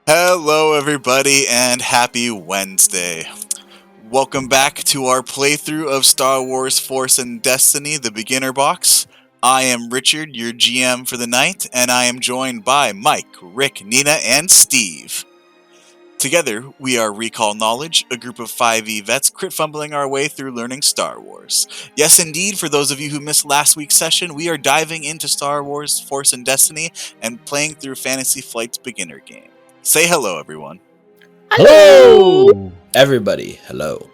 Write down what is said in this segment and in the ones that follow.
Hello, everybody, and happy Wednesday. Welcome back to our playthrough of Star Wars Force and Destiny, the beginner box. I am Richard, your GM for the night, and I am joined by Mike, Rick, Nina, and Steve. Together, we are Recall Knowledge, a group of 5e vets crit fumbling our way through learning Star Wars. Yes, indeed, for those of you who missed last week's session, we are diving into Star Wars Force and Destiny and playing through Fantasy Flight's beginner game. Say hello, everyone. Hello! Everybody, hello.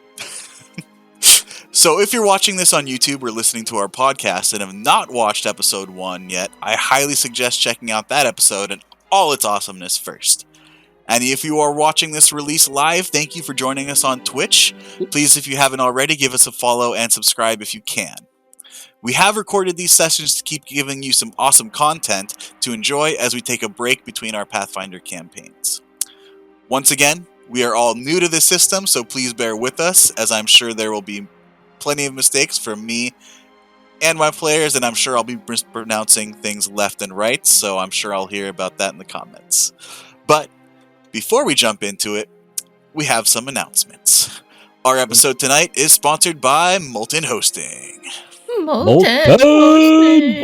So if you're watching this on YouTube or listening to our podcast and have not watched episode 1 yet, I highly suggest checking out that episode and all its awesomeness first. And if you are watching this release live, thank you for joining us on Twitch. Please, if you haven't already, give us a follow and subscribe if you can. We have recorded these sessions to keep giving you some awesome content to enjoy as we take a break between our Pathfinder campaigns. Once again, we are all new to this system, so please bear with us, as I'm sure there will be plenty of mistakes from me and my players, and I'm sure I'll be mispronouncing things left and right, so I'm sure I'll hear about that in the comments. But before we jump into it, we have some announcements. Our episode tonight is sponsored by Molten Hosting. Molten hosting.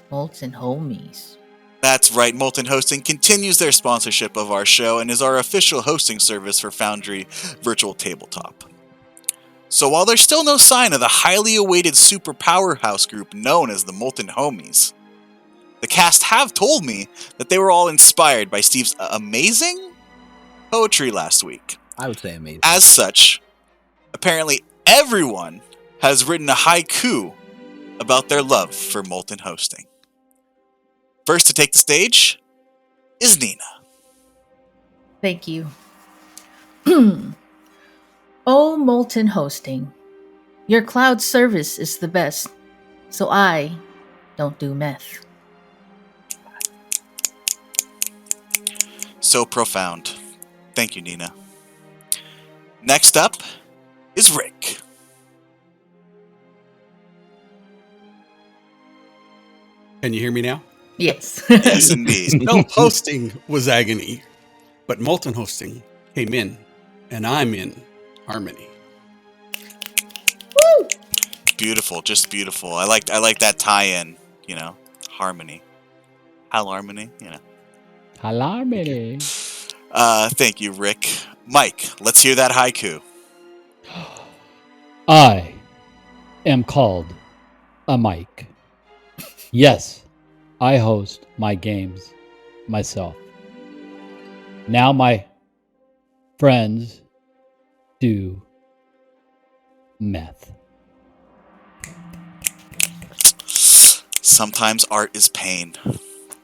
Molten homies. That's right, Molten Hosting continues their sponsorship of our show and is our official hosting service for Foundry Virtual Tabletop. So while there's still no sign of the highly awaited super powerhouse group known as the Molten Homies, the cast have told me that they were all inspired by Steve's amazing poetry last week. I would say amazing. As such, apparently everyone has written a haiku about their love for Molten Hosting. First to take the stage is Nina. Thank you. Oh, Molten Hosting, your cloud service is the best, so I don't do meth. So profound. Thank you, Nina. Next up is Rick. Can you hear me now? Yes. Yes, indeed. Self-hosting was agony, but molten hosting came in, and I'm in harmony. Woo! Beautiful, just beautiful. I like that tie-in, harmony. Harmony, Harmony. Thank you, Rick. Mike, let's hear that haiku. I am called a Mike. Yes, I host my games myself. Now my friends do meth. Sometimes art is pain.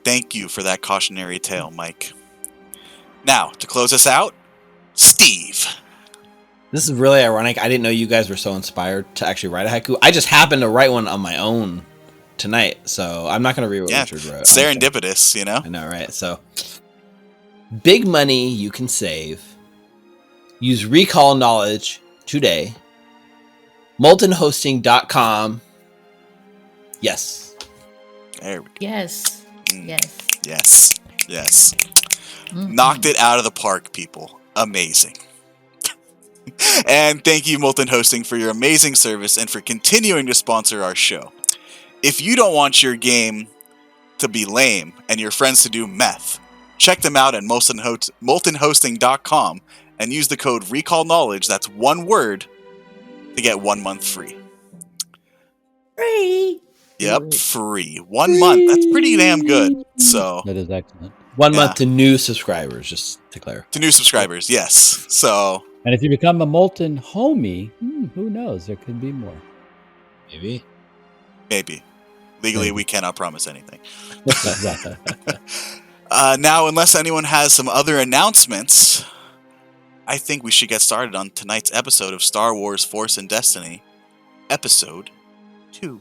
Thank you for that cautionary tale, Mike. Now, to close us out, Steve. This is really ironic. I didn't know you guys were so inspired to actually write a haiku. I just happened to write one on my own tonight, so I'm not going to read what Richard wrote. Serendipitous, I know, right? So, big money you can save. Use Recall Knowledge today. MoltenHosting.com. Yes. There we go. Yes. Yes. Yes. Mhm. Knocked it out of the park, people. Amazing. And thank you, Molten Hosting, for your amazing service and for continuing to sponsor our show. If you don't want your game to be lame and your friends to do meth, check them out at moltenhosting.com and use the code RECALLKNOWLEDGE, that's one word, to get 1 month free. Free. Yep, free. 1 month. That's pretty damn good. So That is excellent. 1 month to new subscribers, just to clarify. to new subscribers, yes. So And if you become a Molten homie, who knows? There could be more. Maybe. maybe. Legally, we cannot promise anything. Exactly. Now, unless anyone has some other announcements, I think we should get started on tonight's episode of Star Wars Force and Destiny, Episode 2.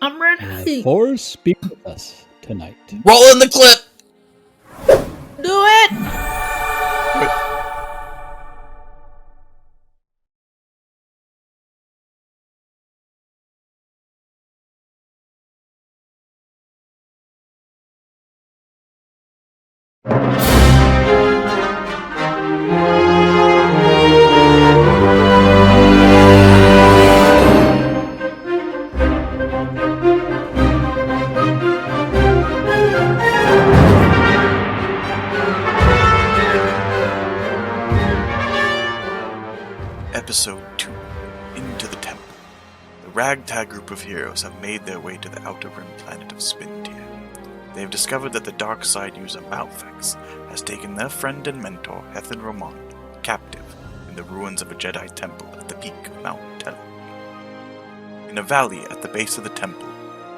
I'm ready. Force speak with us tonight. Roll in the clip! Do it. Episode 2, Into the Temple. The ragtag group of heroes have made their way to the outer rim planet of Spintier. They have discovered that the dark side user Malfex has taken their friend and mentor, Hethan Roman, captive in the ruins of a Jedi temple at the peak of Mount Telek. In a valley at the base of the temple,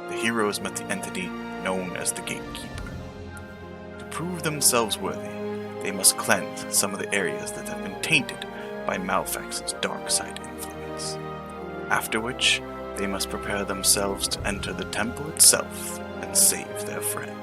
the heroes met the entity known as the Gatekeeper. To prove themselves worthy, they must cleanse some of the areas that have been tainted by Malfex's dark side influence. After which, they must prepare themselves to enter the temple itself and save their friend.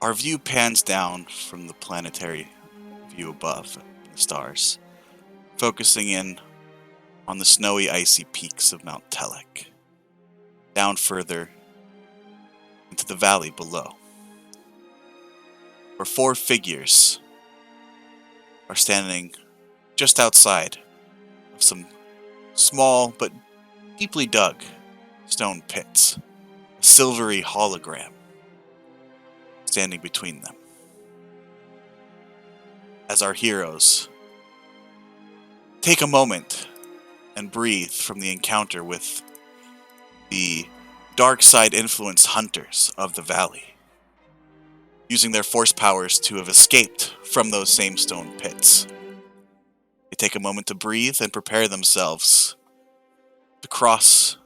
Our view pans down from the planetary view above the stars, focusing in on the snowy, icy peaks of Mount Telek, down further into the valley below, where 4 figures are standing just outside of some small but deeply dug stone pits, a silvery hologram standing between them. As our heroes take a moment and breathe from the encounter with the dark side influenced hunters of the valley, using their force powers to have escaped from those same stone pits. They take a moment to breathe and prepare themselves to cross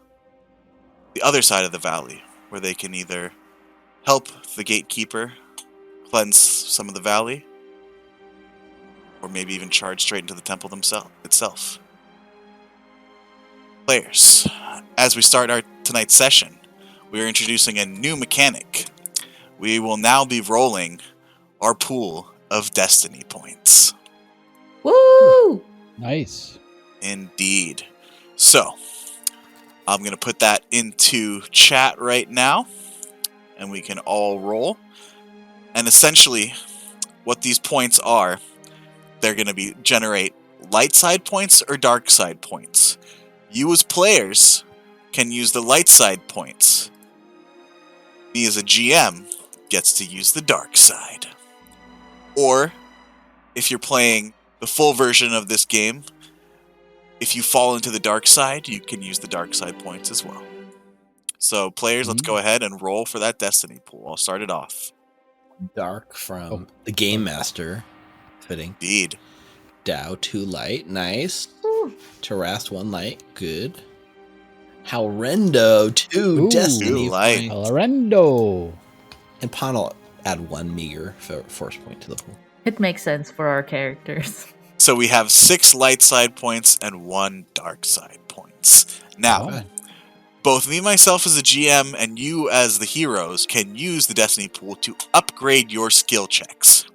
the other side of the valley, where they can either help the Gatekeeper cleanse some of the valley, or maybe even charge straight into the temple itself. Players, as we start our tonight's session, we are introducing a new mechanic. We will now be rolling our pool of destiny points. Woo! Nice. Indeed. So, I'm going to put that into chat right now, and we can all roll. And essentially, what these points are, they're going to generate light side points or dark side points. You as players can use the light side points. Me as a GM gets to use the dark side. Or, if you're playing the full version of this game, if you fall into the dark side, you can use the dark side points as well. So, players, let's go ahead and roll for that destiny pool. I'll start it off. Dark from the Game Master. Fitting. Indeed. Dow 2 light. Nice. Tarast 1 light. Good. Halrendo 2 Ooh. destiny 2 light. point. Alorendo. And Pon will add 1 meager force point to the pool. It makes sense for our characters. So we have 6 light side points and 1 dark side points. Now, Wow. both me, myself as a GM, and you as the heroes can use the destiny pool to upgrade your skill checks.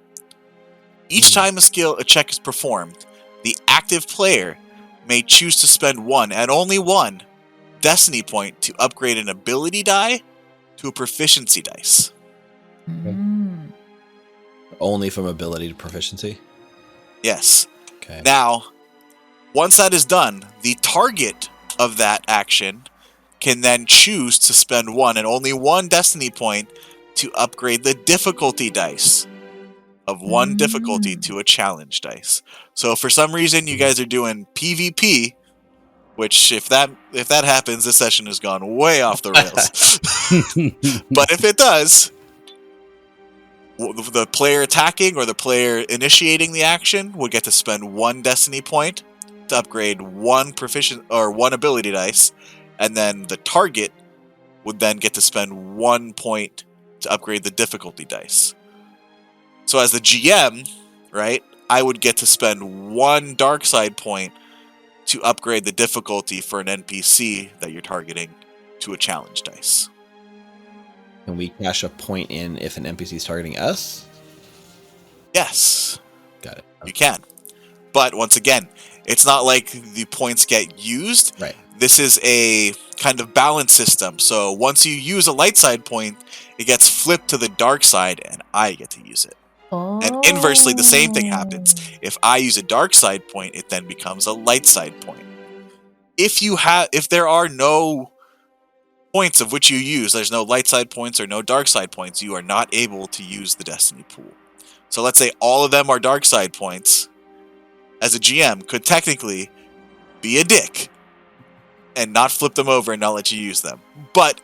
Each time a check is performed, the active player may choose to spend 1 and only 1 destiny point to upgrade an ability die to a proficiency dice. Mm. Only from ability to proficiency. Yes. Okay. Now, once that is done, the target of that action can then choose to spend 1 and only 1 destiny point to upgrade the difficulty dice of 1 difficulty to a challenge dice. So if for some reason you guys are doing PvP, which if that happens, this session has gone way off the rails. But if it does, the player attacking or the player initiating the action would get to spend 1 destiny point to upgrade 1 proficient or 1 ability dice, and then the target would then get to spend 1 point to upgrade the difficulty dice. So as the GM, right, I would get to spend 1 dark side point to upgrade the difficulty for an NPC that you're targeting to a challenge dice. Can we cash a point in if an NPC is targeting us? Yes, Got it. you can. But once again, it's not like the points get used. Right. This is a kind of balance system. So once you use a light side point, it gets flipped to the dark side, and I get to use it. Oh. And inversely, the same thing happens. If I use a dark side point, it then becomes a light side point. If there are no points of which you use, there's no light side points or no dark side points, you are not able to use the Destiny pool. So let's say all of them are dark side points. As a GM, could technically be a dick and not flip them over and not let you use them. But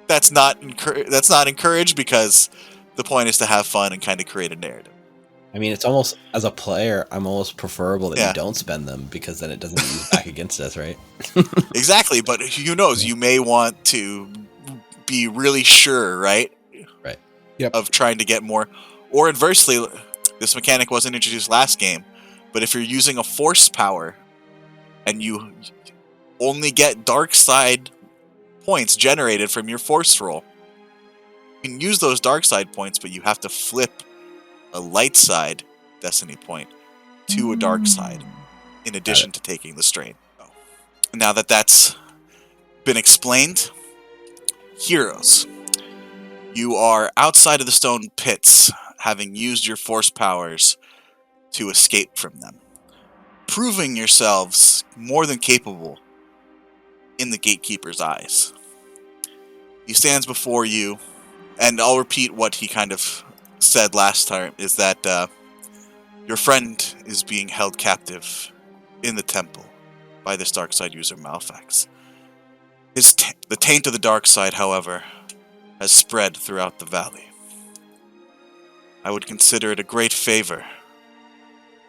that's not encouraged, because the point is to have fun and kind of create a narrative. I mean, it's almost, as a player, I'm almost preferable that Yeah. you don't spend them, because then it doesn't get used back against us, right? Exactly, but who knows? You may want to be really sure, right? Right. Yep. Of trying to get more. Or inversely, this mechanic wasn't introduced last game, but if you're using a force power and you only get dark side points generated from your force roll, you can use those dark side points, but you have to flip a light side Destiny point to a dark side in addition to taking the strain. Now that that's been explained, heroes. You are outside of the stone pits, having used your force powers to escape from them, proving yourselves more than capable in the gatekeeper's eyes. He stands before you, and I'll repeat what he kind of said last time, is that your friend is being held captive in the temple by this dark side user Malfax. The taint of the dark side, however, has spread throughout the valley. I would consider it a great favor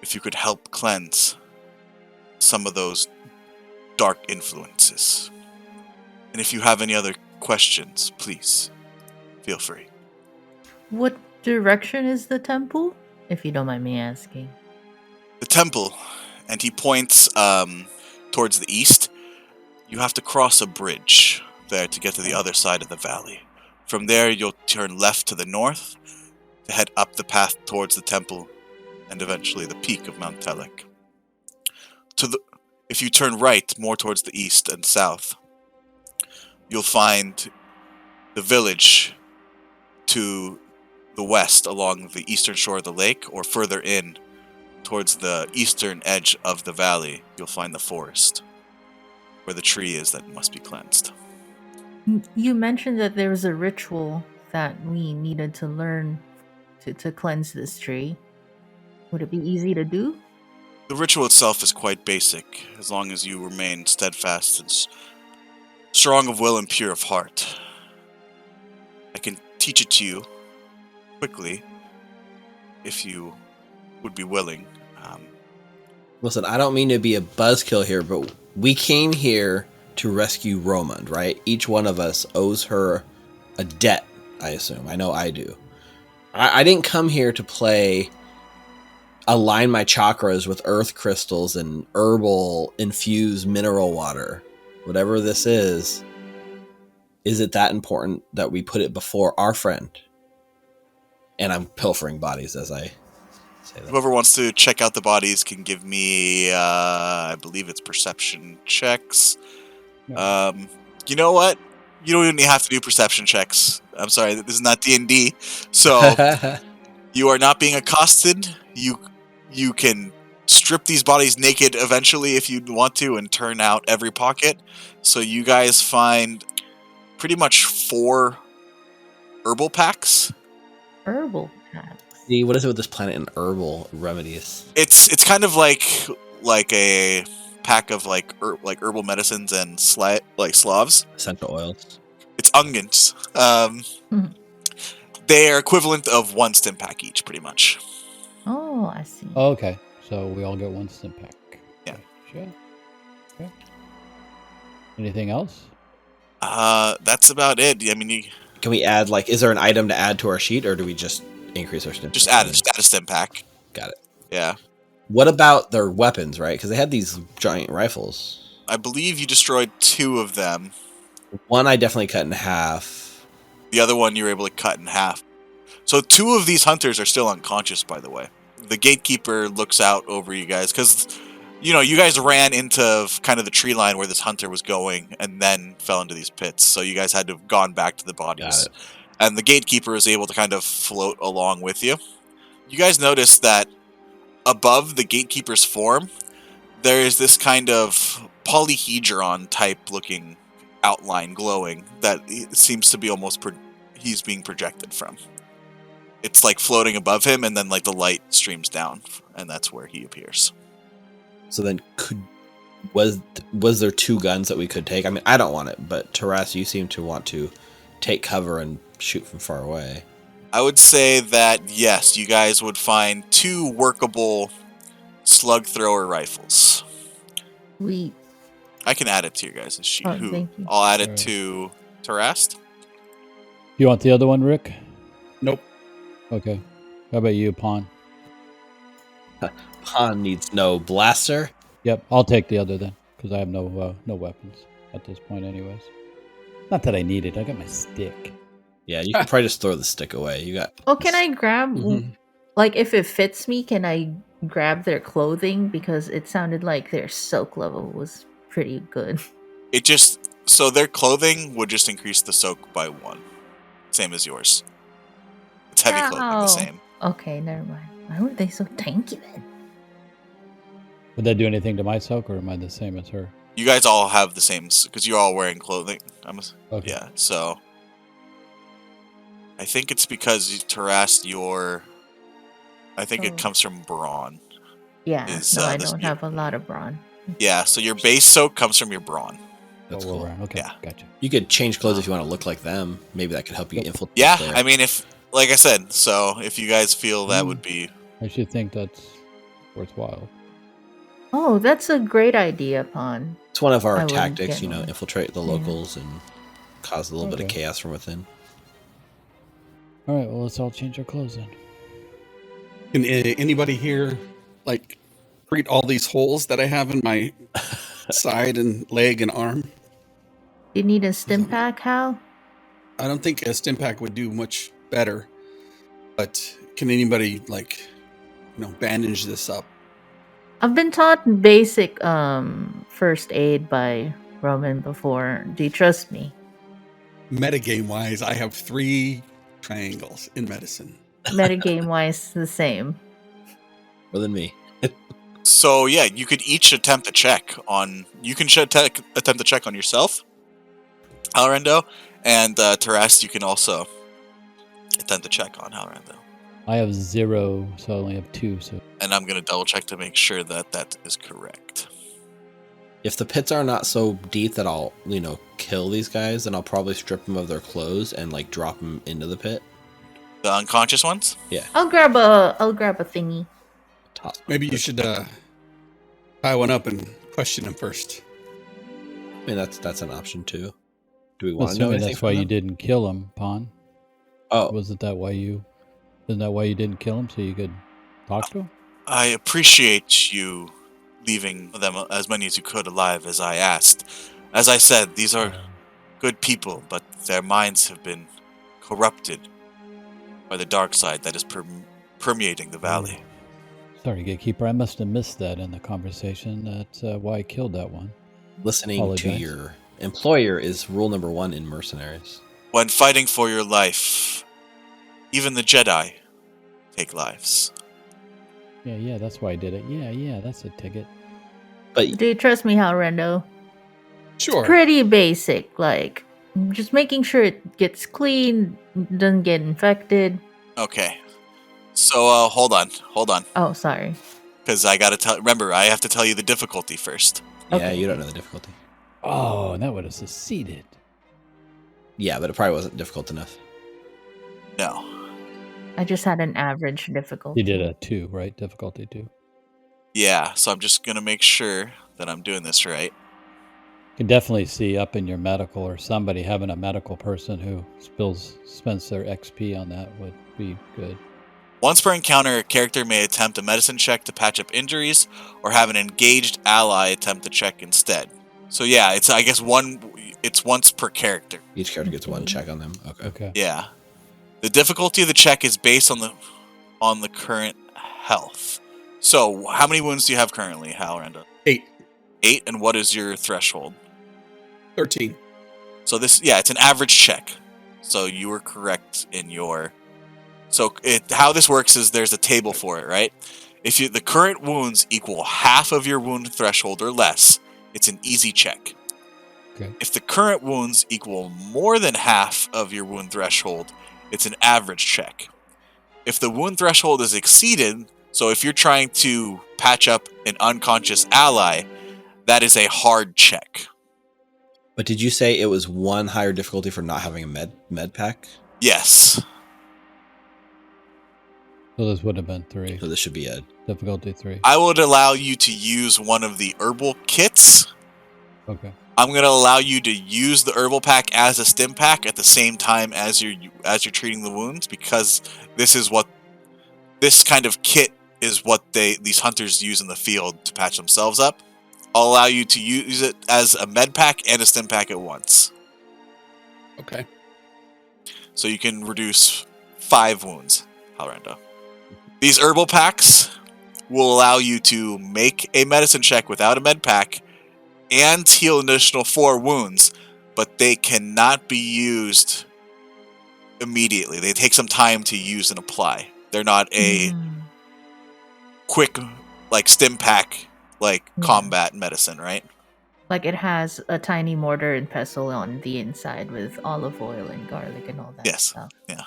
if you could help cleanse some of those dark influences. And if you have any other questions, please feel free. What direction is the temple, if you don't mind me asking? The temple, and he points towards the east. You have to cross a bridge there to get to the other side of the valley. From there, you'll turn left to the north to head up the path towards the temple and eventually the peak of Mount Telek. If you turn right more towards the east and south, you'll find the village to the west along the eastern shore of the lake, or further in towards the eastern edge of the valley, you'll find the forest where the tree is that must be cleansed. You mentioned that there was a ritual that we needed to learn to cleanse this tree. Would it be easy to do? The ritual itself is quite basic, as long as you remain steadfast and strong of will and pure of heart. I can teach it to you quickly, if you would be willing. Listen, I don't mean to be a buzzkill here, but we came here to rescue Romand, right? Each one of us owes her a debt, I assume. I know I do. I didn't come here to align my chakras with earth crystals and herbal infused mineral water. Whatever this is it that important that we put it before our friend? And I'm pilfering bodies as I say that. Whoever wants to check out the bodies can give me, I believe it's perception checks. No. You know what? You don't even have to do perception checks. I'm sorry, this is not D&D. So you are not being accosted. You can strip these bodies naked eventually if you want to and turn out every pocket. So you guys find pretty much 4 herbal packs. Herbal packs. See, what is it with this planet and herbal remedies? It's kind of like a pack of like herbal medicines and Slavs. Essential oils. It's ungans. They are equivalent of 1 stim pack each, pretty much. Oh, I see. Oh, okay. So we all get 1 stim pack. Yeah. Gotcha. Okay. Anything else? That's about it. I mean, Can we add, is there an item to add to our sheet, or do we just increase our stim? just add a stim pack. Got it. Yeah. What about their weapons, right? Because they had these giant rifles. I believe you destroyed 2 of them. One I definitely cut in half. The other one you were able to cut in half. So 2 of these hunters are still unconscious, by the way. The gatekeeper looks out over you guys because, you guys ran into kind of the tree line where this hunter was going and then fell into these pits. So you guys had to have gone back to the bodies. And the gatekeeper was able to kind of float along with you. You guys notice that above the gatekeeper's form, there is this kind of polyhedron type looking outline glowing that seems to be almost he's being projected from. It's like floating above him, and then like the light streams down, and that's where he appears. So then, was there 2 guns that we could take? I mean, I don't want it, but Taras, you seem to want to take cover and shoot from far away. I would say that yes, you guys would find 2 workable slug thrower rifles. We. I can add it to your guys' sheet. Oh, thank you. I'll add it to Taras. You want the other one, Rick? Nope. Okay. How about you, Pawn? Pawn needs no blaster. Yep, I'll take the other then, because I have no weapons at this point anyways. Not that I need it. I got my stick. Yeah, you can probably just throw the stick away. You got. Oh, can I grab? Like, if it fits me, can I grab their clothing? Because it sounded like their soak level was pretty good. So their clothing would just increase the soak by 1, same as yours. It's heavy clothing, the same. Okay, never mind. Why were they so tanky then? Would that do anything to my soak, or am I the same as her? You guys all have the same, because you're all wearing clothing. Okay. Yeah, so I think it's because Taras, I think it comes from brawn. Yeah, I don't have a lot of brawn. Yeah, so your base soak comes from your brawn. That's cool. cool. Okay, Yeah. Gotcha. You could change clothes if you want to look like them. Maybe that could help you infiltrate. Yeah, there. I mean, like I said, so if you guys feel that would be... I should think that's worthwhile. Oh, that's a great idea, Pawn. It's one of our I wouldn't tactics, get one. infiltrate the locals and cause a little bit of chaos from within. All right, well, let's all change our clothes then. Can anybody here, like, treat all these holes that I have in my side and leg and arm? You need a stim pack, Hal? I don't think a stim pack would do much better, but can anybody, like, bandage this up? I've been taught basic first aid by Roman before. Do you trust me? Metagame wise, I have 3 triangles in medicine. Metagame wise, the same. More than me. So yeah, you could each attempt a check on... You can attempt a check on yourself, Alrendo, and Taras, you can also attempt a check on Alrendo. I have 0, so I only have 2. So And I'm going to double check to make sure that is correct. If the pits are not so deep that I'll, kill these guys, then I'll probably strip them of their clothes and drop them into the pit. The unconscious ones? Yeah. I'll grab a thingy. Toss them. Maybe you should tie one up and question him first. I mean, that's an option too. Do we want to know assuming anything that's from why them? you didn't kill him, Pawn. Oh, Isn't that why you didn't kill him, so you could talk to him? I appreciate you leaving them as many as you could alive as I asked. As I said, these are good people, but their minds have been corrupted by the dark side that is permeating the valley. Sorry, Gatekeeper, I must have missed that in the conversation. That's why I killed that one. listening Apologize. to your employer is rule number 1 in mercenaries. When fighting for your life, even the Jedi take lives. Yeah, that's why I did it. Yeah, that's a ticket. But Do you trust me, Halrendo? Sure. Pretty basic, just making sure it gets clean, doesn't get infected. Okay. So, hold on. Oh, sorry. Because I gotta remember, I have to tell you the difficulty first. yeah, Okay. you don't know the difficulty. Oh, and that would have succeeded. Yeah, but it probably wasn't difficult enough. No. I just had an average difficulty. You did a 2, right? Difficulty 2. Yeah, so I'm just gonna make sure that I'm doing this right. You can definitely see up in your medical, or somebody having a medical person who spends their XP on that would be good. Once per encounter, a character may attempt a medicine check to patch up injuries, or have an engaged ally attempt the check instead. So yeah, it's once per character. Each character gets 1 check on them. Okay. Okay. Yeah. The difficulty of the check is based on the current health. So, how many wounds do you have currently, Halranda? 8. 8, and what is your threshold? 13. So it's an average check. So you were correct in your. So how this works is there's a table for it, right? If the current wounds equal half of your wound threshold or less, it's an easy check. Okay. If the current wounds equal more than half of your wound threshold, it's an average check. If the wound threshold is exceeded, so if you're trying to patch up an unconscious ally, that is a hard check. But did you say it was 1 higher difficulty for not having a med pack? Yes. So this would have been 3. So this should be a Difficulty 3. I would allow you to use one of the herbal kits. Okay. I'm going to allow you to use the herbal pack as a stim pack at the same time as you're treating the wounds, because this kind of kit is what these hunters use in the field to patch themselves up. I'll allow you to use it as a med pack and a stim pack at once. Okay. So you can reduce 5 wounds, Halranda. These herbal packs will allow you to make a medicine check without a med pack and heal an additional 4 wounds, but they cannot be used immediately. They take some time to use and apply. They're not a quick, like, stim pack, like combat medicine, right? Like it has a tiny mortar and pestle on the inside with olive oil and garlic and all that Yes. stuff. Yeah.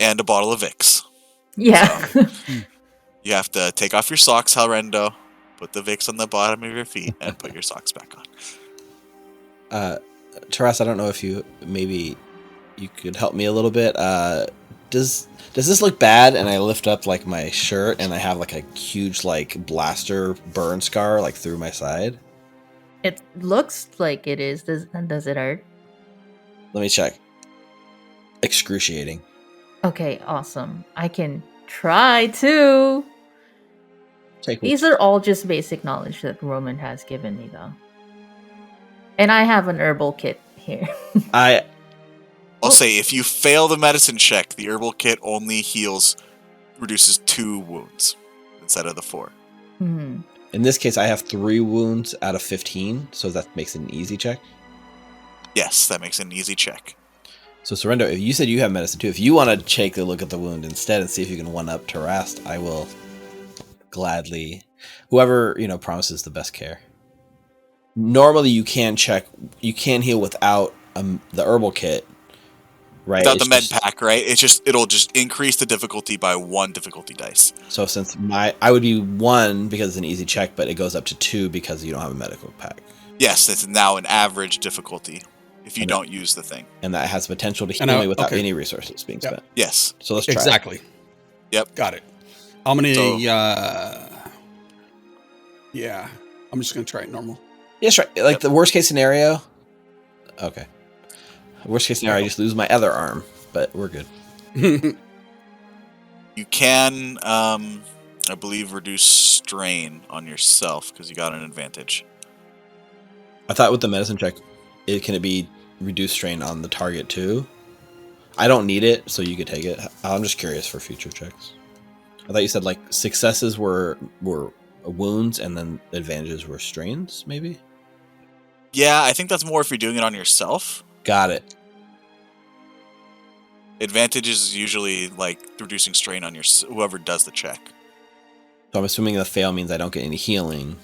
And a bottle of Vicks. Yeah. You have to take off your socks, Halrendo, put the Vicks on the bottom of your feet, and put your socks back on. Taras, I don't know if you could help me a little bit. Does this look bad? And I lift up like my shirt and I have like a huge like blaster burn scar like through my side. It looks like it is. Does it hurt? Let me check. Excruciating. Okay, awesome. I can try too. These are all just basic knowledge that Roman has given me, though. And I have an herbal kit here. I'll say if you fail the medicine check, the herbal kit only reduces 2 wounds instead of the 4. Hmm. In this case, I have 3 wounds out of 15, so that makes it an easy check. Yes, that makes it an easy check. So, Sorrento, if you said you have medicine too, if you want to take a look at the wound instead and see if you can one-up Tarast, I will gladly. Whoever, promises the best care. Normally, you can heal without the herbal kit, right? Without the med pack, right? It'll just increase the difficulty by 1 difficulty dice. So since I would be 1 because it's an easy check, but it goes up to 2 because you don't have a medical pack. Yes, it's now an average difficulty if you don't use the thing. And that has potential to heal me without any resources being spent. Yes. So let's try. Exactly. Yep. Got it. I'm gonna I'm just gonna try it normal. Yes, right. Like the worst case scenario. Okay. Worst case scenario, I just lose my other arm, but we're good. You can, I believe, reduce strain on yourself because you got an advantage. I thought with the medicine check, can it be reduced strain on the target too? I don't need it, so you could take it. I'm just curious for future checks. I thought you said like successes were wounds and then advantages were strains, maybe? Yeah, I think that's more if you're doing it on yourself. Got it. Advantage is usually like reducing strain on whoever does the check. So I'm assuming the fail means I don't get any healing.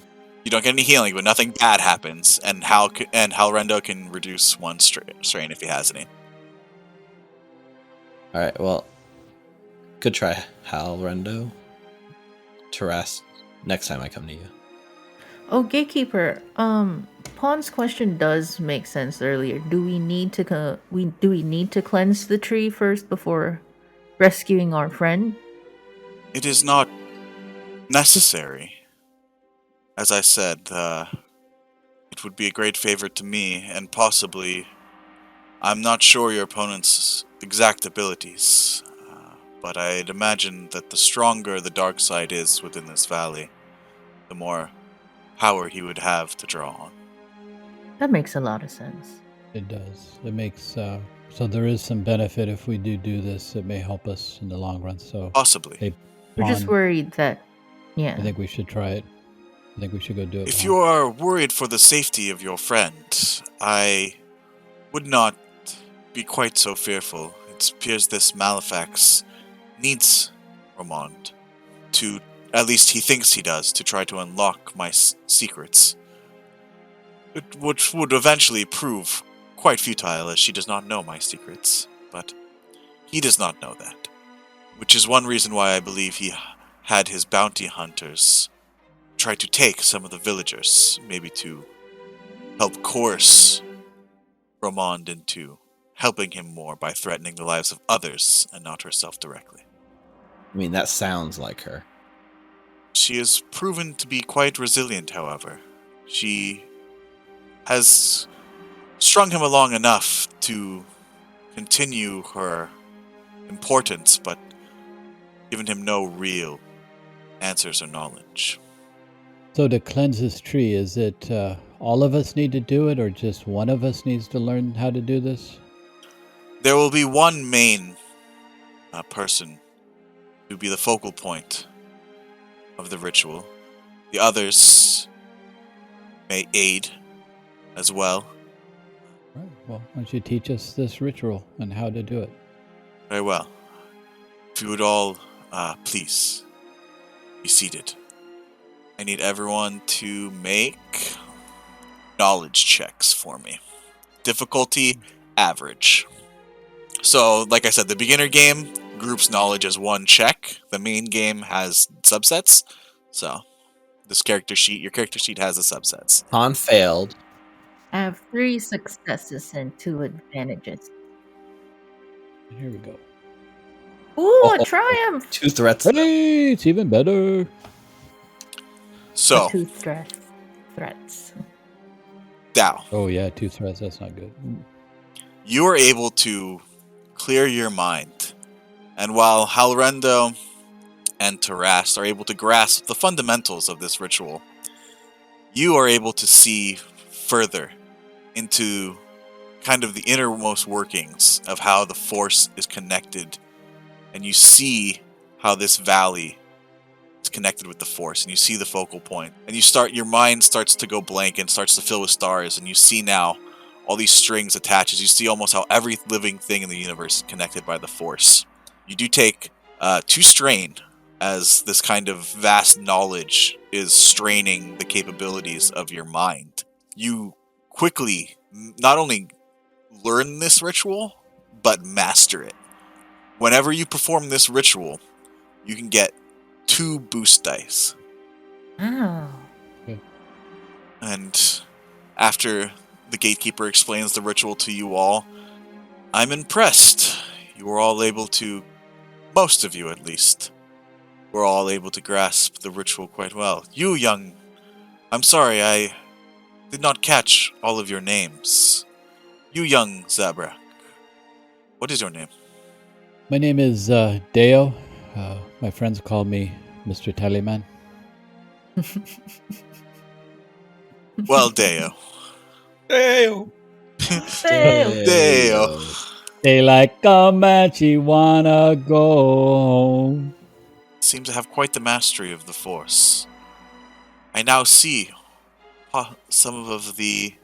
You don't get any healing, but nothing bad happens, and Halrendo can reduce 1 strain if he has any. All right, well, good try, Halrendo. Taras, next time I come to you. Oh, Gatekeeper. Pawn's question does make sense earlier. Do we need to cleanse the tree first before rescuing our friend? It is not necessary. As I said, it would be a great favor to me, and possibly, I'm not sure your opponent's exact abilities, but I'd imagine that the stronger the dark side is within this valley, the more power he would have to draw on. That makes a lot of sense. It does. It makes So there is some benefit if we do this. It may help us in the long run. So Possibly. hey, We're just Juan, worried that, yeah. I think we should try it. I think we should go do it. If Juan. you are worried for the safety of your friend, I would not be quite so fearful. It appears this Malefax needs Romond to, at least he thinks he does, to try to unlock my secrets. Which would eventually prove quite futile, as she does not know my secrets, but he does not know that. Which is one reason why I believe he had his bounty hunters try to take some of the villagers, maybe to help coerce Romond into helping him more by threatening the lives of others and not herself directly. I mean, that sounds like her. She has proven to be quite resilient, however. She has strung him along enough to continue her importance, but given him no real answers or knowledge. So to cleanse this tree, is it all of us need to do it, or just one of us needs to learn how to do this? There will be one main person who will be the focal point of the ritual. The others may aid as well. Right. Well, why don't you teach us this ritual and how to do it? Very well. If you would all please be seated. I need everyone to make knowledge checks for me. Difficulty, average. So, like I said, the beginner game groups knowledge as one check. The main game has subsets. So, this character sheet, your character sheet has the subsets. Han failed. I have 3 successes and 2 advantages. Here we go. Ooh, a triumph! 2 threats. Hey, it's even better. So, 2 threats. Dao, Oh yeah, 2 threats. That's not good. you are able to clear your mind. And while Halrendo and Taras are able to grasp the fundamentals of this ritual, you are able to see further into kind of the innermost workings of how the Force is connected. And you see how this valley is connected with the Force, and you see the focal point. And your mind starts to go blank and starts to fill with stars, and you see now all these strings attaches. You see almost how every living thing in the universe is connected by the Force. You do take 2 strain, as this kind of vast knowledge is straining the capabilities of your mind. You quickly not only learn this ritual, but master it. Whenever you perform this ritual, you can get 2 boost dice. Oh. And after the gatekeeper explains the ritual to you all, I'm impressed. You were all able to, most of you at least, were all able to grasp the ritual quite well. You, young, I'm sorry, I did not catch all of your names. You, young Zabrak, what is your name? My name is Deo. My friends call me Mr. Tallyman. Well, Deo. Dale. Deo. They like a match, you wanna go home. Seem to have quite the mastery of the Force. I now see some of the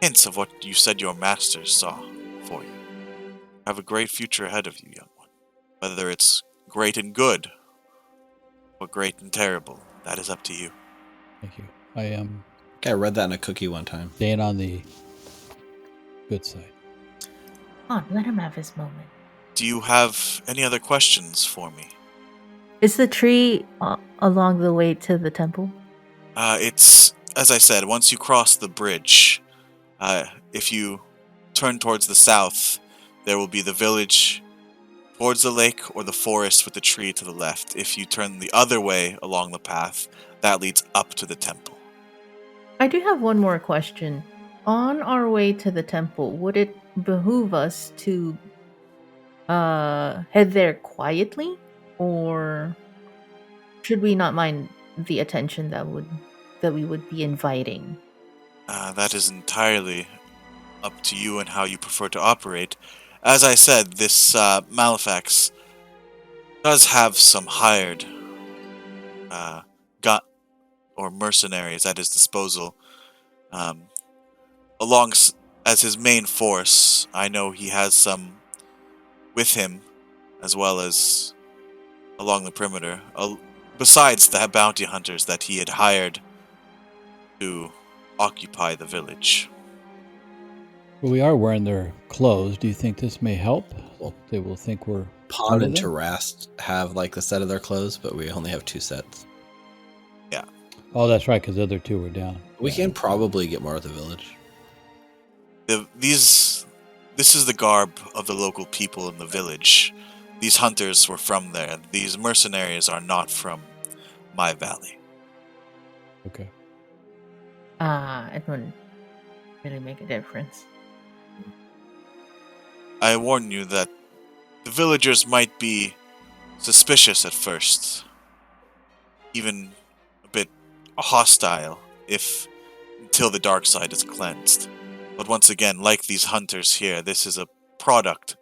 hints of what you said your masters saw for you. You have a great future ahead of you, young one. Whether it's great and good, or great and terrible, that is up to you. Thank you. I am I read that in a cookie one time. staying on the good side. Come on, let him have his moment. Do you have any other questions for me? Is the tree along the way to the temple? It's, as I said, once you cross the bridge, if you turn towards the south, there will be the village towards the lake or the forest with the tree to the left. If you turn the other way along the path, that leads up to the temple. I do have one more question. On our way to the temple, would it behoove us to head there quietly, or should we not mind the attention that we would be inviting? That is entirely up to you and how you prefer to operate. As I said, this Malefax does have some hired got or mercenaries at his disposal. Along as his main force, I know he has some with him, as well as along the perimeter. Besides the bounty hunters that he had hired to occupy the village. Well, we are wearing their clothes. Do you think this may help? Well, they will think we're Pawn and Tarast have like the set of their clothes, but we only have 2 sets. Yeah. Oh, that's right, because the other 2 were down. We can probably get more at the village. This is the garb of the local people in the village. These hunters were from there. These mercenaries are not from my valley. Okay. It wouldn't really make a difference. I warn you that the villagers might be suspicious at first, even a bit hostile until the dark side is cleansed. But once again, like these hunters here, this is a product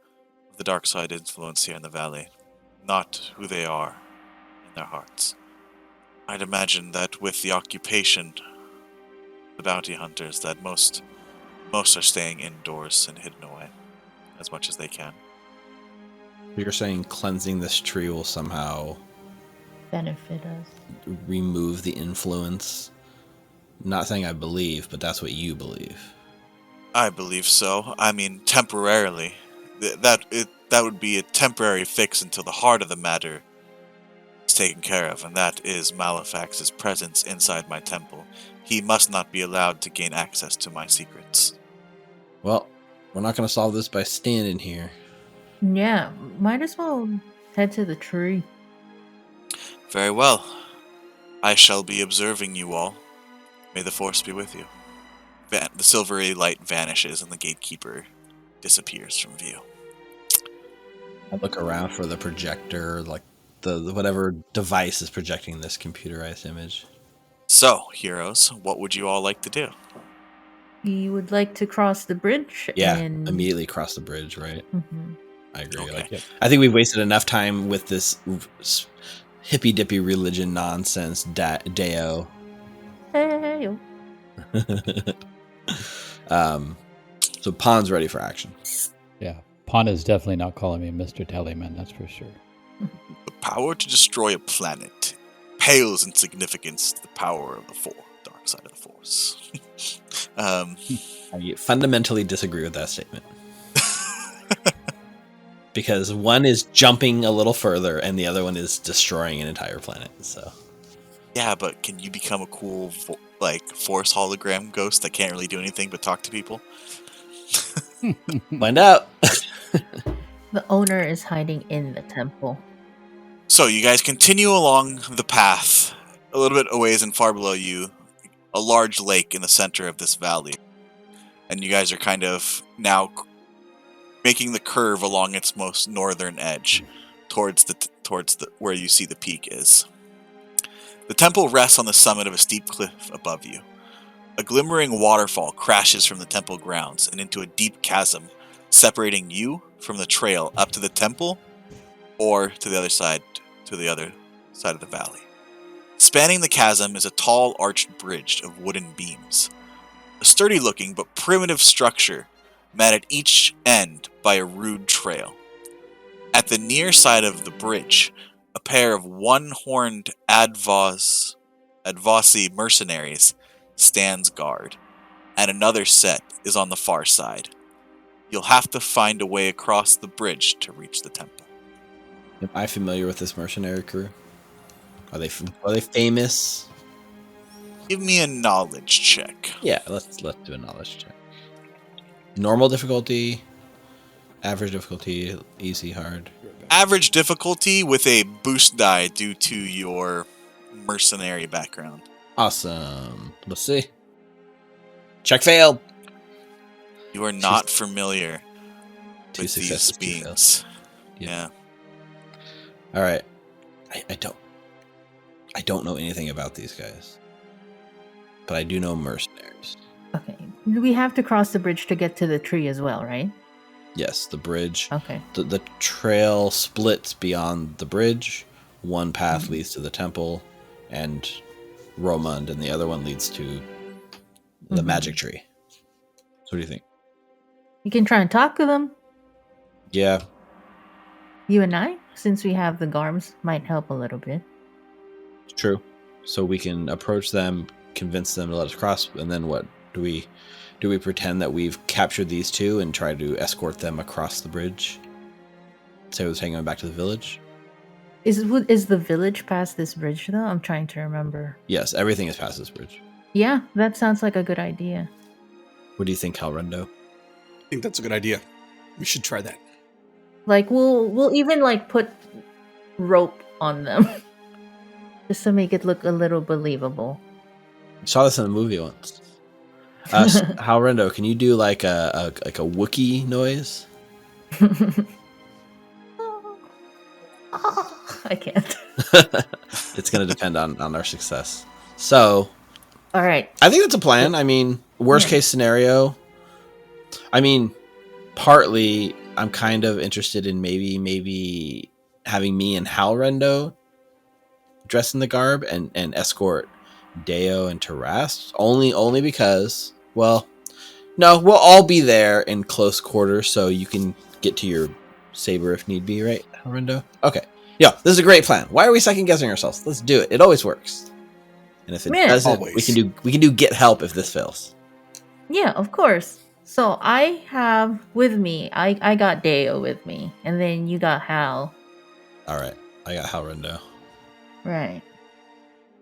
of the dark side influence here in the valley, not who they are in their hearts. I'd imagine that with the occupation, the bounty hunters, that most are staying indoors and hidden away as much as they can. You're saying cleansing this tree will somehow benefit us, remove the influence? Not saying I believe, but that's what you believe. I believe so. I mean, temporarily. That would be a temporary fix until the heart of the matter is taken care of, and that is Malefax's presence inside my temple. He must not be allowed to gain access to my secrets. Well, we're not going to solve this by standing here. Yeah, might as well head to the tree. Very well. I shall be observing you all. May the force be with you. The silvery light vanishes and the gatekeeper disappears from view. I look around for the projector, like the whatever device is projecting this computerized image. So, heroes, what would you all like to do? We would like to cross the bridge. Yeah, and immediately cross the bridge, right? Mm-hmm. I agree. Okay. I think we've wasted enough time with this hippy-dippy religion nonsense, Deo. Hey. So Pawn's ready for action. Yeah, Pawn is definitely not calling me Mr. Tellyman, that's for sure. The power to destroy a planet pales in significance to the power of the dark side of the Force. I fundamentally disagree with that statement. Because one is jumping a little further and the other one is destroying an entire planet. So yeah, but can you become a cool Force hologram ghost that can't really do anything but talk to people? Find out. The owner is hiding in the temple. So you guys continue along the path. A little bit a ways and far below you, a large lake in the center of this valley. And you guys are kind of now making the curve along its most northern edge towards the where you see the peak is. The temple rests on the summit of a steep cliff above you. A glimmering waterfall crashes from the temple grounds and into a deep chasm, separating you from the trail up to the temple or to the other side of the valley. Spanning the chasm is a tall arched bridge of wooden beams. A sturdy-looking but primitive structure met at each end by a rude trail. At the near side of the bridge, a pair of one-horned Advosi mercenaries stands guard, and another set is on the far side. You'll have to find a way across the bridge to reach the temple. Am I familiar with this mercenary crew? Are they famous? Give me a knowledge check. Yeah, let's do a knowledge check. Normal difficulty, average difficulty, easy, hard. Average difficulty with a boost die due to your mercenary background. Awesome. Let's see. Check failed. You are not familiar Two with successes, these two beings. Yep. Yeah. All right. I don't know anything about these guys, but I do know mercenaries. Okay. We have to cross the bridge to get to the tree as well, right? Yes, the bridge. Okay. The trail splits beyond the bridge. One path leads to the temple and Romund, and the other one leads to the magic tree. So what do you think? You can try and talk to them. Yeah. You and I, since we have the Garms, might help a little bit. True. So we can approach them, convince them to let us cross, and then what? Do we pretend that we've captured these two and try to escort them across the bridge? Say we're taking them back to the village? Is the village past this bridge, though? I'm trying to remember. Yes, everything is past this bridge. Yeah, that sounds like a good idea. What do you think, Halrendo? I think that's a good idea. We should try that. Like, we'll even, like, put rope on them. Just to make it look a little believable. I saw this in a movie once. Halrendo, can you do like a Wookiee noise? I can't. It's going to depend on our success. So, all right. I think that's a plan. I mean, worst case scenario. I mean, partly I'm kind of interested in maybe having me and Halrendo dress in the garb and escort Deo and Taras. Only because, well, no, we'll all be there in close quarters, so you can get to your saber if need be, right, Halrendo? Okay. Yeah, this is a great plan. Why are we second guessing ourselves? Let's do it. It always works. And if it doesn't, always. we can do get help if this fails. Yeah, of course. So I have with me, I got Deo with me, and then you got Hal. All right, I got Halrendo. Right.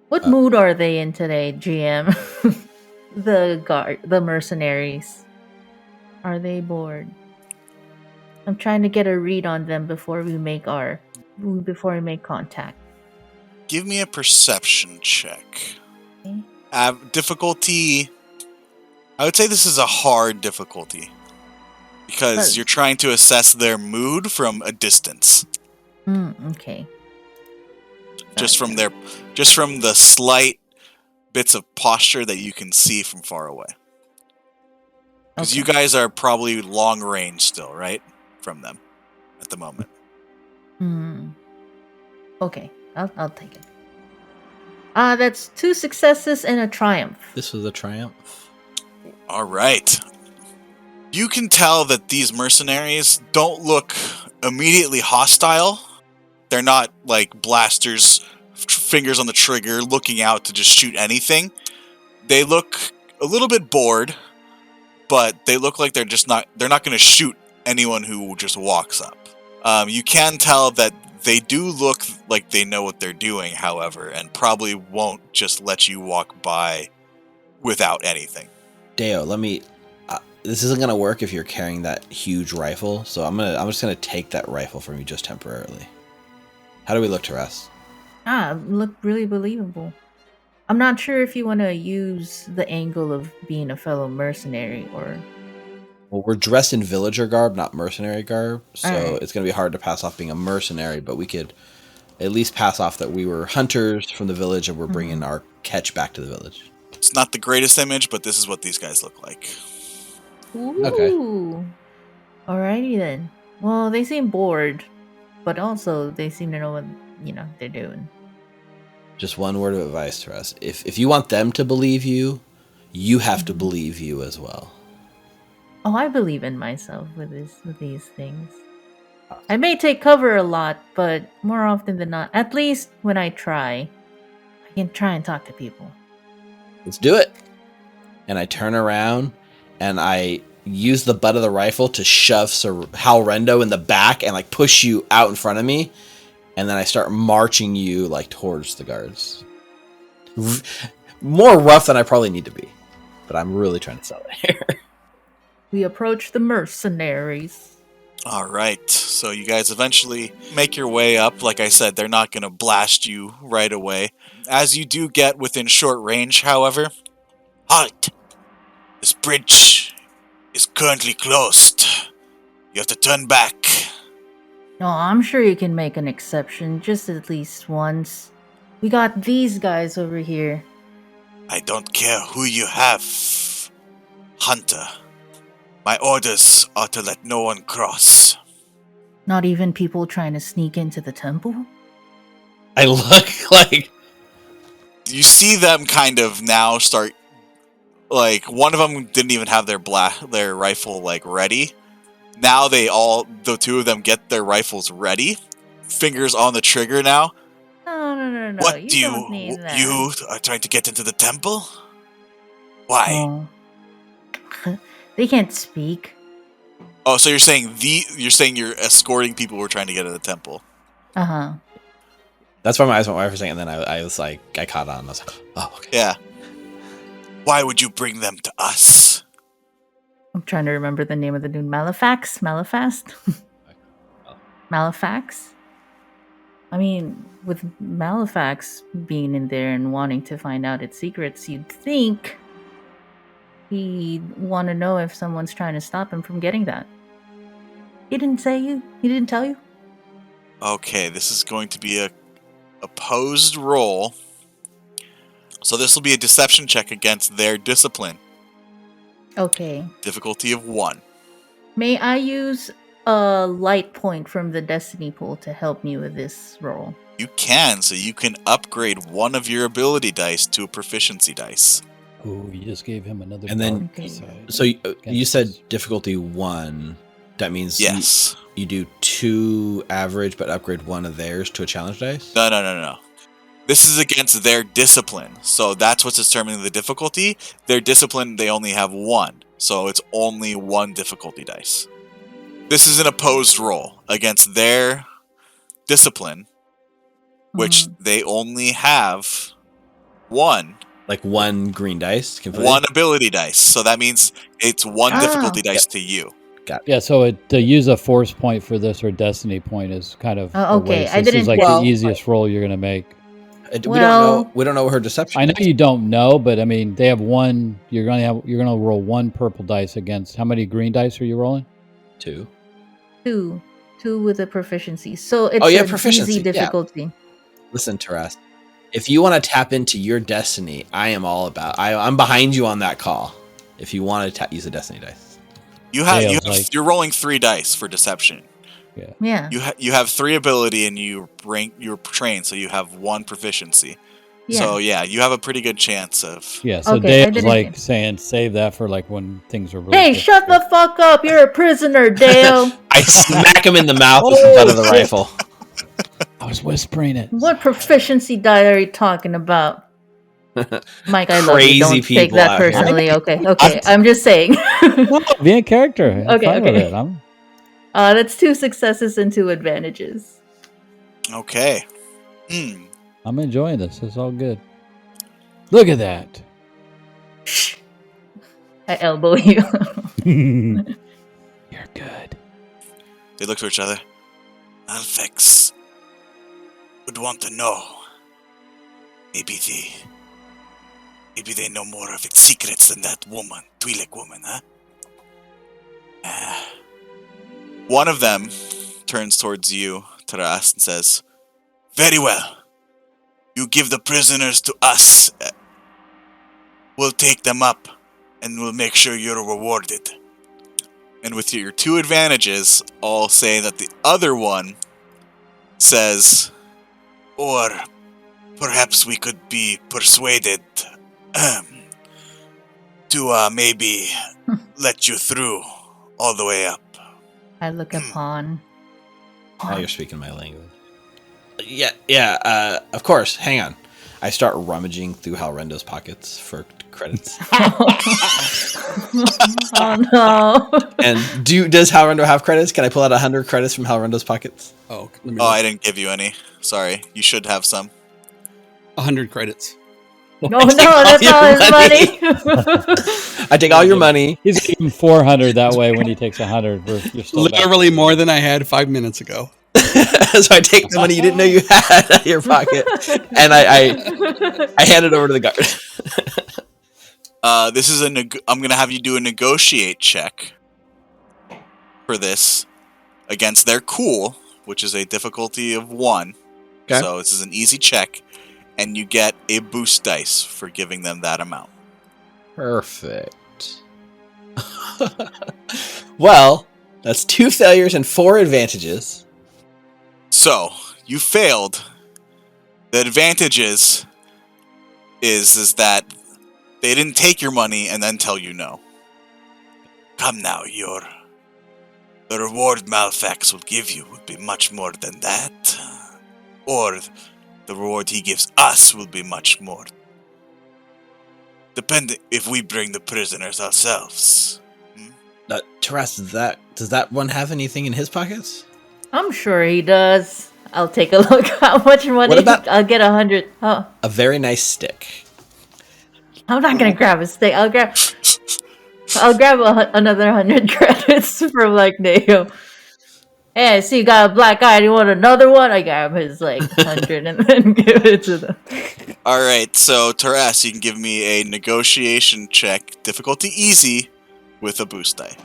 What mood are they in today, GM? The mercenaries. Are they bored? I'm trying to get a read on them before we make contact. Give me a perception check. Okay. Difficulty. I would say this is a hard difficulty because you're trying to assess their mood from a distance. Okay. Just from the slight bits of posture that you can see from far away. Because you guys are probably long range still, right? From them at the moment. Okay, I'll take it. That's 2 successes and a triumph. This was a triumph. All right. You can tell that these mercenaries don't look immediately hostile. They're not like blasters, fingers on the trigger, looking out to just shoot anything. They look a little bit bored, but they look like they're not going to shoot anyone who just walks up. You can tell that they do look like they know what they're doing, however, and probably won't just let you walk by without anything. Deo, this isn't gonna work if you're carrying that huge rifle, so I'm just gonna take that rifle from you just temporarily. How do we look, Taras? Look really believable. I'm not sure if you want to use the angle of being a fellow mercenary or... Well, we're dressed in villager garb, not mercenary garb, so right. It's going to be hard to pass off being a mercenary, but we could at least pass off that we were hunters from the village and we're bringing our catch back to the village. It's not the greatest image, but this is what these guys look like. Ooh. Okay. Alrighty then. Well, they seem bored, but also they seem to know what they're doing. Just one word of advice to us. If you want them to believe you, you have to believe you as well. Oh, I believe in myself with these things. I may take cover a lot, but more often than not, at least when I try, I can try and talk to people. Let's do it. And I turn around and I use the butt of the rifle to shove Halrendo in the back and like push you out in front of me. And then I start marching you like towards the guards. More rough than I probably need to be, but I'm really trying to sell it here. We approach the mercenaries. All right, so you guys eventually make your way up. Like I said, they're not going to blast you right away. As you do get within short range, however, halt! This bridge is currently closed. You have to turn back. No, I'm sure you can make an exception, just at least once. We got these guys over here. I don't care who you have. Hunter, my orders are to let no one cross. Not even people trying to sneak into the temple? I look like... You see them kind of now start, like, one of them didn't even have their rifle, like, ready. Now the two of them get their rifles ready. Fingers on the trigger now. No. What You don't need that. You are trying to get into the temple? Why? Oh. They can't speak. Oh, so you're saying you're escorting people who are trying to get to the temple? Uh-huh. That's why my eyes went wide for a second, and then I was like, I caught on. I was like, oh, okay. Yeah. Why would you bring them to us? I'm trying to remember the name of the dude. Malefax? Malefast? Malefax? I mean, with Malefax being in there and wanting to find out its secrets, you'd think he'd want to know if someone's trying to stop him from getting that. He didn't say you? He didn't tell you? Okay, this is going to be a opposed roll. So this will be a deception check against their discipline. Okay. Difficulty of 1. May I use a light point from the destiny pool to help me with this roll? You can, so you can upgrade one of your ability dice to a proficiency dice. Ooh, you just gave him another. And then- dark side. So you said difficulty 1. That means Yes. you do 2 average, but upgrade one of theirs to a challenge dice? No. This is against their discipline. So that's what's determining the difficulty. Their discipline, they only have 1. So it's only 1 difficulty dice. This is an opposed roll against their discipline, which they only have 1. Like 1 green dice? Completely? 1 ability dice. So that means it's 1 difficulty dice to you. Yeah, so to use a force point for this or destiny point is kind of a okay. waste. I This didn't. is like Well, the easiest roll you're gonna make. We don't know what her deception I know is. you don't know, but I mean they have 1. You're gonna roll 1 purple dice against how many green dice are you rolling? 2. 2 with a proficiency. So it's proficiency. easy difficulty. Listen, Taras, if you want to tap into your destiny, I am all about. I'm behind you on that call. If you want to use a destiny dice, You're rolling 3 dice for deception. Yeah. You have 3 ability and you're trained, so you have 1 proficiency. Yeah. So yeah, you have a pretty good chance of. Yeah, so Okay, I Dave's didn't like think- saying save that for like when things are really Hey, shut the fuck up! You're a prisoner, Dale. I smack him in the mouth with the butt of the rifle. I was whispering it. What proficiency die are you talking about? Mike, I love you. Crazy Don't take people that out here. personally. Okay. I'm just saying. Be in character. I'm fine with Okay. it. That's 2 successes and 2 advantages. Okay. I'm enjoying this. It's all good. Look at that. I elbow you. You're good. They look to each other. Alfex would want to know. Maybe they know more of its secrets than that woman, Twi'lek woman, huh? One of them turns towards you, Taras, and says, "Very well. You give the prisoners to us. We'll take them up, and we'll make sure you're rewarded." And with your 2 advantages, I'll say that the other one says, "Or perhaps we could be persuaded to maybe let you through all the way up." I look upon. Now you're speaking my language. Yeah. Of course. Hang on. I start rummaging through Halrendo's pockets for credits. Oh no! And does Halrendo have credits? Can I pull out 100 credits from Halrendo's pockets? Oh, I didn't give you any. Sorry. You should have some. 100 credits. No, that's all his money. I take all your money. He's giving 400 that way when he takes 100. You're still back. Literally more than I had 5 minutes ago. So I take the money you didn't know you had out of your pocket, and I hand it over to the guard. This is I'm gonna have you do a negotiate check for this against their cool, which is a difficulty of 1. Okay. So this is an easy check, and you get a boost dice for giving them that amount. Perfect. Well, that's 2 failures and 4 advantages. So, you failed. The advantages is that they didn't take your money and then tell you no. Come now, the reward Malfax will give you will be much more than that. Or the reward he gives us will be much more. Depending if we bring the prisoners ourselves. Taras, does that one have anything in his pockets? I'm sure he does. I'll take a look. How much money? What about I'll get 100. Oh, a very nice stick? I'm not gonna grab a stick. I'll grab another 100 credits from like Neo. Hey, I see you got a black eye. Do you want another one? I grab his like 100 and then give it to them. All right, so Taras, you can give me a negotiation check, difficulty easy, with a boost die.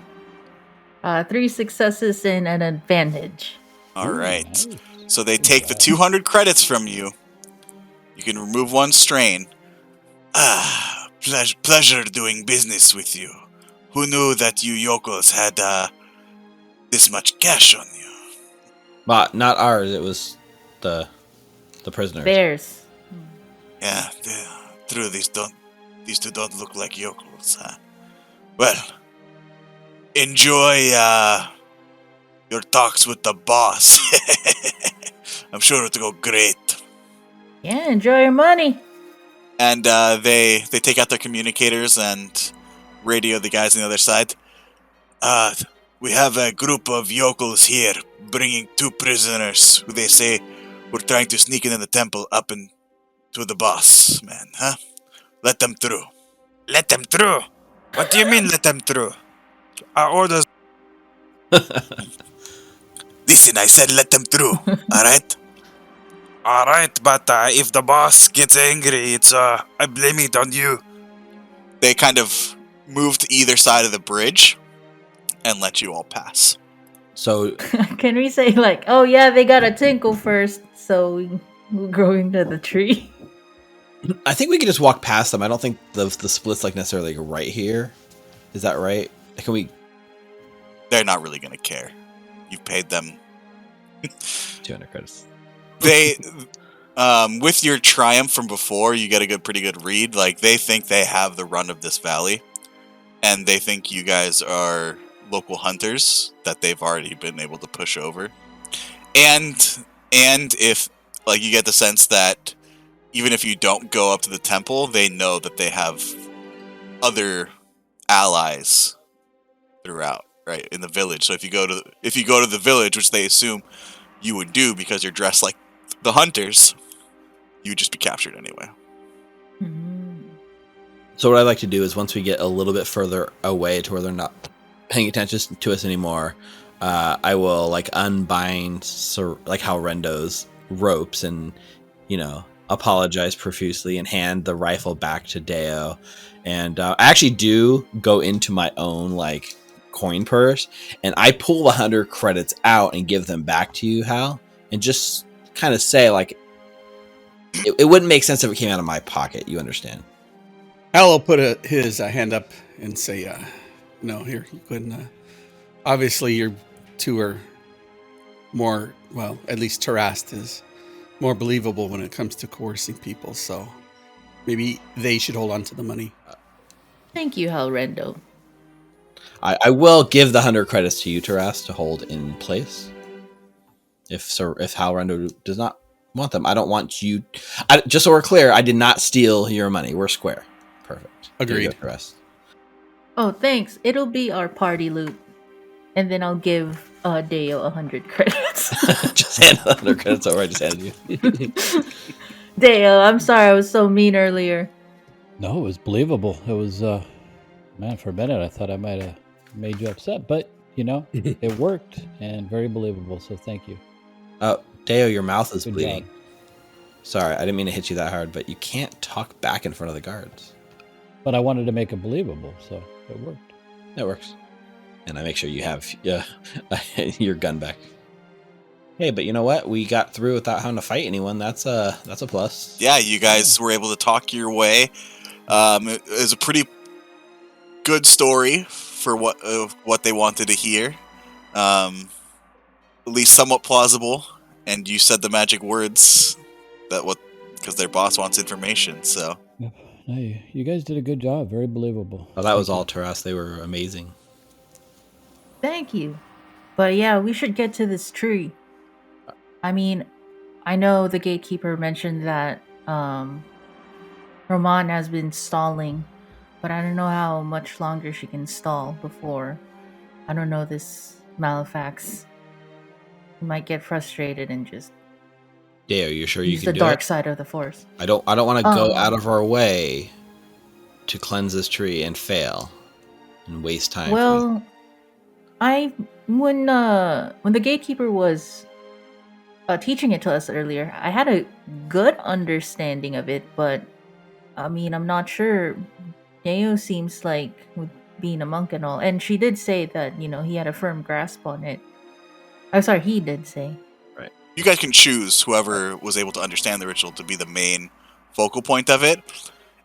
3 successes and an advantage. All right. Nice. So they take the 200 credits from you. You can remove 1 strain. Pleasure doing business with you. Who knew that you yokels had this much cash on you? But not ours. It was the prisoners. Theirs. Yeah, true. These two don't look like yokels. Well, enjoy your talks with the boss. I'm sure it'll go great. Yeah, enjoy your money. And they take out their communicators and radio the guys on the other side. We have a group of yokels here bringing 2 prisoners who they say were trying to sneak into the temple up and to the boss, man, huh? Let them through. Let them through? What do you mean let them through? Our orders... Listen, I said let them through, alright? Alright, but if the boss gets angry, I blame it on you. They kind of move to either side of the bridge and let you all pass. So Can we say like, oh yeah, they got a tinkle first, so we'll go into the tree? I think we can just walk past them. I don't think the split's like necessarily right here. Is that right? Can we? They're not really going to care. You paid them 200 credits. They, with your triumph from before, you get a pretty good read. Like, they think they have the run of this valley, and they think you guys are local hunters that they've already been able to push over. And if, like, you get the sense that even if you don't go up to the temple, they know that they have other allies throughout, right, in the village. So if you go to the village, which they assume you would do because you're dressed like the hunters, you would just be captured anyway. So what I'd like to do is once we get a little bit further away to where they're not paying attention to us anymore, I will like unbind like how Rendo's ropes and, you know, apologize profusely and hand the rifle back to Deo. And I actually do go into my own like coin purse and I pull 100 credits out and give them back to you, Hal, and just kind of say like it wouldn't make sense if it came out of my pocket. You understand? Hal will put his hand up and say, no, here, you couldn't. Obviously, your 2 are more, well, at least Tarast is more believable when it comes to coercing people, so maybe they should hold on to the money. Thank you, Halrendo. I will give the 100 credits to you, Taras, to hold in place. If Halrendo does not want them, I don't want you. Just so we're clear, I did not steal your money. We're square. Perfect. Agreed. Taras. Oh, thanks. It'll be our party loot. And then I'll give Deo 100 credits. Just hand 100 credits over. I just handed you. Deo, I'm sorry I was so mean earlier. No, it was believable. It was, man, for a minute I thought I might have made you upset, but, you know, it worked and very believable, so thank you. Deo, your mouth is Good bleeding. job. Sorry, I didn't mean to hit you that hard, but you can't talk back in front of the guards. But I wanted to make it believable, so it worked. That works. And I make sure you have your gun back. Hey, but you know what? We got through without having to fight anyone. That's a plus. Yeah, you guys were able to talk your way. It was a pretty good story for what they wanted to hear. At least somewhat plausible. And you said the magic words because their boss wants information. So Yep. No, you guys did a good job. Very believable. Well, that was all Taras. They were amazing. Thank you. But yeah, we should get to this tree. I mean, I know the gatekeeper mentioned that Roman has been stalling, but I don't know how much longer she can stall before. I don't know this Malefax. He might get frustrated and just Deo, you sure you use can the do dark it? side of the force. I don't want to go out of our way to cleanse this tree and fail and waste time. Well, when the gatekeeper was teaching it to us earlier, I had a good understanding of it, but I mean, I'm not sure. Neo seems like with being a monk and all, and she did say that he had a firm grasp on it. I'm sorry, he did say. Right. You guys can choose whoever was able to understand the ritual to be the main focal point of it.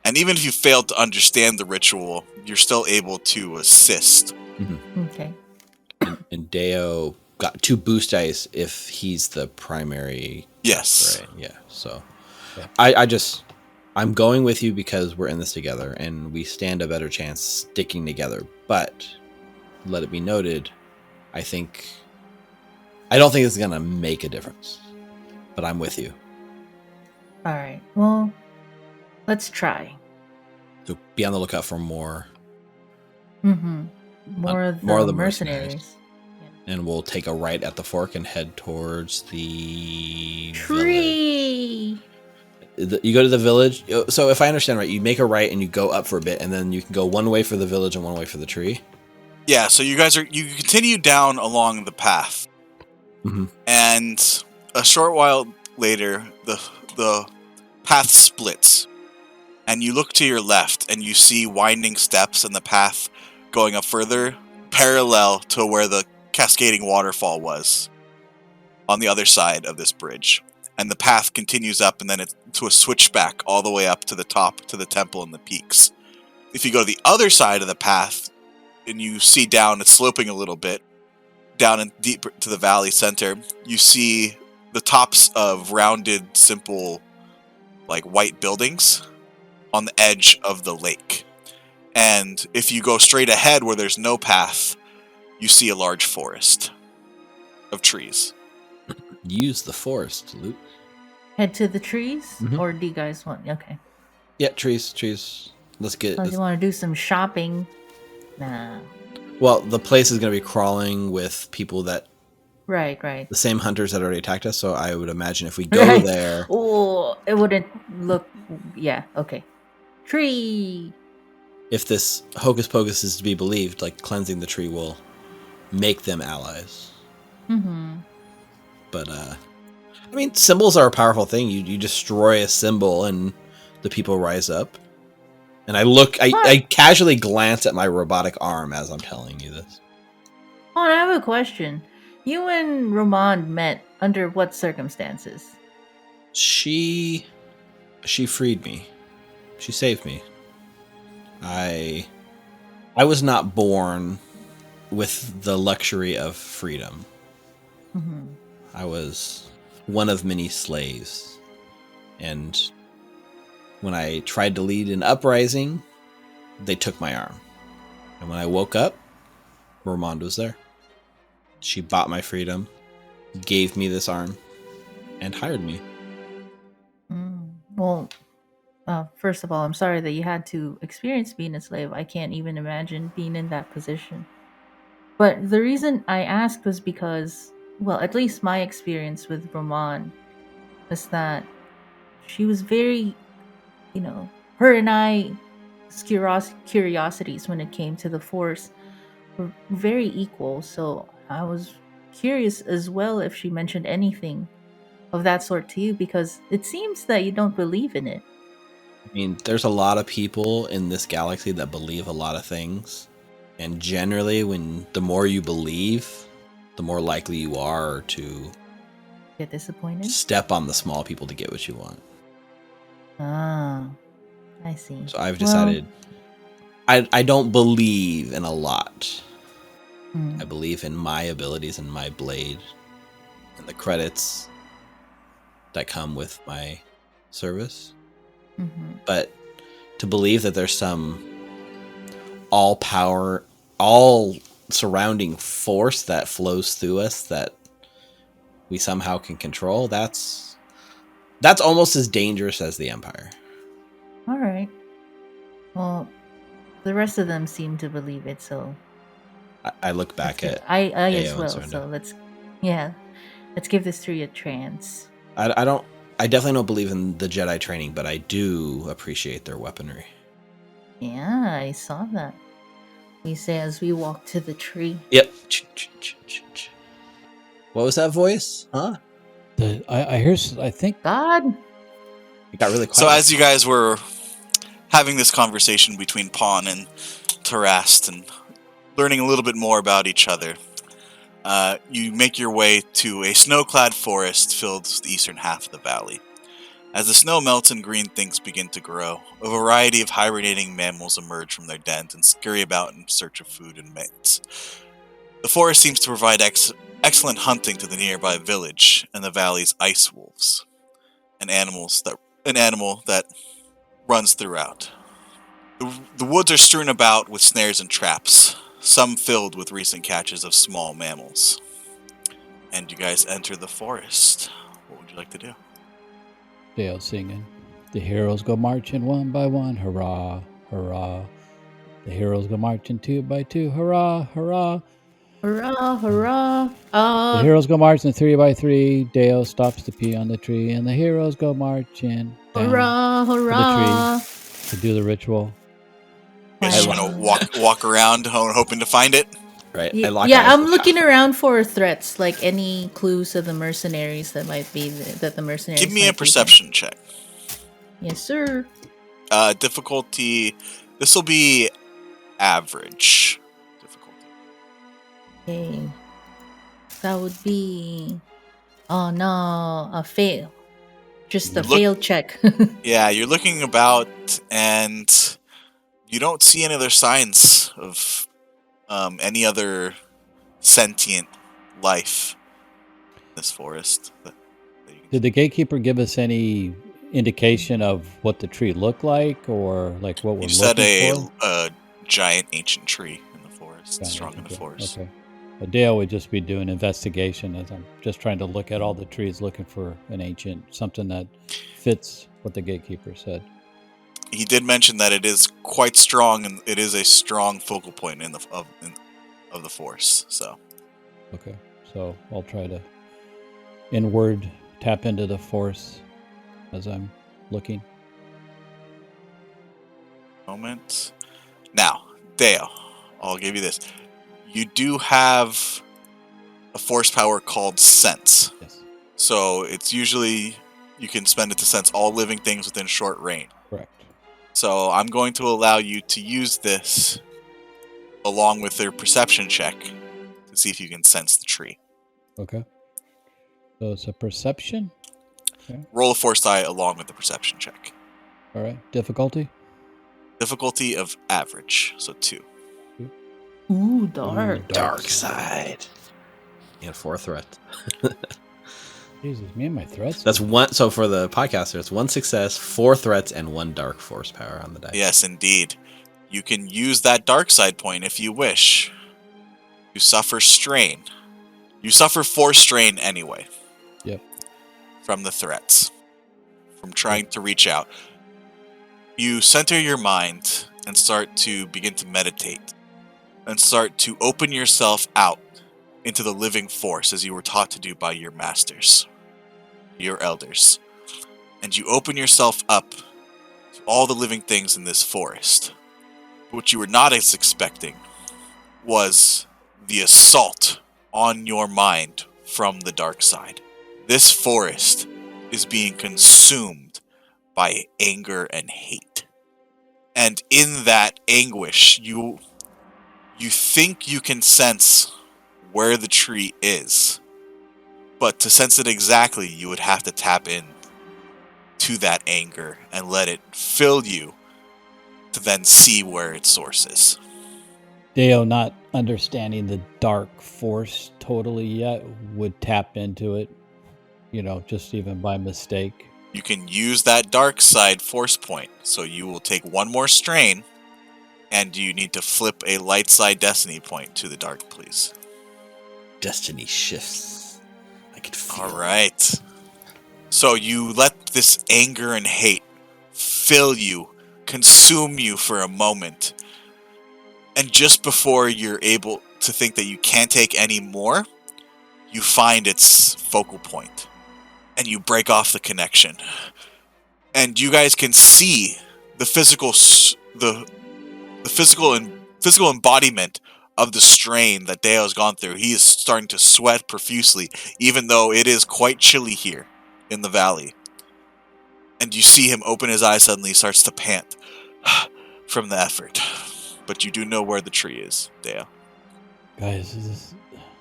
And even if you failed to understand the ritual, you're still able to assist. Mm-hmm. Okay. And Deo got 2 boost dice if he's the primary. Yes. Right. Yeah. So Yeah. I'm going with you because we're in this together and we stand a better chance sticking together. But let it be noted, I don't think it's going to make a difference. But I'm with you. All right. Well, let's try. So be on the lookout for more. Mm-hmm. More of the mercenaries. Yeah. And we'll take a right at the fork and head towards the tree. Village. You go to the village. So if I understand right, you make a right and you go up for a bit, and then you can go one way for the village and one way for the tree. Yeah. So you continue down along the path, and a short while later, the path splits, and you look to your left, and you see winding steps in the path going up further, parallel to where the cascading waterfall was on the other side of this bridge. And the path continues up, and then it's to a switchback all the way up to the top, to the temple and the peaks. If you go to the other side of the path, and you see down, it's sloping a little bit, down and deep to the valley center, you see the tops of rounded, simple, like white buildings on the edge of the lake. And if you go straight ahead where there's no path, you see a large forest of trees. Use the forest, Luke. Head to the trees? Or do you guys want... Okay. Yeah, trees. Let's get... you want to do some shopping? Nah. Well, the place is going to be crawling with people that... Right. The same hunters that already attacked us, so I would imagine if we go there... Oh, it wouldn't look... Yeah, okay. Tree! If this hocus pocus is to be believed, like cleansing the tree will make them allies. Mm-hmm. But, I mean, symbols are a powerful thing. You destroy a symbol and the people rise up. And I casually glance at my robotic arm as I'm telling you this. Oh, I have a question. You and Roman met under what circumstances? She freed me. She saved me. I was not born with the luxury of freedom. Mm-hmm. I was one of many slaves. And when I tried to lead an uprising, they took my arm. And when I woke up, Romand was there. She bought my freedom, gave me this arm, and hired me. Well, first of all, I'm sorry that you had to experience being a slave. I can't even imagine being in that position. But the reason I asked was because, well, at least my experience with Roman was that she was very, her and I's curiosities when it came to the Force were very equal. So I was curious as well if she mentioned anything of that sort to you, because it seems that you don't believe in it. I mean, there's a lot of people in this galaxy that believe a lot of things. And generally, the more you believe, the more likely you are to get disappointed. Step on the small people to get what you want. Ah, I see. So I've decided I don't believe in a lot. Mm. I believe in my abilities and my blade and the credits that come with my service. Mm-hmm. But to believe that there's some all power, all surrounding force that flows through us that we somehow can control, that's almost as dangerous as the Empire. All right. Well, the rest of them seem to believe it, so I look back at I as Ao and well. Sorna. So let's give this tree a chance. I definitely don't believe in the Jedi training, but I do appreciate their weaponry. Yeah, I saw that. We say as we walk to the tree. Yep. What was that voice? Huh? I hear. I think God. It got really quiet. So as you guys were having this conversation between Pawn and Tarast and learning a little bit more about each other, you make your way to a snow-clad forest filled with the eastern half of the valley. As the snow melts and green things begin to grow, a variety of hibernating mammals emerge from their dens and scurry about in search of food and mates. The forest seems to provide excellent hunting to the nearby village and the valley's ice wolves, an animal that runs throughout. The woods are strewn about with snares and traps, some filled with recent catches of small mammals. And you guys enter the forest. What would you like to do? Dale singing. The heroes go marching one by one, hurrah, hurrah. The heroes go marching two by two, hurrah, hurrah. Hurrah, hurrah. The heroes go marching three by three. Dale stops to pee on the tree, and the heroes go marching down Hurrah, to hurrah. the tree to do the ritual. You guys just gonna walk around hoping to find it? Right. I'm looking around for threats, like any clues of the mercenaries that might be that the mercenaries. Give me a perception check. Yes, sir. Difficulty. This will be average difficulty. Okay. That would be. Oh no, a fail. Just a failed check. Yeah, you're looking about and you don't see any other signs of any other sentient life in this forest. Did the gatekeeper give us any indication of what the tree looked like, or like what we're looking for? You said a giant ancient tree in the forest, strong in the forest. Okay. But Dale would just be doing investigation, as I'm just trying to look at all the trees, looking for an ancient, something that fits what the gatekeeper said. He did mention that it is quite strong, and it is a strong focal point of the force. So, okay, so I'll try to inward tap into the force as I'm looking. Moment. Now, Dale, I'll give you this. You do have a force power called Sense. Yes. So it's usually you can spend it to sense all living things within short range. Correct. So I'm going to allow you to use this along with their perception check to see if you can sense the tree. Okay. So it's a perception? Okay. Roll a force die along with the perception check. All right. Difficulty? Difficulty of average, so 2. Ooh, dark. Ooh, dark side. And 4 threats. Jesus, me and my threats. That's one. So for the podcaster, it's 1 success, 4 threats, and 1 dark force power on the dice. Yes, indeed. You can use that dark side point if you wish. You suffer strain. You suffer 4 strain anyway. Yep. From the threats. From trying to reach out. You center your mind and start to begin to meditate. And start to open yourself out into the living force as you were taught to do by your masters. Your elders. And you open yourself up to all the living things in this forest. What you were not as expecting was the assault on your mind from the dark side. This forest is being consumed by anger and hate. And in that anguish, you think you can sense where the tree is. But to sense it exactly, you would have to tap in to that anger and let it fill you to then see where its source is. Deo, not understanding the dark force totally yet, would tap into it, just even by mistake. You can use that dark side force point, so you will take one more strain, and you need to flip a light side destiny point to the dark, please. Destiny shifts. I could feel All right. So you let this anger and hate fill you, consume you for a moment, and just before you're able to think that you can't take any more, you find its focal point, and you break off the connection. And you guys can see the physical embodiment of the strain that Deo has gone through. He is starting to sweat profusely, even though it is quite chilly here in the valley. And you see him open his eyes suddenly, he starts to pant from the effort. But you do know where the tree is, Deo. Guys,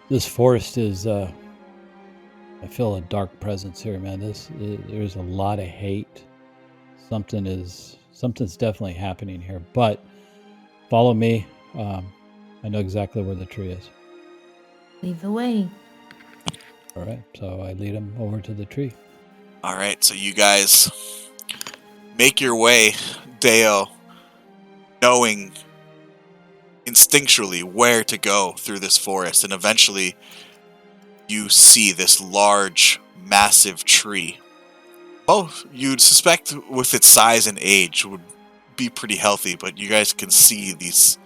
this forest is, I feel a dark presence here, man. There's a lot of hate. Something's definitely happening here, but follow me. I know exactly where the tree is. Lead the way. All right, so I lead him over to the tree. All right, so you guys make your way, Deo, knowing instinctually where to go through this forest, and eventually you see this large, massive tree. Both you'd suspect with its size and age would be pretty healthy, but you guys can see these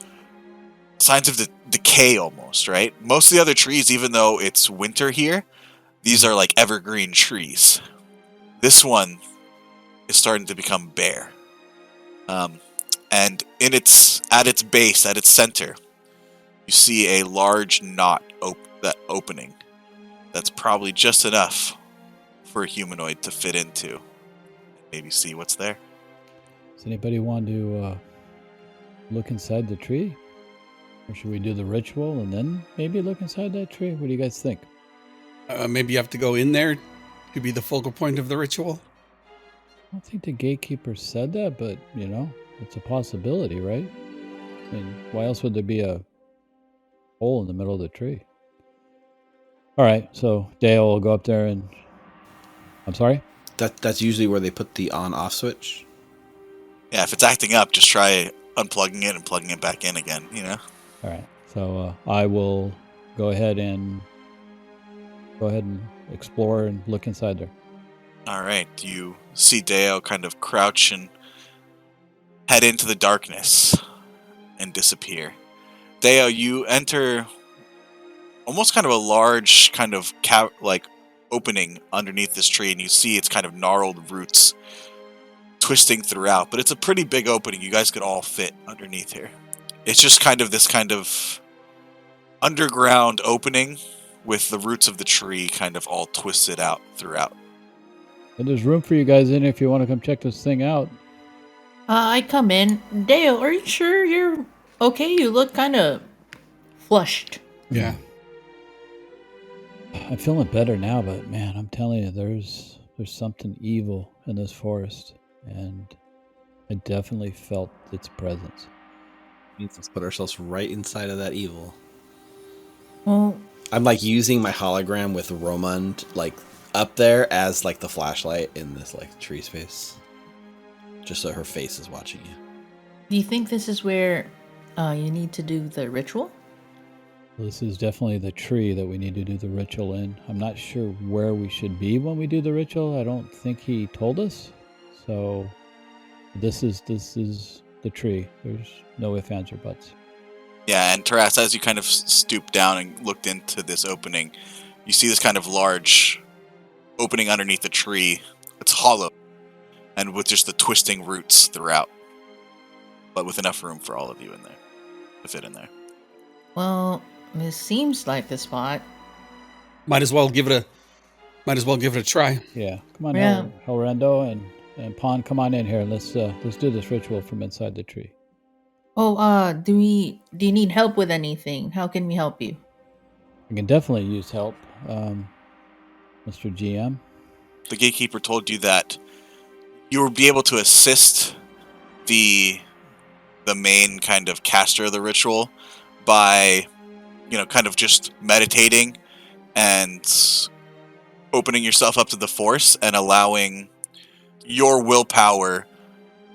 signs of decay almost, right? Most of the other trees, even though it's winter here, these are like evergreen trees. This one is starting to become bare. And at its base, at its center, you see a large knot opening. That's probably just enough for a humanoid to fit into. Maybe see what's there. Does anybody want to look inside the tree? Or should we do the ritual and then maybe look inside that tree? What do you guys think? Maybe you have to go in there to be the focal point of the ritual. I don't think the gatekeeper said that, but, it's a possibility, right? I mean, why else would there be a hole in the middle of the tree? All right, so Dale will go up there and... I'm sorry? That's usually where they put the on-off switch. Yeah, if it's acting up, just try unplugging it and plugging it back in again, All right, so I will go ahead and explore and look inside there. All right, you see Deo kind of crouch and head into the darkness and disappear. Deo, you enter almost kind of a large kind of opening underneath this tree, and you see its kind of gnarled roots twisting throughout, but it's a pretty big opening. You guys could all fit underneath here. It's just kind of this kind of underground opening with the roots of the tree kind of all twisted out throughout. And there's room for you guys in if you want to come check this thing out. I come in. Dale, are you sure you're okay? You look kind of flushed. Yeah. I'm feeling better now, but man, I'm telling you, there's something evil in this forest, and I definitely felt its presence. Let's put ourselves right inside of that evil. Well, I'm using my hologram with Romand up there as the flashlight in this tree space, just so her face is watching you. do you think this is where you need to do the ritual? This is definitely the tree that we need to do the ritual in. I'm not sure where we should be when we do the ritual. I don't think he told us. So this is the tree. There's no ifs, ands, or buts. Yeah, and Taras, as you kind of stooped down and looked into this opening, you see this kind of large opening underneath the tree. It's hollow, and with just the twisting roots throughout, but with enough room for all of you in there to fit in there. Well, this seems like the spot. Might as well give it a try. Yeah, come on, Yeah. Horrendo and Pon, come on in here. Let's do this ritual from inside the tree. Oh, do you need help with anything? How can we help you? I can definitely use help, Mr. GM. The gatekeeper told you that you will be able to assist the the main kind of caster of the ritual by, kind of just meditating and opening yourself up to the Force and allowing your willpower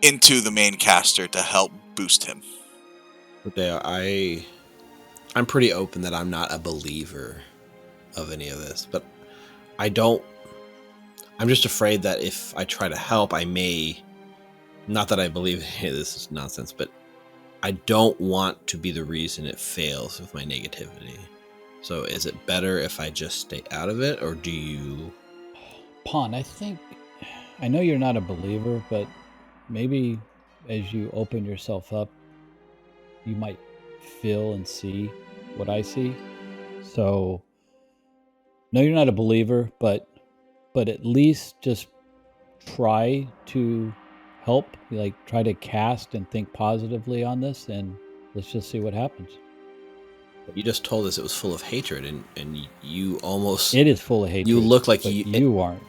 into the main caster to help boost him. But I'm pretty open that I'm not a believer of any of this, but I'm just afraid that if I try to help, I may, not that I believe hey, this is nonsense, but I don't want to be the reason it fails with my negativity. So is it better if I just stay out of it, or do you... Pawn, I know you're not a believer, but maybe as you open yourself up, you might feel and see what I see. So, no, you're not a believer, but at least just try to help, like try to cast and think positively on this, and let's just see what happens. You just told us it was full of hatred, and you almost... It is full of hatred. You look like you aren't.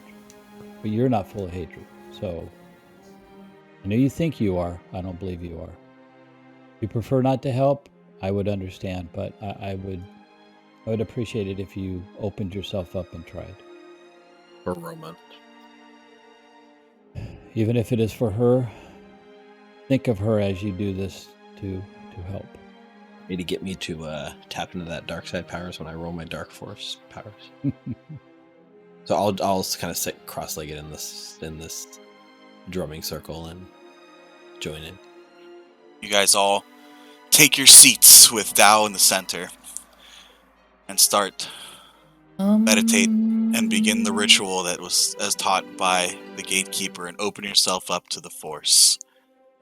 But you're not full of hatred. So, I know you think you are. I don't believe you are. If you prefer not to help, I would understand, but I would appreciate it if you opened yourself up and tried. For Roman. Even if it is for her, think of her as you do this to help. Maybe get me to tap into that dark side powers when I roll my dark force powers. So I'll kind of sit cross-legged in this drumming circle and join in. You guys all take your seats with Dao in the center and start meditate and begin the ritual that was as taught by the gatekeeper, and open yourself up to the Force.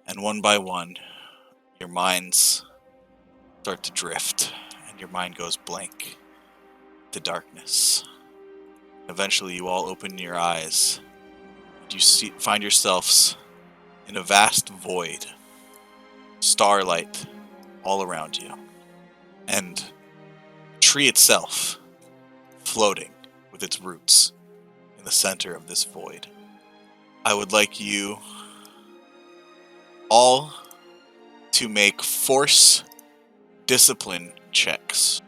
And one by one, your minds start to drift, and your mind goes blank to darkness. Eventually, you all open your eyes, and you find yourselves in a vast void, starlight all around you, and the tree itself floating with its roots in the center of this void. I would like you all to make force discipline checks.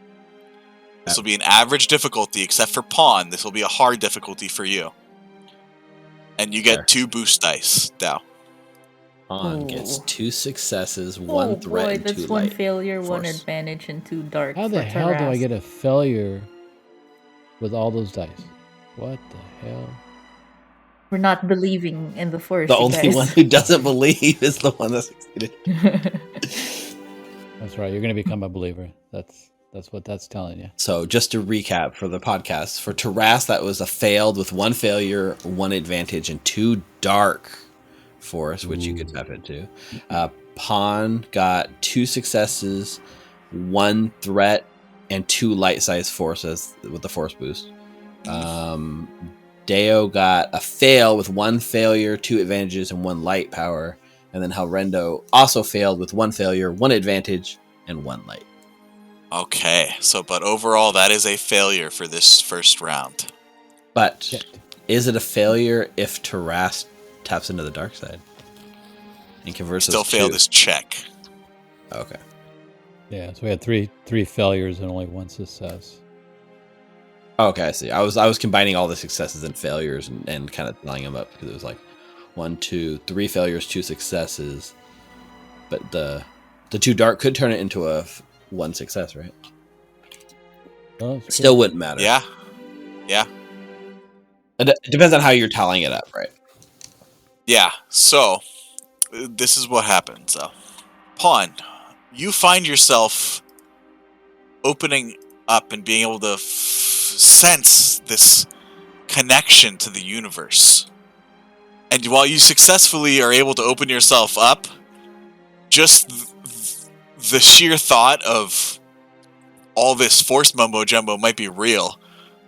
This will be an average difficulty, except for Pawn. This will be a hard difficulty for you. And you get 2 boost dice, Dao. Pawn gets 2 successes, 1 threat, and 2 light. That's 1 failure, Force. 1 advantage, and 2 dark. How the hell do I get a failure with all those dice? What the hell? We're not believing in the Force. The only guys. one who doesn't believe is the one that succeeded. That's right. You're going to become a believer. That's what that's telling you. So just to recap for the podcast, for Taras, that was a failed with 1 failure, 1 advantage, and 2 dark force, which you could tap into. Pawn got 2 successes, 1 threat, and 2 light size forces with the force boost. Deo got a fail with 1 failure, 2 advantages, and 1 light power. And then Halrendo also failed with 1 failure, 1 advantage, and 1 light. Okay, but overall, that is a failure for this first round. But is it a failure if Taras taps into the dark side and converts Still failed this check. Okay. Yeah, so we had three failures and only 1 success. Okay, I see. I was combining all the successes and failures and kind of lining them up because it was like 1, 2, 3 failures, 2 successes. But the 2 dark could turn it into a 1 success, right? Oh, still wouldn't matter. Yeah. It depends on how you're tallying it up, right? Yeah, so this is what happens. Pawn, you find yourself opening up and being able to sense this connection to the universe. And while you successfully are able to open yourself up, just the sheer thought of all this force mumbo jumbo might be real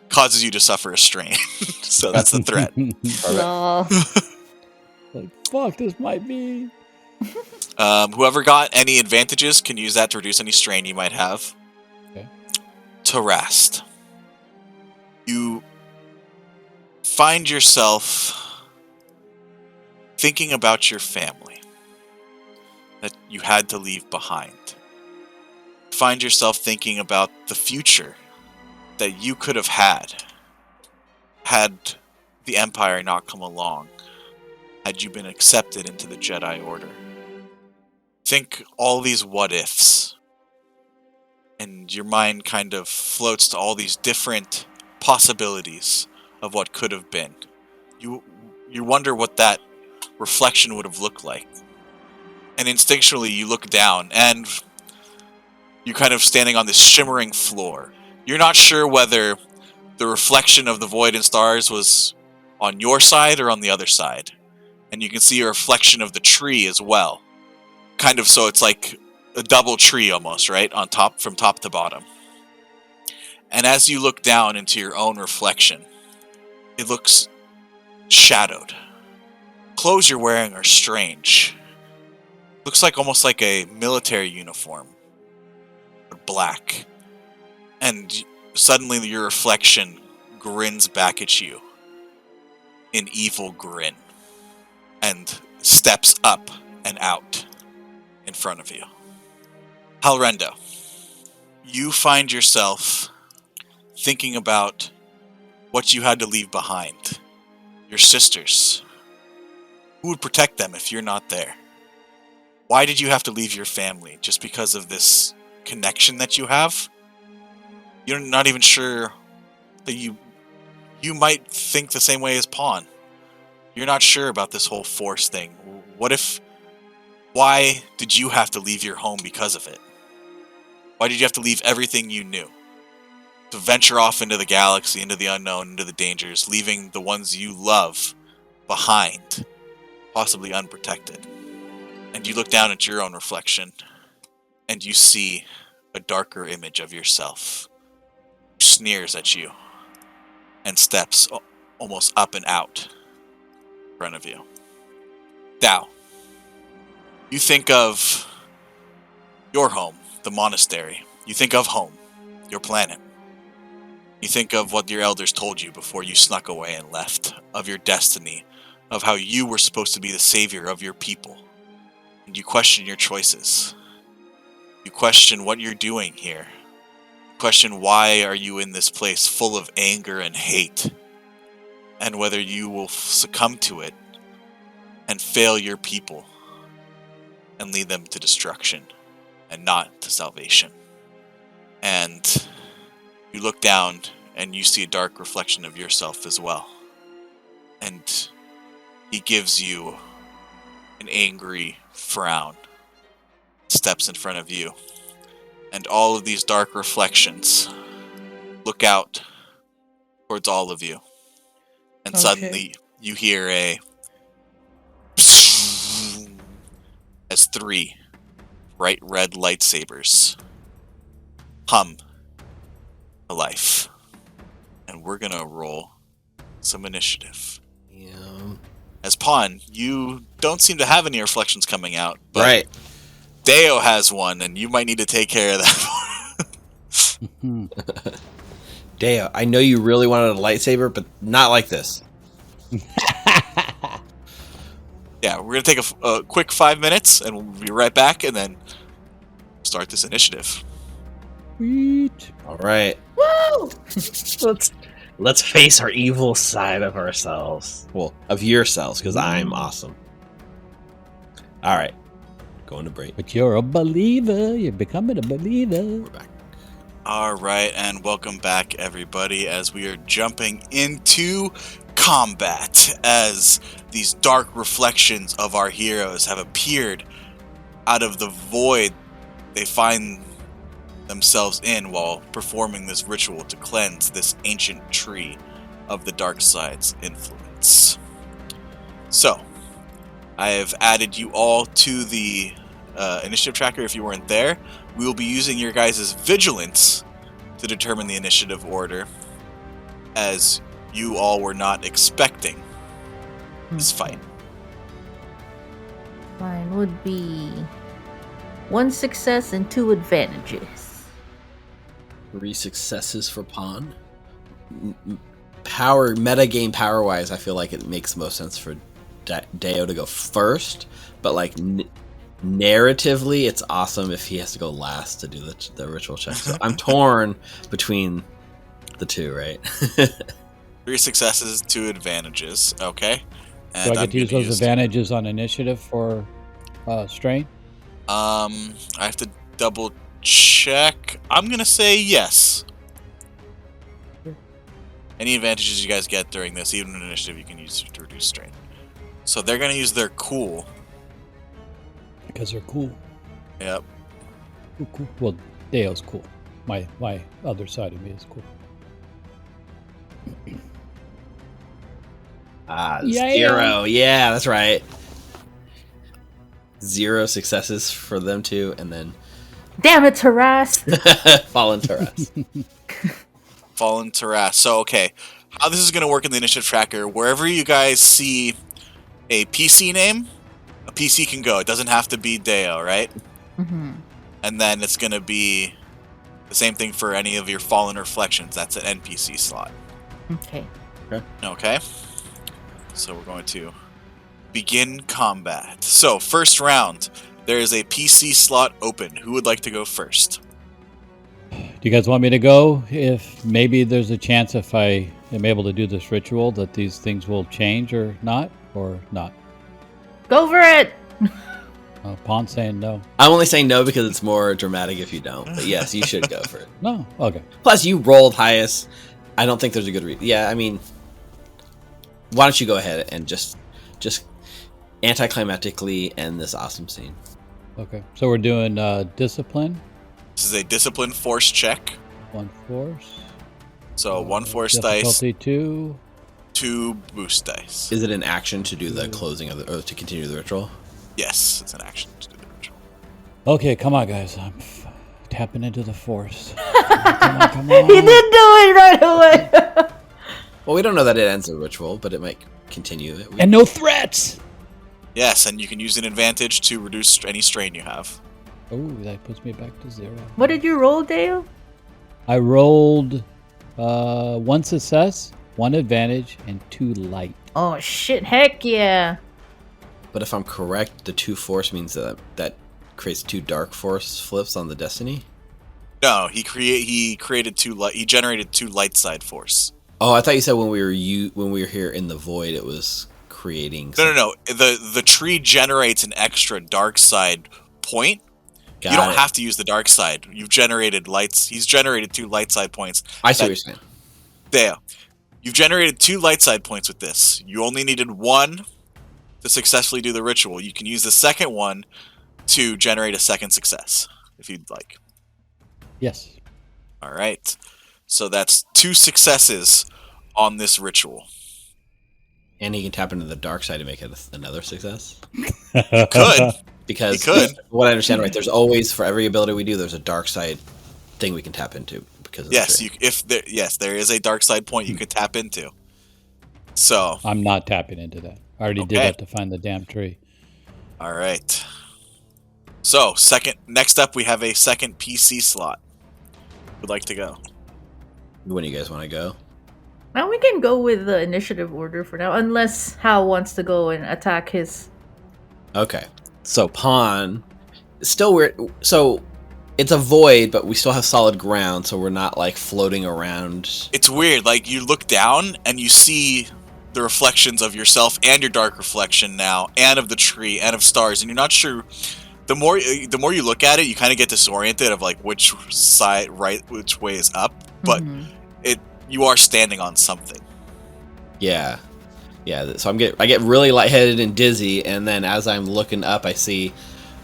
causes you to suffer a strain. So that's the threat. Like, fuck, this might be. Whoever got any advantages can use that to reduce any strain you might have. Okay. Tarast, you find yourself thinking about your family. that you had to leave behind. Find yourself thinking about the future that you could have had the Empire not come along, had you been accepted into the Jedi Order. Think all these what ifs, and your mind kind of floats to all these different possibilities of what could have been. You wonder what that reflection would have looked like. And instinctually you look down, and you're kind of standing on this shimmering floor. You're not sure whether the reflection of the void and stars was on your side or on the other side. And you can see a reflection of the tree as well. Kind of so it's like a double tree almost, right? On top, from top to bottom. And as you look down into your own reflection, it looks shadowed. Clothes you're wearing are strange. Looks like almost like a military uniform. But black. And suddenly your reflection grins back at you. An evil grin. And steps up and out in front of you. Halrendo, you find yourself thinking about what you had to leave behind. Your sisters. Who would protect them if you're not there? Why did you have to leave your family? Just because of this connection that you have? You're not even sure that you might think the same way as Pawn. You're not sure about this whole Force thing. Why did you have to leave your home because of it? Why did you have to leave everything you knew? To venture off into the galaxy, into the unknown, into the dangers, leaving the ones you love behind, possibly unprotected. And you look down at your own reflection, and you see a darker image of yourself, who sneers at you, and steps almost up and out in front of you. Dao, you think of your home, the monastery. You think of home, your planet. You think of what your elders told you before you snuck away and left, of your destiny, of how you were supposed to be the savior of your people. And you question your choices. You question what you're doing here. You question why are you in this place full of anger and hate, and whether you will succumb to it and fail your people and lead them to destruction and not to salvation. And you look down and you see a dark reflection of yourself as well. And he gives you an angry frown, steps in front of you, and all of these dark reflections look out towards all of you. And suddenly you hear a as 3 bright red lightsabers hum to life. And we're gonna roll some initiative. Yeah. As Pawn, you don't seem to have any reflections coming out, but right. Deo has one, and you might need to take care of that. Deo, I know you really wanted a lightsaber, but not like this. Yeah, we're gonna take a quick 5 minutes, and we'll be right back, and then start this initiative. Sweet. All right. Woo! Let's face our evil side of ourselves. Well, of yourselves, because I'm awesome. All right. Going to break. But you're a believer. You're becoming a believer. We're back. All right, and welcome back, everybody, as we are jumping into combat as these dark reflections of our heroes have appeared out of the void they find themselves in while performing this ritual to cleanse this ancient tree of the dark side's influence. So, I have added you all to the initiative tracker if you weren't there. We will be using your guys' vigilance to determine the initiative order, as you all were not expecting this fight. Mine would be 1 success and 2 advantages. 3 successes for Pawn. Power, metagame power-wise, I feel like it makes most sense for Deo to go first, but like narratively, it's awesome if he has to go last to do the ritual check. So I'm torn between the two, right? 3 successes, 2 advantages. Okay. Do I get to use those advantages on initiative for strain? I have to double check. I'm gonna say yes. Any advantages you guys get during this, even in initiative, you can use to reduce strain. So they're gonna use their cool. Because they're cool. Yep. Cool. Well, Deo's cool. My other side of me is cool. 0. Yeah, that's right. 0 successes for them two, and then Damn it, Taras! Fallen Taras. Fallen Taras. So, okay. How this is going to work in the initiative tracker, wherever you guys see a PC name, a PC can go. It doesn't have to be Deo, right? Mm-hmm. And then it's going to be the same thing for any of your Fallen Reflections. That's an NPC slot. Okay. Okay. So we're going to begin combat. So, first round, there is a PC slot open. Who would like to go first? Do you guys want me to go? If maybe there's a chance if I am able to do this ritual that these things will change or not? Go for it! Pawn's saying no. I'm only saying no because it's more dramatic if you don't. But yes, you should go for it. No? Okay. Plus, you rolled highest. I don't think there's a good reason. Yeah, I mean, why don't you go ahead and just anticlimactically end this awesome scene? Okay. So we're doing discipline. This is a discipline force check. 1 force. So 1 force dice, Difficulty 2. 2 boost dice. Is it an action to do the closing of or to continue the ritual? Yes, it's an action to do the ritual. Okay, come on, guys. I'm tapping into the force. Come on. He did do it right away! Well, we don't know that it ends the ritual, but it might continue. And no threats! Yes, and you can use an advantage to reduce any strain you have. Oh, that puts me back to 0. What did you roll, Dale? I rolled 1 success, 1 advantage, and 2 light. Oh, shit. Heck yeah. But if I'm correct, the 2 force means that creates 2 dark force flips on the destiny. No, he created 2 light. He generated 2 light side force. Oh, I thought you said when we were here in the void, it was creating. No. The tree generates an extra dark side point. You don't have to use the dark side. You've generated lights. He's generated 2 light side points. I see what you're saying. There. You've generated 2 light side points with this. You only needed 1 to successfully do the ritual. You can use the second one to generate a second success, if you'd like. Yes. All right. So that's 2 successes on this ritual. And he can tap into the dark side to make it another success. He could. Because He could. What I understand, right? There's always, for every ability we do, there's a dark side thing we can tap into because of Yes, the tree. there is a dark side point you could tap into. So I'm not tapping into that. I already did that to find the damn tree. all right. So next up we have a second PC slot. Would like to go? When do you guys want to go? Now we can go with the initiative order for now, unless Hal wants to go and attack his. Okay. So Pawn, still weird. So it's a void, but we still have solid ground, so we're not like floating around. It's weird. Like you look down and you see the reflections of yourself and your dark reflection now, and of the tree and of stars, and you're not sure. The more you look at it, you kind of get disoriented of like which way is up, but you are standing on something. Yeah. So I get really lightheaded and dizzy, and then as I'm looking up, I see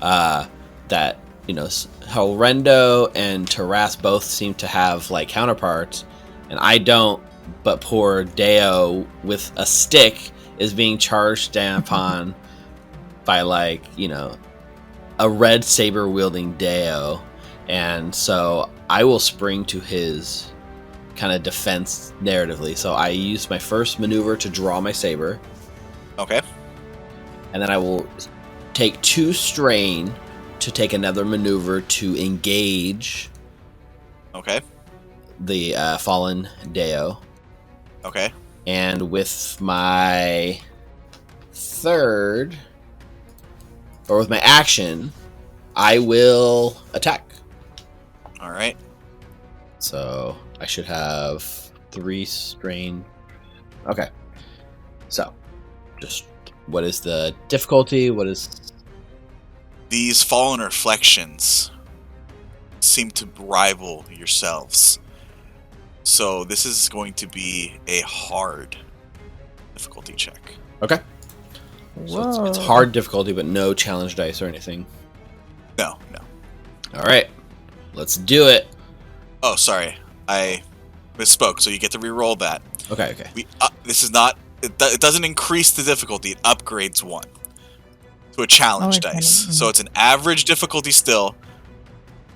that how Rendo and Taras both seem to have like counterparts, and I don't. But poor Deo with a stick is being charged down upon by a red saber wielding Deo, and so I will spring to his kind of defense narratively. So I use my first maneuver to draw my saber. Okay. And then I will take 2 strain to take another maneuver to engage. Okay. The fallen Deo. Okay. And with my third or with my action, I will attack. All right. So I should have 3 strain. Okay. So, just what is the difficulty? What is... These fallen reflections seem to rival yourselves. So this is going to be a hard difficulty check. Okay. So it's hard difficulty, but no challenge dice or anything. No. All right. Let's do it. Oh, sorry. I misspoke. So you get to re-roll that. Okay. This is not... It doesn't increase the difficulty. It upgrades 1 to a challenge dice. So it's an average difficulty still,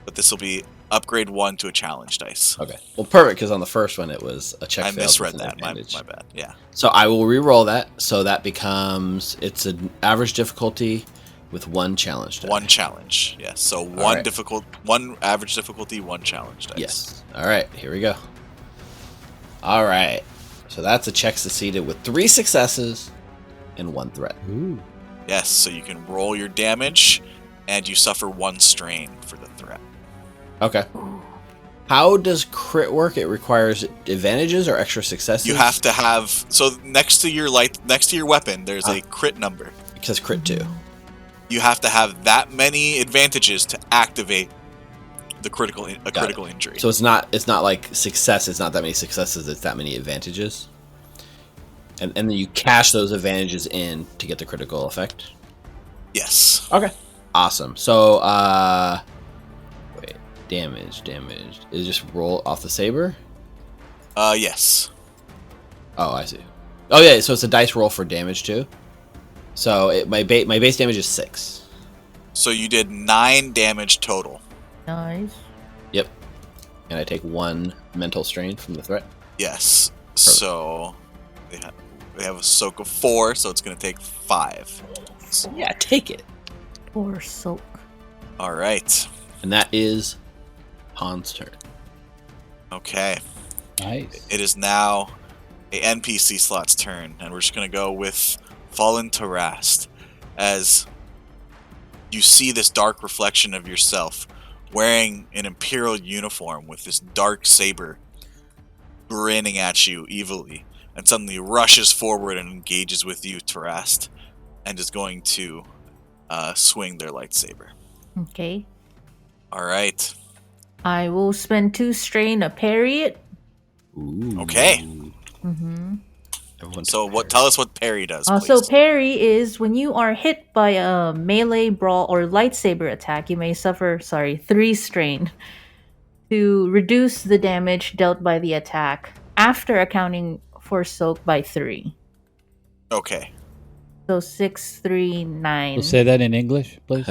but this will be upgrade 1 to a challenge dice. Okay. Well, perfect, because on the first one it was a check. I failed misread with an that. My advantage. bad. Yeah. So I will re-roll that. So that becomes... It's an average difficulty with 1 challenge dice. 1 challenge. Yes. So one average difficulty, 1 challenge dice. Yes. All right. Here we go. All right. So that's a check succeeded with 3 successes and 1 threat. Ooh. Yes. So you can roll your damage, and you suffer 1 strain for the threat. Okay. How does crit work? It requires advantages or extra successes? You have to have... So next to your weapon, there's a crit number. It says crit 2. You have to have that many advantages to activate the critical injury. So it's not like success. It's not that many successes. It's that many advantages. And then you cash those advantages in to get the critical effect. Yes. Okay. Awesome. So wait, damage. Is it just roll off the saber? Yes. Oh, I see. Oh yeah. So it's a dice roll for damage too. So my base damage is 6. So you did 9 damage total. Nice. Yep. And I take 1 mental strain from the threat. Yes. Perfect. So they have a soak of 4, so it's going to take 5. Yeah, take it. 4 soak. All right. And that is Han's turn. Okay. Nice. It is now a NPC slot's turn, and we're just going to go with Fallen Tarast, as you see this dark reflection of yourself wearing an Imperial uniform with this dark saber grinning at you evilly, and suddenly rushes forward and engages with you, Tarast, and is going to swing their lightsaber. Okay. All right. I will spend 2 strain to parry it. Ooh. Okay. Mm-hmm. Tell us what parry does, please. So parry is when you are hit by a melee, brawl, or lightsaber attack, you may suffer 3 strain to reduce the damage dealt by the attack after accounting for soak by 3. Okay. So 6, 3, 9. We'll say that in English, please.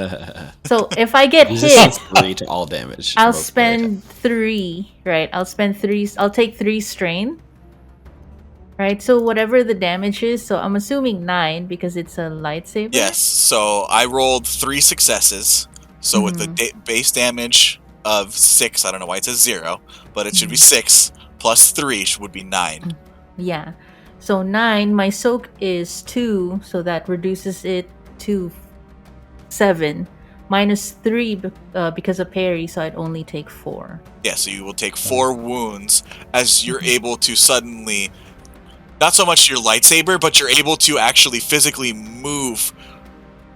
So if I get Resistance hit, 3 to all damage. I'll spend 3. Right? I'll take 3 strain. Right, so whatever the damage is, so I'm assuming 9 because it's a lightsaber. Yes, so I rolled 3 successes. So with the base damage of 6, I don't know why it says 0, but it should be 6 plus 3 would be 9. Yeah, so 9, my soak is 2, so that reduces it to 7. Minus 3 because of parry, so I'd only take 4. Yeah, so you will take 4 wounds as you're able to suddenly... Not so much your lightsaber, but you're able to actually physically move,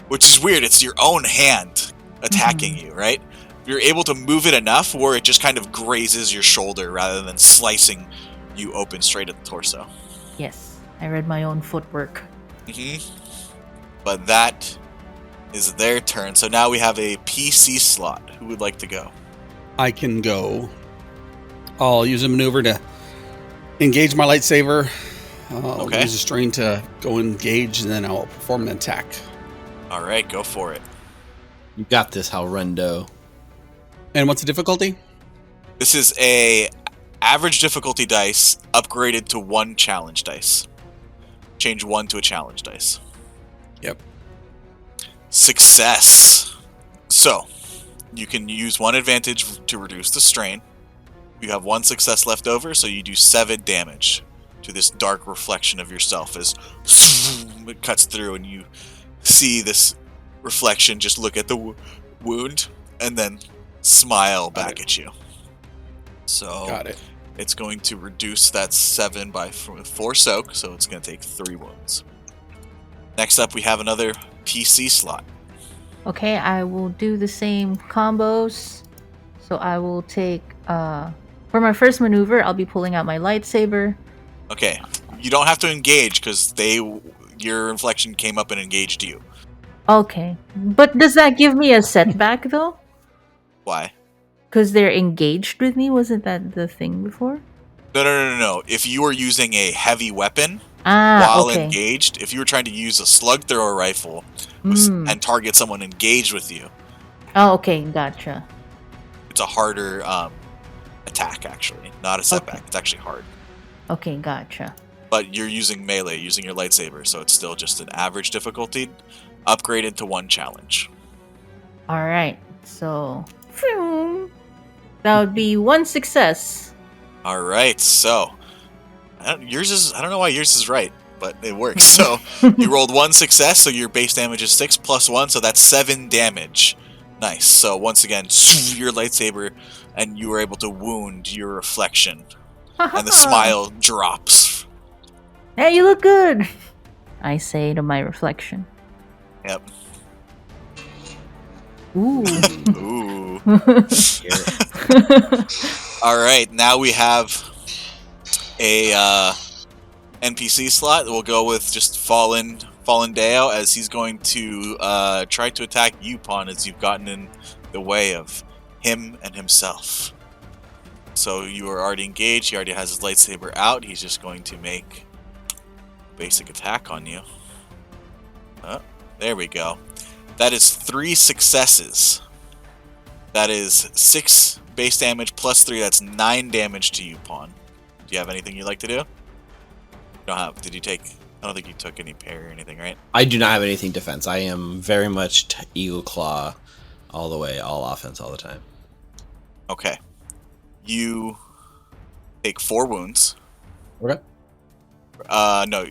which is weird. It's your own hand attacking you, right? You're able to move it enough where it just kind of grazes your shoulder rather than slicing you open straight at the torso. Yes, I read my own footwork. But that is their turn. So now we have a PC slot. Who would like to go? I can go. I'll use a maneuver to engage my lightsaber. I'll use a strain to go engage, and then I'll perform an attack. All right, go for it. You got this, Halrundo. And what's the difficulty? This is a average difficulty dice upgraded to 1 challenge dice. Change 1 to a challenge dice. Yep. Success. So, you can use 1 advantage to reduce the strain. You have 1 success left over, so you do 7 damage to this dark reflection of yourself as it cuts through, and you see this reflection just look at the wound and then smile back at you. So Got it. it's going to reduce that 7 by 4 soak, so it's going to take 3 wounds. Next up, we have another PC slot. Okay, I will do the same combos. So I will take, for my first maneuver, I'll be pulling out my lightsaber. Okay, you don't have to engage because your inflection came up and engaged you. Okay, but does that give me a setback though? Why? Because they're engaged with me? Wasn't that the thing before? No. If you were using a heavy weapon while okay. engaged, if you were trying to use a slug thrower rifle and target someone engaged with you. Oh, okay, gotcha. It's a harder attack, actually. Not a setback. Okay. It's actually hard. Okay, gotcha. But you're using melee, using your lightsaber, so it's still just an average difficulty, upgraded to 1 challenge. Alright, so... that would be 1 success. Alright, so... I don't know why yours is right, but it works. So, you rolled 1 success, so your base damage is 6 plus 1, so that's 7 damage. Nice. So, once again, your lightsaber, and you were able to wound your reflection. And the smile drops. Hey, you look good! I say to my reflection. Yep. Ooh. Ooh. Alright, now we have a NPC slot. We'll go with just Fallen Deo, as he's going to try to attack you, Pawn, as you've gotten in the way of him and himself. So you are already engaged. He already has his lightsaber out. He's just going to make a basic attack on you. Oh, there we go. That is 3 successes. That is 6 base damage plus 3. That's 9 damage to you, Pawn. Do you have anything you'd like to do? You don't have. Did you take? I don't think you took any parry or anything, right? I do not have anything defense. I am very much Eagle Claw all the way, all offense all the time. Okay. You take 4 wounds. Okay. No,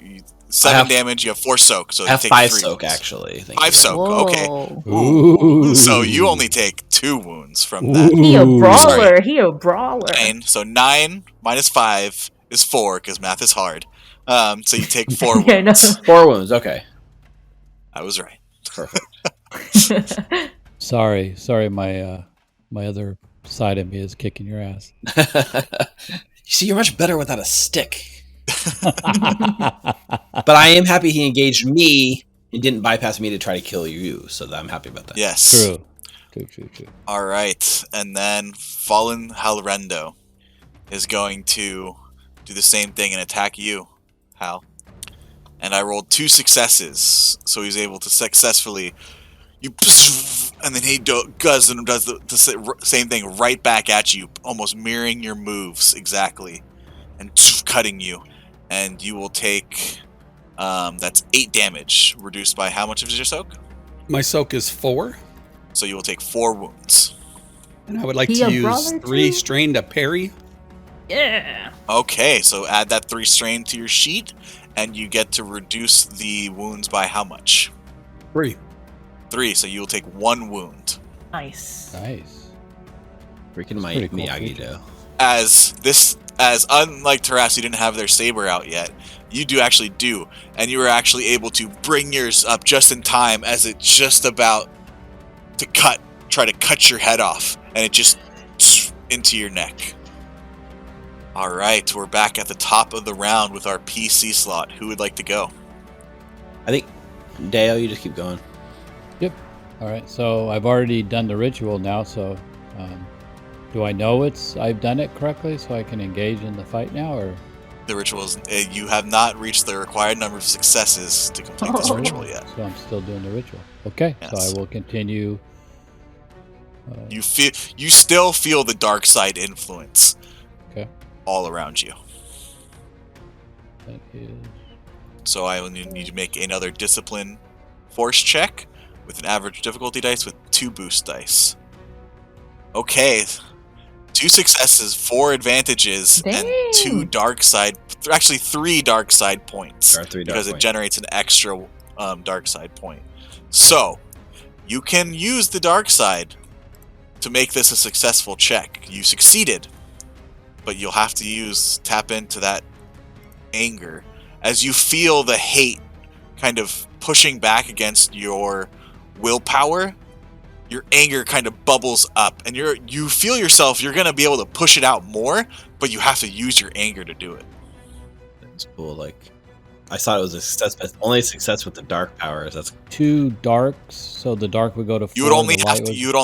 7 damage. You have 4 soak, so I have take 5 3 soak wounds. actually. 5 soak. Whoa. Okay. Ooh. So you only take 2 wounds from that. He a Ooh. brawler. Sorry. He a brawler. 9. So 9 minus 5 is 4 because math is hard. So you take 4 Yeah, no. wounds. 4 wounds. Okay. I was right. Perfect. Sorry, my other side of me is kicking your ass. You see, you're much better without a stick. But I am happy he engaged me and didn't bypass me to try to kill you, so I'm happy about that. Yes. True. All right, and then Fallen Halrendo is going to do the same thing and attack you, Hal. And I rolled 2 successes, so he's able to successfully. And then he does the same thing right back at you, almost mirroring your moves exactly, and cutting you. And you will take that's 8 damage, reduced by how much of your soak? My soak is 4, So you will take 4 wounds. and I would like He to a use brawler 3 too? strain to parry. Yeah. Okay, so add that 3 strain to your sheet, and you get to reduce the wounds by how much? 3. 3, so you will take 1 wound. Nice. Nice. Freaking my Pretty cool Miyagi feature. Do. As unlike Taras, who didn't have their saber out yet, you actually do, and you were actually able to bring yours up just in time as it's just about to try to cut your head off, and it just into your neck. All right, we're back at the top of the round with our PC slot. Who would like to go? I think, Deo, you just keep going. Yep. All right. So I've already done the ritual now. So do I know I've done it correctly, so I can engage in the fight now, or? The ritual is you have not reached the required number of successes to complete this ritual yet. So I'm still doing the ritual. Okay. Yes. So I will continue. You still feel the dark side influence. Okay. All around you. That is. So I will need to make another discipline force check with an average difficulty dice with 2 boost dice. Okay. 2 successes, 4 advantages, Dang. and 2 dark side. Actually, 3 dark side points. There are 3 dark Because it points. generates an extra dark side point. So, You can use the dark side to make this a successful check. You succeeded, but you'll have to tap into that anger as you feel the hate kind of pushing back against your willpower. Your anger kind of bubbles up, and you feel yourself, you're going to be able to push it out more, but you have to use your anger to do it. That's cool. Like, I thought it was a success, but only a success with the dark powers. That's 2 darks, so the dark would go to 4. You would only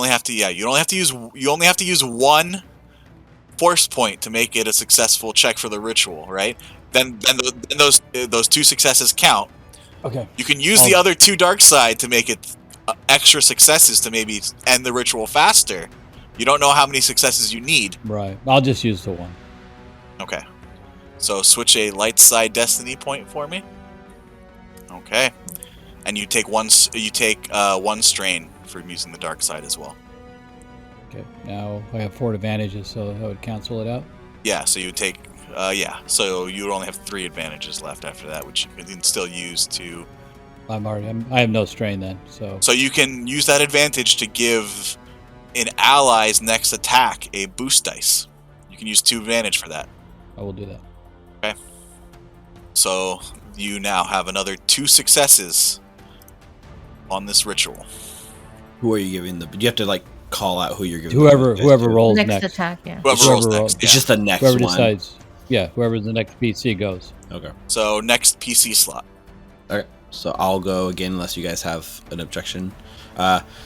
have to use 1 force point to make it a successful check for the ritual, right? Then those 2 successes count. Okay. You can use the other 2 dark side to make it extra successes to maybe end the ritual faster. You don't know how many successes you need. Right. I'll just use the 1. Okay. So switch a light side destiny point for me. Okay. And you take one strain for using the dark side as well. Okay. Now I have 4 advantages, so I would cancel it out. Yeah, so you take so you would only have 3 advantages left after that, which you can still use to I have no strain then, so. So you can use that advantage to give an ally's next attack a boost dice. You can use 2 advantage for that. I will do that. Okay. So you now have another 2 successes on this ritual. Who are you giving the? You have to like call out who you're giving. Whoever rolls next. Attack, yeah. Whoever rolls next. It's just the next whoever one. Decides. Yeah, whoever the next PC goes. Okay. So next PC slot. Okay. So I'll go again unless you guys have an objection.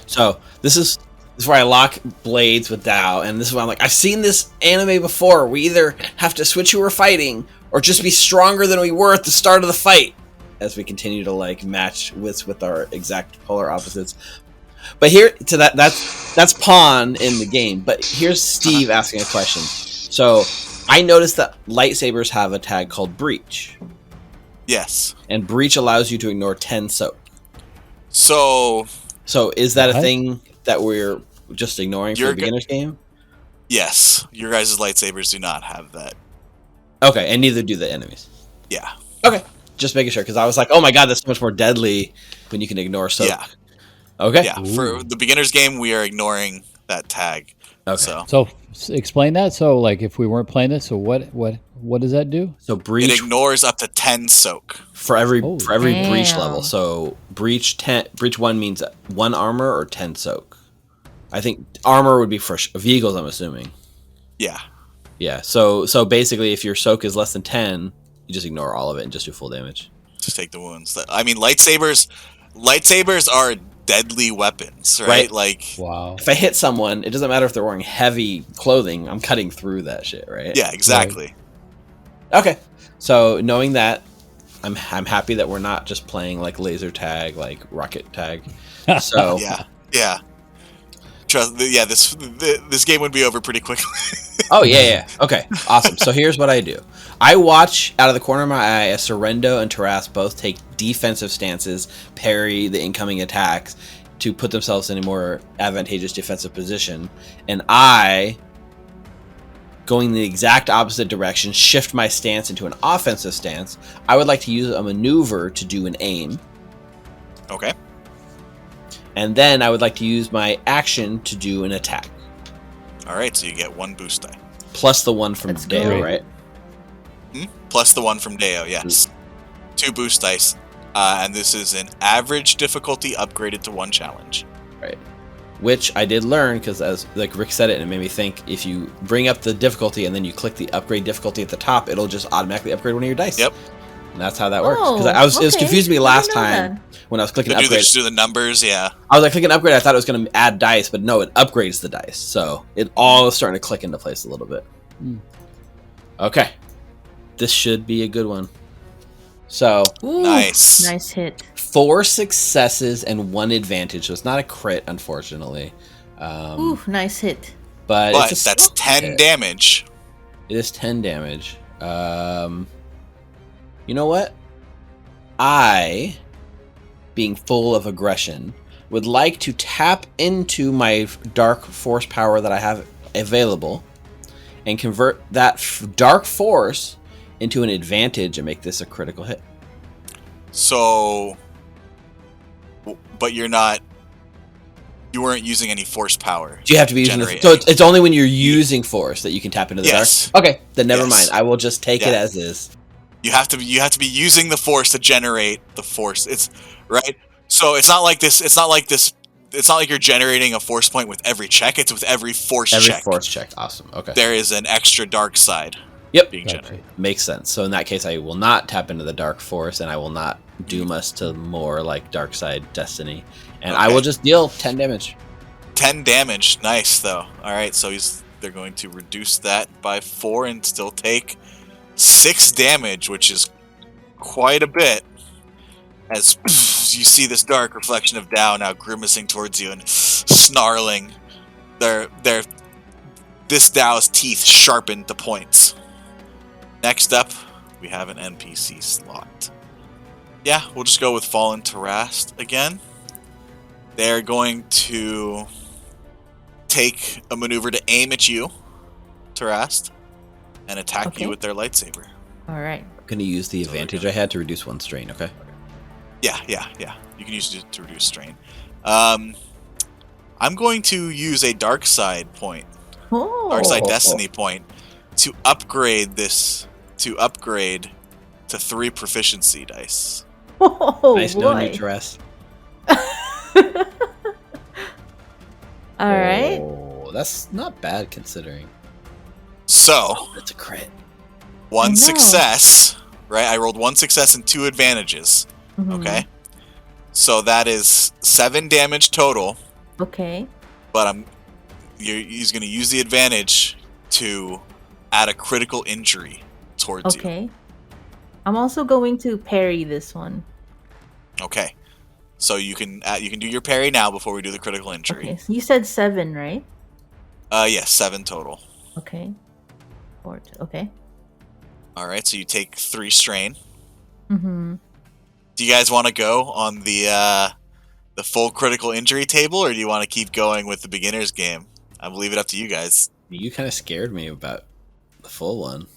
So this is where I lock blades with Dao, and this is why I'm like, I've seen this anime before. We either have to switch who we're fighting, or just be stronger than we were at the start of the fight. As we continue to like match wits with our exact polar opposites. But here to that's Pawn in the game. But here's Steve asking a question. So I noticed that lightsabers have a tag called Breach. Yes. And Breach allows you to ignore 10 soak. So is that a thing that we're just ignoring for the beginner's game? Yes. Your guys' lightsabers do not have that. Okay, and neither do the enemies. Yeah. Okay. Just making sure, because I was like, oh my god, that's so much more deadly when you can ignore soak. Yeah. Okay. Yeah. For the beginner's game, we are ignoring that tag. Okay. So explain that. So like if we weren't playing this, so what does that do? So Breach, it ignores up to 10 soak for every Breach Damn. level. So Breach 1 means 1 armor or 10 soak. I think armor would be for vehicles, I'm assuming. Yeah. Yeah. So basically if your soak is less than 10, you just ignore all of it and just do full damage. Just take the wounds. I mean, lightsabers are deadly weapons, right? Like, wow. If I hit someone, it doesn't matter if they're wearing heavy clothing, I'm cutting through that shit, right? Yeah, exactly. Right. Okay. So knowing that, I'm happy that we're not just playing like laser tag, like rocket tag. So yeah. Trust. Yeah, this game would be over pretty quickly. Oh yeah. Okay. Awesome. So here's what I do. I watch out of the corner of my eye as Sorrento and Taras both take defensive stances, parry the incoming attacks to put themselves in a more advantageous defensive position, and I, going the exact opposite direction, shift my stance into an offensive stance. I would like to use a maneuver to do an aim. Okay. And then I would like to use my action to do an attack. All right, so you get 1 boost die. Plus the one from That's Deo, good. right? Plus the 1 from Deo, yes. 2 boost dice. And this is an average difficulty upgraded to 1 challenge. Right. Which I did learn, because as like Rick said it, and it made me think, if you bring up the difficulty and then you click the upgrade difficulty at the top, it'll just automatically upgrade one of your dice. Yep. And that's how that works. Because it was confusing me last time when I was clicking upgrade. Just do the numbers, yeah. I was like clicking upgrade, I thought it was going to add dice, but no, it upgrades the dice. So it all is starting to click into place a little bit. Okay. This should be a good one. So Ooh, nice hit. 4 successes and 1 advantage. So it's not a crit, unfortunately. Ooh, nice hit. But it's that's 10 damage. It is 10 damage. You know what? I, being full of aggression, would like to tap into my dark force power that I have available and convert that dark force into an advantage and make this a critical hit. So, but you're not You weren't using any force power. Do you have to be using so it's only when you're using force that you can tap into the dark? Okay, then never mind. I will just take it as is. You have to be using the force to generate the force. It's right. So it's not like this. It's not like you're generating a force point with every check. It's with every force check. Every force check. Awesome. Okay. There is an extra dark side. Yep. Being generated. Makes sense. So in that case, I will not tap into the dark force, and I will not doom us to more like dark side destiny, and I will just deal 10 damage. 10 damage. Nice though. All right. So they're going to reduce that by 4 and still take 6 damage, which is quite a bit. As you see this dark reflection of Tao now grimacing towards you and snarling, this Tao's teeth sharpened to points. Next up, we have an NPC slot. Yeah, we'll just go with Fallen Tarast again. They're going to take a maneuver to aim at you, Tarast, and attack you with their lightsaber. All right. I'm going to use the advantage I had to reduce 1 strain, okay? Yeah. You can use it to reduce strain. I'm going to use a dark side point, dark side destiny point, to upgrade to 3 proficiency dice. Nice knowing you, Tarast. All right. Oh, that's not bad considering. So that's a crit. 1 success, right? I rolled 1 success and 2 advantages. Mm-hmm. Okay, so that is 7 damage total. Okay. But he's going to use the advantage to add a critical injury towards you. Okay. I'm also going to parry this one. Okay. So you can do your parry now before we do the critical injury. Okay. So you said 7, right? Yes, 7 total. Okay. Okay. All right. So you take 3 strain. Mm-hmm. Do you guys want to go on the full critical injury table, or do you want to keep going with the beginner's game? I will leave it up to you guys. You kind of scared me about the full one.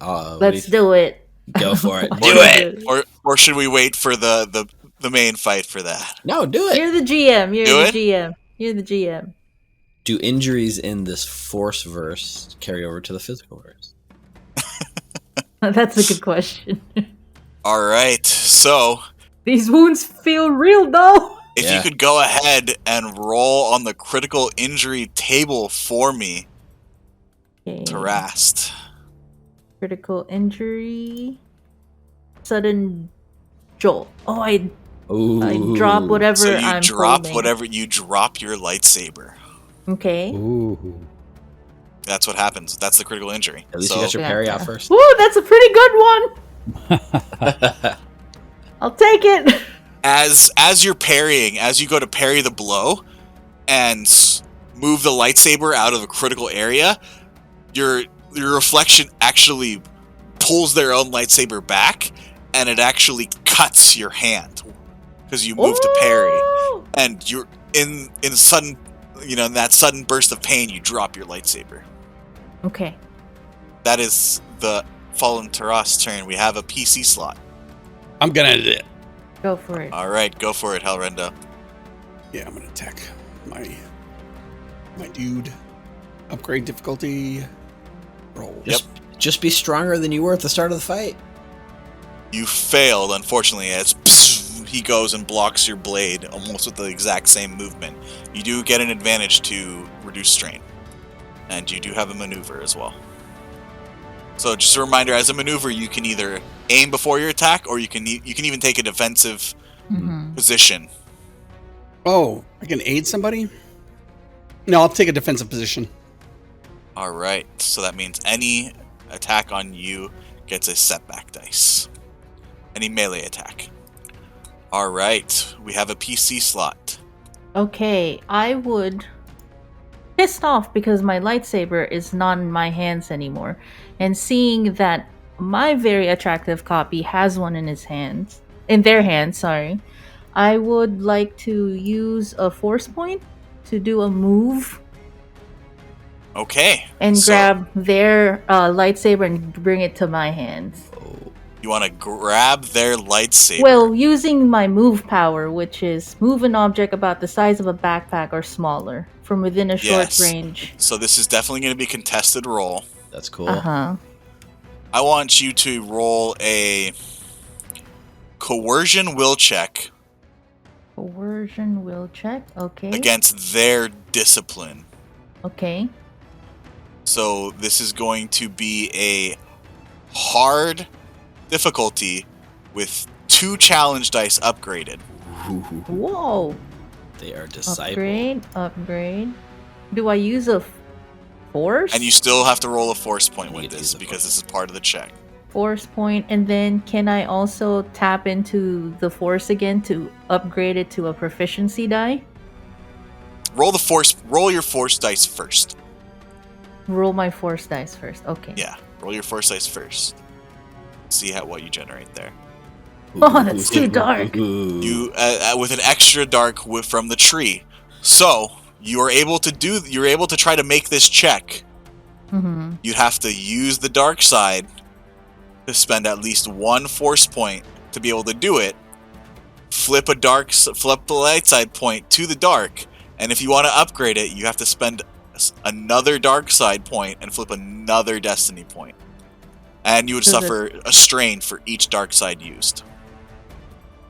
Let's do it. Go for it. Do it. Or should we wait for the main fight for that? No, do it. You're the GM. You're the GM. Do injuries in this force verse carry over to the physical verse? That's a good question. All right. So these wounds feel real, though. If you could go ahead and roll on the critical injury table for me, Tarast. Critical injury. Sudden jolt. Oh, I drop whatever so you I'm drop holding. whatever you drop your lightsaber. Okay. Ooh. That's what happens. That's the critical injury. At least you got your parry out first. Ooh, that's a pretty good one. I'll take it. As you're parrying, as you go to parry the blow and move the lightsaber out of a critical area, your reflection actually pulls their own lightsaber back, and it actually cuts your hand because you move to parry, and you're in sudden, in that sudden burst of pain, you drop your lightsaber. Okay. That is the Fallen Taras turn. We have a PC slot. I'm gonna do it. Go for it. All right, go for it, Hellrenda. Yeah, I'm gonna attack my dude. Upgrade difficulty. Roll. Just be stronger than you were at the start of the fight. You failed, unfortunately, as he goes and blocks your blade almost with the exact same movement. You do get an advantage to reduce strain. And you do have a maneuver as well. So just a reminder, as a maneuver, you can either aim before your attack, or you can even take a defensive position. Oh, I can aid somebody? No, I'll take a defensive position. All right, so that means any attack on you gets a setback dice. Any melee attack. All right, we have a PC slot. Okay, I would pissed off because my lightsaber is not in my hands anymore, and seeing that my very attractive copy has one in their hands, sorry, I would like to use a force point to do a move. Okay. And grab their lightsaber and bring it to my hands. You want to grab their lightsaber. Well, using my move power, which is move an object about the size of a backpack or smaller from within a short range. So this is definitely going to be a contested roll. That's cool. Uh-huh. I want you to roll a coercion will check. Coercion will check. Okay. Against their discipline. Okay. So this is going to be a hard difficulty with 2 challenge dice upgraded. Whoa. They are disciple. Upgrade. Do I use a force? And you still have to roll a force point with this because this is part of the check. Force point, and then can I also tap into the force again to upgrade it to a proficiency die? Roll your force dice first. Roll my force dice first. Okay. Yeah, roll your force dice first. See what you generate there. Oh, that's too dark. You with an extra dark from the tree. So you're able to try to make this check. Mm-hmm. You'd have to use the dark side to spend at least 1 force point to be able to do it. Flip the light side point to the dark, and if you want to upgrade it, you have to spend another dark side point and flip another destiny point. And you would suffer a strain for each dark side used.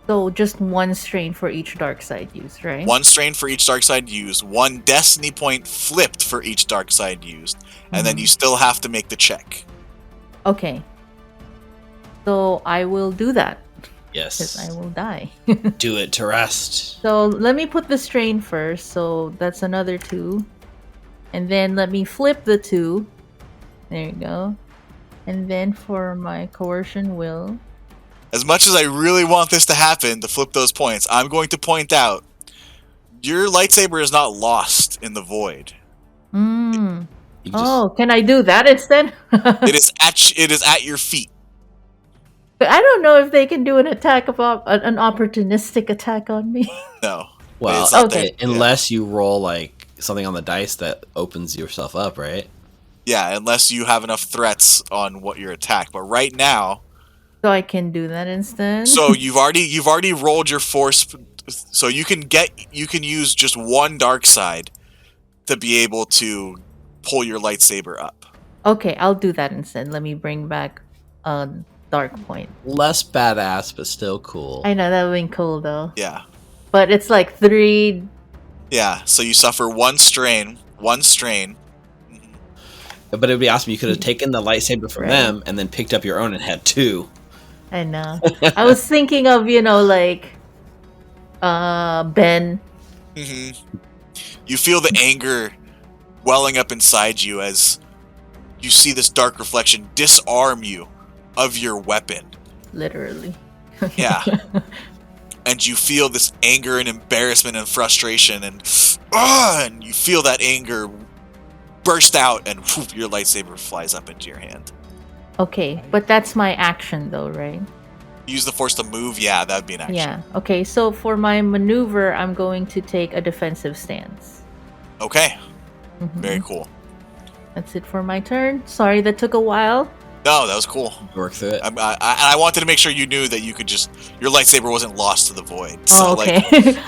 So just 1 strain for each dark side used, right? 1 strain for each dark side used, 1 destiny point flipped for each dark side used, and then you still have to make the check. Okay. So I will do that. Yes. Because I will die. Do it to rest. So let me put the strain first. So that's another 2. And then let me flip the 2. There you go. And then for my coercion will. As much as I really want this to happen, to flip those points, I'm going to point out your lightsaber is not lost in the void. Oh, can I do that instead? It is at your feet. But I don't know if they can do an attack of an opportunistic attack on me. No. Well, okay. Unless you roll like something on the dice that opens yourself up, right? Yeah, unless you have enough threats on what your attack. But right now, so I can do that instead. So you've already rolled your force, so you can use just 1 dark side to be able to pull your lightsaber up. Okay, I'll do that instead. Let me bring back a dark point. Less badass, but still cool. I know that would be cool though. Yeah. But it's like 3. Yeah. So you suffer 1 strain. 1 strain. But it'd be awesome. You could have taken the lightsaber from them and then picked up your own and had 2. I know. I was thinking of, like Ben. Mm-hmm. You feel the anger welling up inside you as you see this dark reflection disarm you of your weapon. Literally. Yeah. And you feel this anger and embarrassment and frustration and you feel that anger burst out and whoosh, your lightsaber flies up into your hand. Okay, but that's my action though, right? Use the force to move? Yeah, that would be an action. Yeah. Okay, so for my maneuver, I'm going to take a defensive stance. Okay. Very cool. That's it for my turn. Sorry that took a while. No, that was cool. Work through it. I wanted to make sure you knew that you could your lightsaber wasn't lost to the void. So, okay.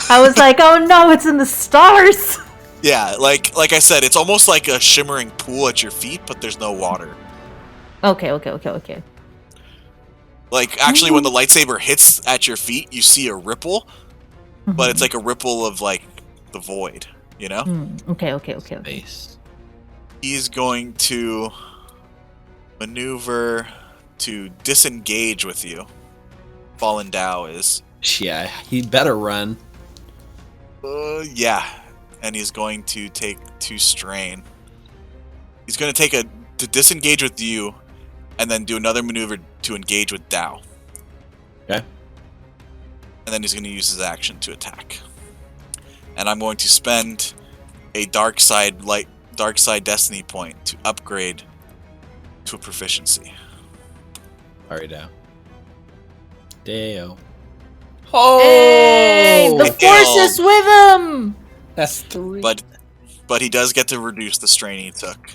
I was like, oh no, it's in the stars. Yeah, like I said, it's almost like a shimmering pool at your feet, but there's no water. Okay. Like, actually, when the lightsaber hits at your feet, you see a ripple, but it's like a ripple of, like, the void, you know? Okay. Base. He's going to maneuver to disengage with you. Fallen Dow is. Yeah, he better run. Yeah. And he's going to take 2 strain. He's going to disengage with you, and then do another maneuver to engage with Dow. Okay. And then he's going to use his action to attack. And I'm going to spend a dark side destiny point to upgrade to a proficiency. Alright, Dow. Deo. Oh! Hey, the force is with him. That's 3. But he does get to reduce the strain he took.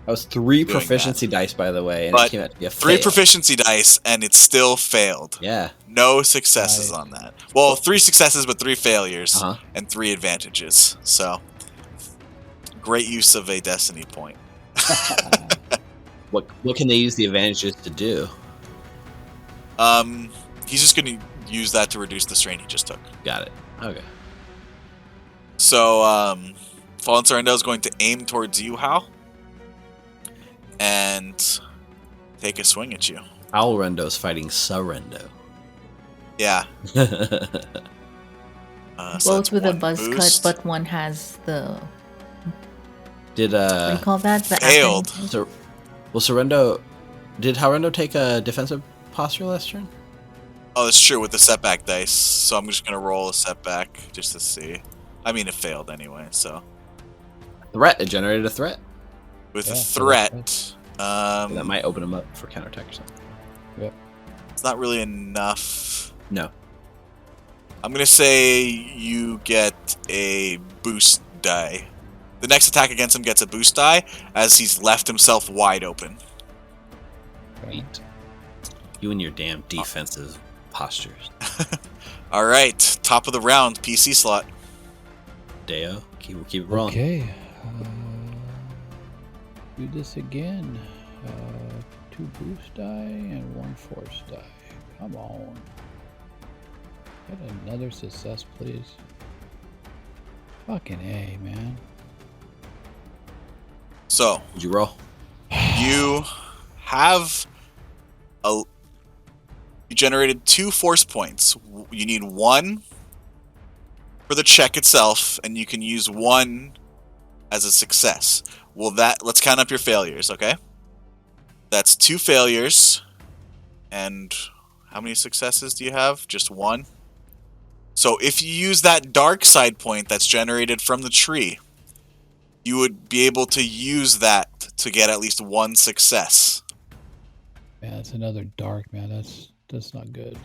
That was 3 doing proficiency dice, by the way, and But it came out to be a 3 fail. proficiency dice, and it still failed. Yeah. No successes Nice. on that. Well, 3 successes, but 3 failures, Uh-huh. and 3 advantages. So, great use of a destiny point. What can they use the advantages to do? He's just going to use that to reduce the strain he just took. Got it. Okay. So, Fallen Sorrento is going to aim towards you, Hal, and take a swing at you. Alrendo's fighting Sorrento. Yeah. Both with a one buzz boost. cut, but one has the Did what do you call that? The failed. acronym? Sorrento, did Alrendo take a defensive posture last turn? Oh, that's true with the setback dice. So I'm just gonna roll a setback just to see. I mean, it failed anyway. So Threat. It generated a threat. with a Yeah, threat, That might open him up for counterattack or something. it's not really enough. No. I'm gonna say you get a boost die. The next attack against him gets a boost die as he's left himself wide open. Sweet. You and your damn defensive postures. All right, top of the round, PC slot. Deo, keep it rolling. Okay. Do this again. 2 boost die and 1 force die. Come on. Get another success, please. Fucking A, man. So Did you roll? you have you generated 2 force points. You need 1 for the check itself, and you can use 1 as a success. Well, let's count up your failures, okay? That's 2 failures, and how many successes do you have? Just 1. So if you use that dark side point that's generated from the tree, you would be able to use that to get at least 1 success. Man, that's another dark, man. That's not good.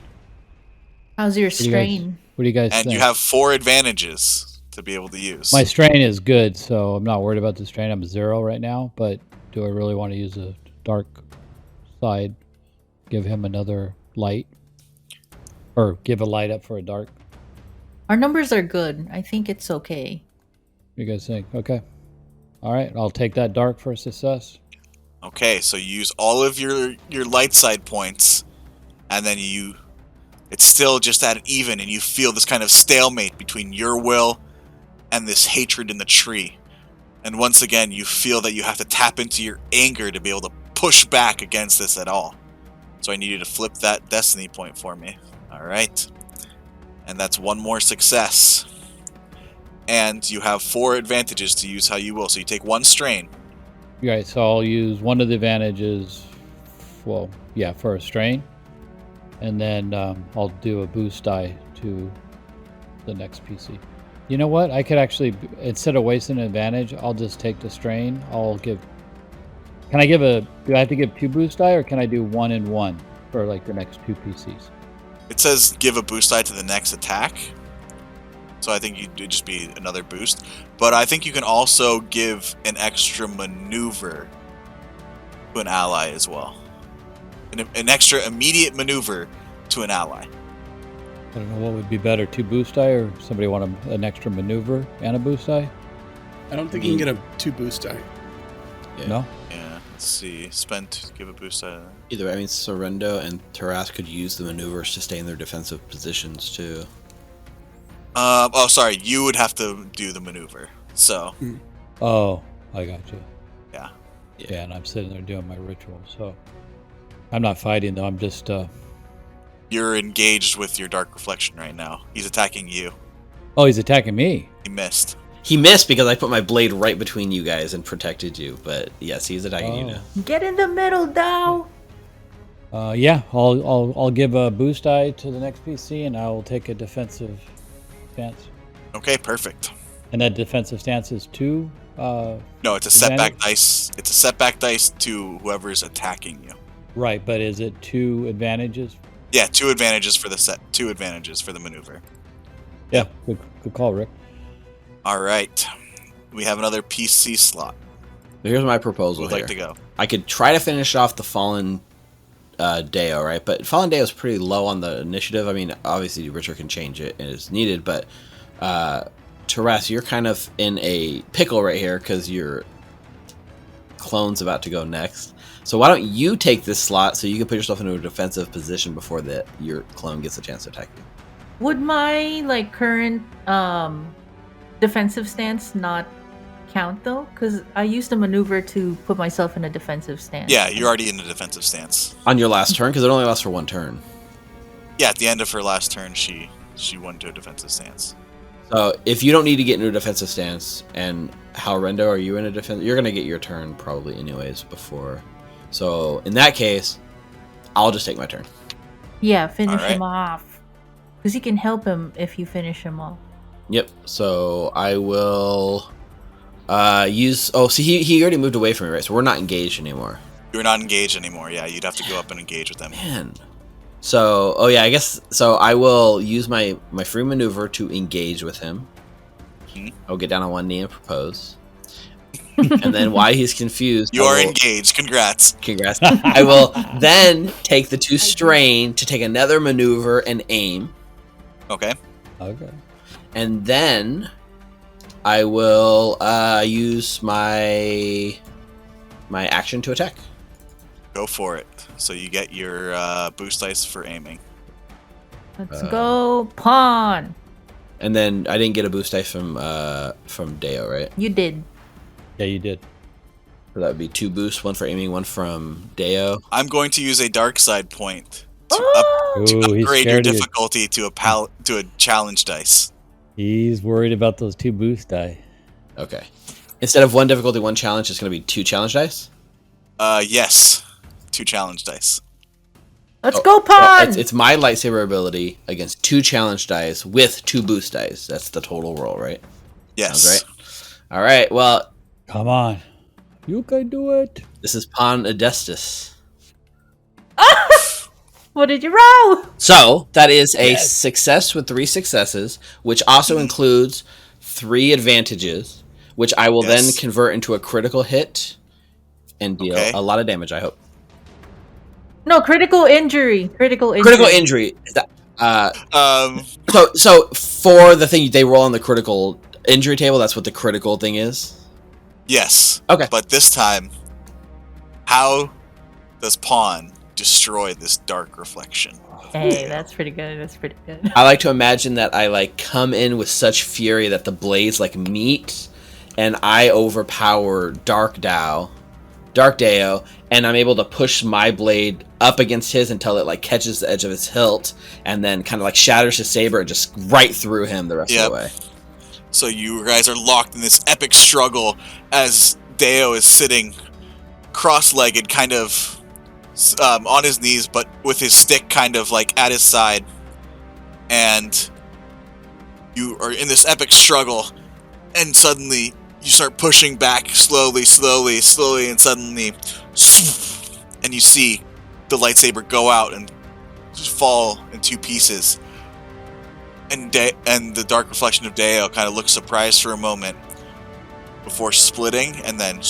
How's your What do strain? you guys And think? you have 4 advantages to be able to use. My strain is good, so I'm not worried about the strain. I'm 0 right now, but do I really want to use a dark side? Give him another light? Or give a light up for a dark? Our numbers are good. I think it's okay. You guys think? Okay. All right, I'll take that dark for a success. Okay, so you use all of your light side points, and then it's still just at an even, and you feel this kind of stalemate between your will and this hatred in the tree. And once again, you feel that you have to tap into your anger to be able to push back against this at all. So I need you to flip that destiny point for me. All right. And that's 1 more success. And you have 4 advantages to use how you will. So you take 1 strain. Right, so I'll use one of the advantages, well, yeah, for a strain. And then I'll do a boost die to the next PC. You know what? I could actually, instead of wasting an advantage, I'll just take the strain. Do I have to give 2 boost die, or can I do 1 and 1 for like the next 2 PCs? It says give a boost die to the next attack. So I think it'd just be another boost. But I think you can also give an extra maneuver to an ally as well. An extra immediate maneuver to an ally. I don't know what would be better, 2 boost die, or somebody want an extra maneuver and a boost die? I don't think you can get a 2 boost die. Yeah. No? Yeah, let's see. Give a boost die. Either way, I mean, Sorrento and Taras could use the maneuvers to stay in their defensive positions, too. Oh, sorry. You would have to do the maneuver. So, Oh, I got you. yeah. Yeah, and I'm sitting there doing my ritual, so I'm not fighting though. I'm just You're engaged with your dark reflection right now. He's attacking you. Oh, he's attacking me. He missed. He missed because I put my blade right between you guys and protected you, but yes, he's attacking you now. Get in the middle, Dow. Yeah, I'll give a boost die to the next PC, and I'll take a defensive stance. Okay, perfect. And that defensive stance is 2. No, it's a setback dice. It's a setback dice to whoever's attacking you. Right, but is it 2 advantages? Yeah, 2 advantages for the set. 2 advantages for the maneuver. Yeah, good call, Rick. All right. We have another PC slot. Here's my proposal. Would like to go. I could try to finish off the fallen Deo, right? But fallen Deo is pretty low on the initiative. I mean, obviously Richard can change it as needed, but Taras, you're kind of in a pickle right here because your clone's about to go next. So why don't you take this slot so you can put yourself into a defensive position before your clone gets a chance to attack you? Would my current defensive stance not count though? Because I used a maneuver to put myself in a defensive stance. Yeah, you're already in a defensive stance. On your last turn, because it only lasts for one turn. Yeah, at the end of her last turn, she went to a defensive stance. So if you don't need to get into a defensive stance, and Halrendo, are you in a defense? You're gonna get your turn probably anyways before. So in that case, I'll just take my turn. Yeah, finish him off. Because you can help him if you finish him off. Yep. So I will use. Oh, see, he already moved away from me, right? So we're not engaged anymore. You're not engaged anymore. Yeah, you'd have to go up and engage with him. Man. So, oh yeah, I guess so. I will use my free maneuver to engage with him. Mm-hmm. I'll get down on one knee and propose. And then, while he's confused, you are engaged. Congrats. I will then take the 2 strain to take another maneuver and aim. Okay. And then I will use my action to attack. Go for it. So you get your boost dice for aiming. Let's go, pawn. And then I didn't get a boost dice from Deo, right? You did. Yeah, you did. So that would be 2 boosts, 1 for aiming, 1 from Deo. I'm going to use a dark side point to, Ooh, upgrade your difficulty to a challenge dice. He's worried about those 2 boost die. Okay. Instead of 1 difficulty, 1 challenge, it's going to be 2 challenge dice? Yes. 2 challenge dice. Let's go, pawn! It's my lightsaber ability against 2 challenge dice with 2 boost dice. That's the total roll, right? Yes. Sounds right. All right, well... Come on. You can do it. This is Pawn Adestus. What did you roll? So, that is a success with 3 successes, which also includes 3 advantages, which I will then convert into a critical hit and deal a lot of damage, I hope. No, critical injury. Critical injury. So for the thing they roll on the critical injury table, that's what the critical thing is? Yes. Okay. But this time, how does Pawn destroy this dark reflection? Hey, that's pretty good. I like to imagine that I come in with such fury that the blades meet, and I overpower Dark Deo, and I'm able to push my blade up against his until it catches the edge of his hilt, and then kind of shatters his saber just right through him the rest of the way. So you guys are locked in this epic struggle as Deo is sitting cross-legged, kind of on his knees, but with his stick kind of at his side. And you are in this epic struggle, and suddenly you start pushing back slowly, and suddenly, and you see the lightsaber go out and just fall in 2 pieces. And the dark reflection of Deo kind of looks surprised for a moment before splitting and then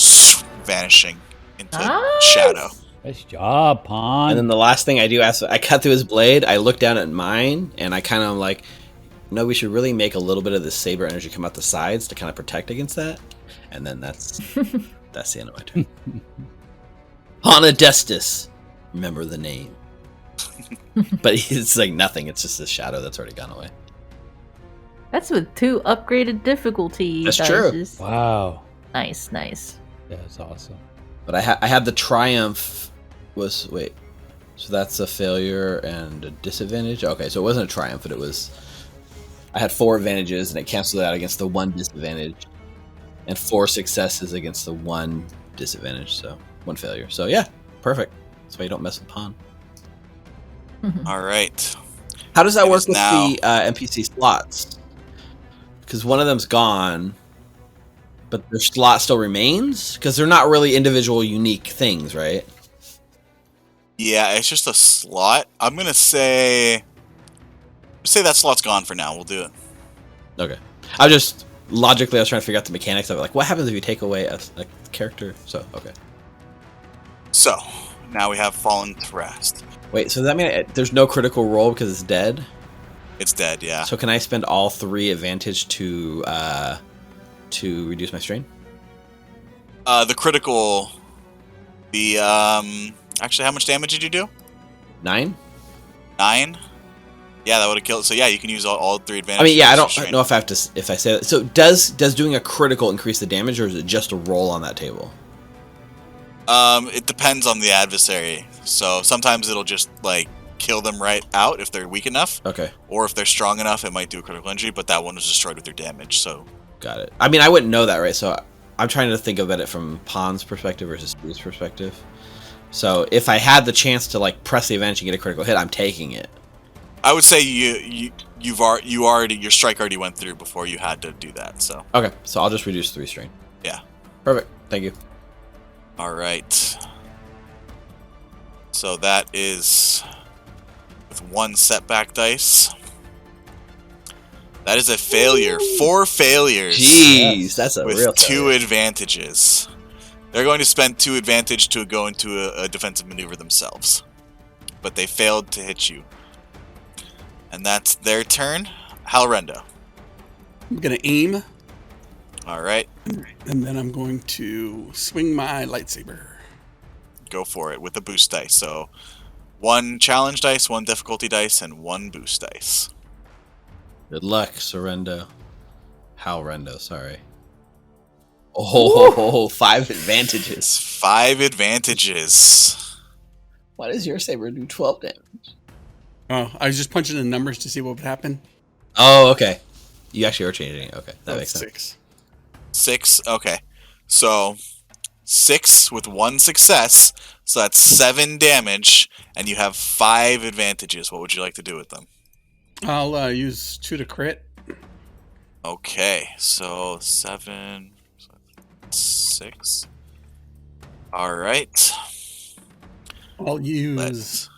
vanishing into shadow. Nice job, Pawn. And then the last thing I do, I cut through his blade, I look down at mine, and I kind of no, we should really make a little bit of the saber energy come out the sides to kind of protect against that. And then that's the end of my turn. Pawn Adestus. Remember the name. But it's nothing, it's just this shadow that's already gone away. That's with 2 upgraded difficulty. That's true. Wow. Nice. Yeah, it's awesome. But I had the triumph so that's a failure and a disadvantage? Okay, so it wasn't a triumph, but I had 4 advantages, and it canceled out against the 1 disadvantage, and 4 successes against the 1 disadvantage, so 1 failure. So yeah, perfect. That's why you don't mess with Pawn. All right. How does that work with the NPC slots? Because one of them's gone, but their slot still remains? Because they're not really individual unique things, right? Yeah, it's just a slot. I'm going to say that slot's gone for now. We'll do it. Okay. I just logically, I was trying to figure out the mechanics of it. Like, what happens if you take away a character? So, okay. So, now we have Fallen to Rest. Wait, so does that mean there's no critical roll because it's dead? It's dead, yeah. So can I spend all 3 advantage to reduce my strain? The critical... Actually, how much damage did you do? 9? 9? Yeah, that would have killed. So yeah, you can use all 3 advantages. I mean, yeah, I don't know if I have to. If I say that. So does doing a critical increase the damage, or is it just a roll on that table? It depends on the adversary. So sometimes it'll just like kill them right out if they're weak enough. Okay. Or if they're strong enough, it might do a critical injury. But that one was destroyed with your damage. So. Got it. I mean, I wouldn't know that, right? So I'm trying to think about it from Pon's perspective versus Steve's perspective. So if I had the chance to like press the advantage and get a critical hit, I'm taking it. I would say your strike already went through before you had to do that. So. Okay, so I'll just reduce 3 strain. Yeah. Perfect. Thank you. All right. So that is with 1 setback dice. That is a failure. 4 failures. Jeez, that's a with real 2 advantages. They're going to spend 2 advantage to go into a defensive maneuver themselves, but they failed to hit you, and that's their turn. Halrendo. I'm gonna aim. All right. And then I'm going to swing my lightsaber. Go for it with the boost dice. So 1 challenge dice, 1 difficulty dice, and 1 boost dice. Good luck, Halrendo, sorry. Oh, 5 advantages. 5 advantages. Why does your saber do 12 damage? Oh, I was just punching the numbers to see what would happen. Oh, okay. You actually are changing it. Okay, that makes sense. 6. 6. Okay. So 6 with 1 success. So that's 7 damage, and you have 5 advantages. What would you like to do with them? I'll use 2 to crit. Okay, so 7, 6. All right. I'll use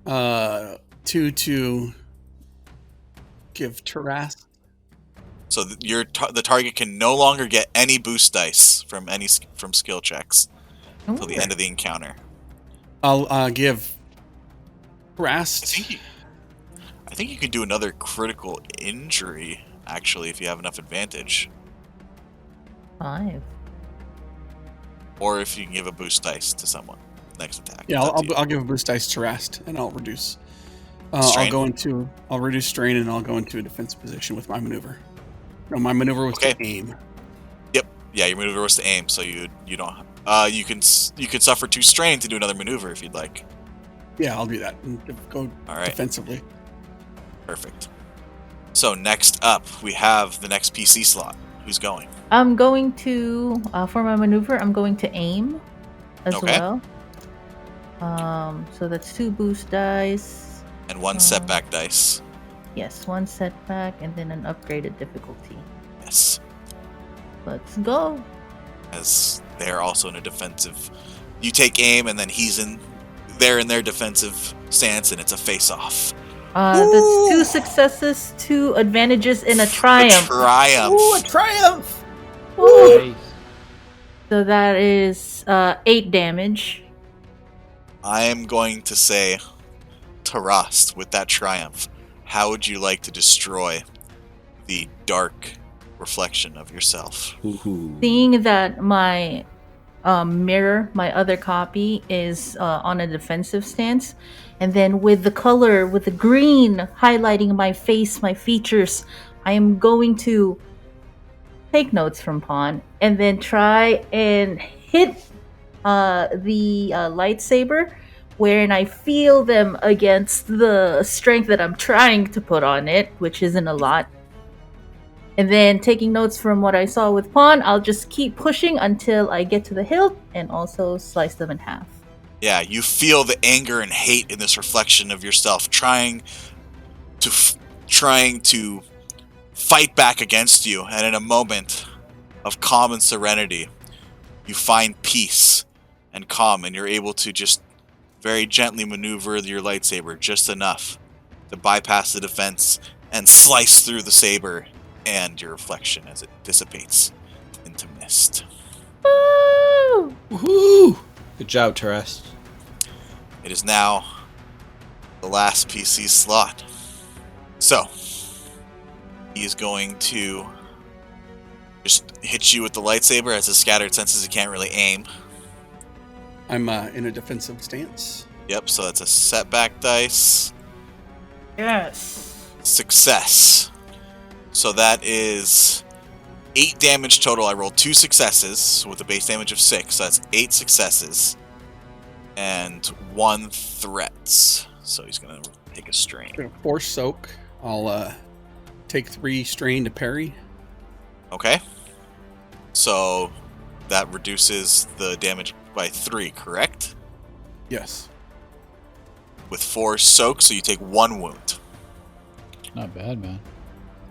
2 to give Taras. So the target can no longer get any boost dice from skill checks until the end of the encounter. I'll give Taras. I think you could do another critical injury, actually, if you have enough advantage. 5. Or if you can give a boost dice to someone next attack. Yeah, I'll give a boost dice to Rast, and I'll reduce. I'll reduce strain, and I'll go into a defensive position with my maneuver. No, my maneuver was to aim. Yep. Yeah, your maneuver was to aim, so you don't. You can suffer 2 strain to do another maneuver if you'd like. Yeah, I'll do that and go defensively. Perfect. So next up, we have the next PC slot. Who's going? I'm going to, for my maneuver, I'm going to aim as well. So that's 2 boost dice. And 1 setback dice. Yes, 1 setback and then an upgraded difficulty. Yes. Let's go. As they're also in a defensive... You take aim, and then they're in their defensive stance, and it's a face-off. That's 2 successes, 2 advantages, and a triumph. Ooh, a triumph! Ooh. Nice. So that is 8 damage. I am going to say, Tarast, with that triumph, how would you like to destroy the dark reflection of yourself? Ooh. Seeing that my mirror, my other copy, is on a defensive stance, and then with the color, with the green highlighting my face, my features, I am going to take notes from Pawn and then try and hit the lightsaber wherein I feel them against the strength that I'm trying to put on it, which isn't a lot. And then taking notes from what I saw with Pawn, I'll just keep pushing until I get to the hilt and also slice them in half. Yeah, you feel the anger and hate in this reflection of yourself, trying to fight back against you, and in a moment of calm and serenity, you find peace and calm, and you're able to just very gently maneuver your lightsaber just enough to bypass the defense and slice through the saber and your reflection as it dissipates into mist. Woo! Woohoo! Good job, Terest. It is now the last PC slot. So, he is going to just hit you with the lightsaber. As his scattered senses, he can't really aim. I'm in a defensive stance. Yep, so that's a setback dice. Yes. Success. So that is 8 damage total. I rolled 2 successes with a base damage of 6. So that's 8 successes. And 1 threats. So he's going to take a strain. Gonna force soak. I'll take 3 strain to parry. Okay. So that reduces the damage by 3, correct? Yes. With 4 soak, so you take 1 wound. Not bad, man.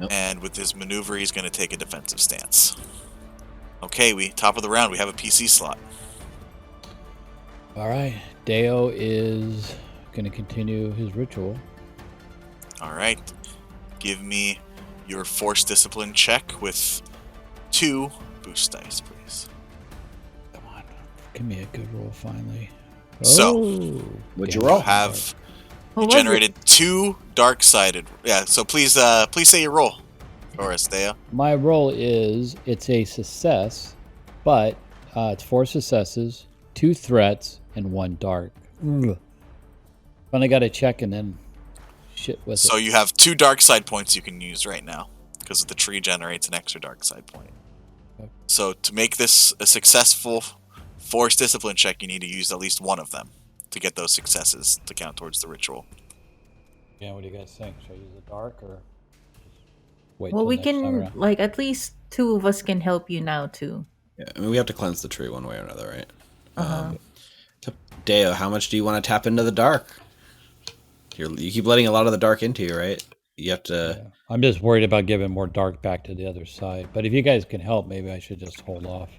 And with his maneuver, he's going to take a defensive stance. Okay, top of the round, we have a PC slot. All right. Deo is going to continue his ritual. All right. Give me your force discipline check with 2 boost dice, please. Come on. Give me a good roll finally. So, what'd you damn roll? it. Have What you was generated 2 dark-sided. Yeah, so please say your roll for us, Deo. My roll is, it's a success, but it's 4 successes, 2 threats, and 1 dark. Ugh. Finally got to check and then shit with So it. you have 2 dark side points you can use right now, because the tree generates an extra dark side point. Okay. So to make this a successful force discipline check, you need to use at least one of them to get those successes to count towards the ritual. Yeah, what do you guys think? Should I use the dark or just wait Well, till we next time can, around? like, at least 2 of us can help you now, too. Yeah, I mean, we have to cleanse the tree one way or another, right? Uh-huh. Deo, how much do you want to tap into the dark? You keep letting a lot of the dark into you, right? You have to... Yeah. I'm just worried about giving more dark back to the other side. But if you guys can help, maybe I should just hold off.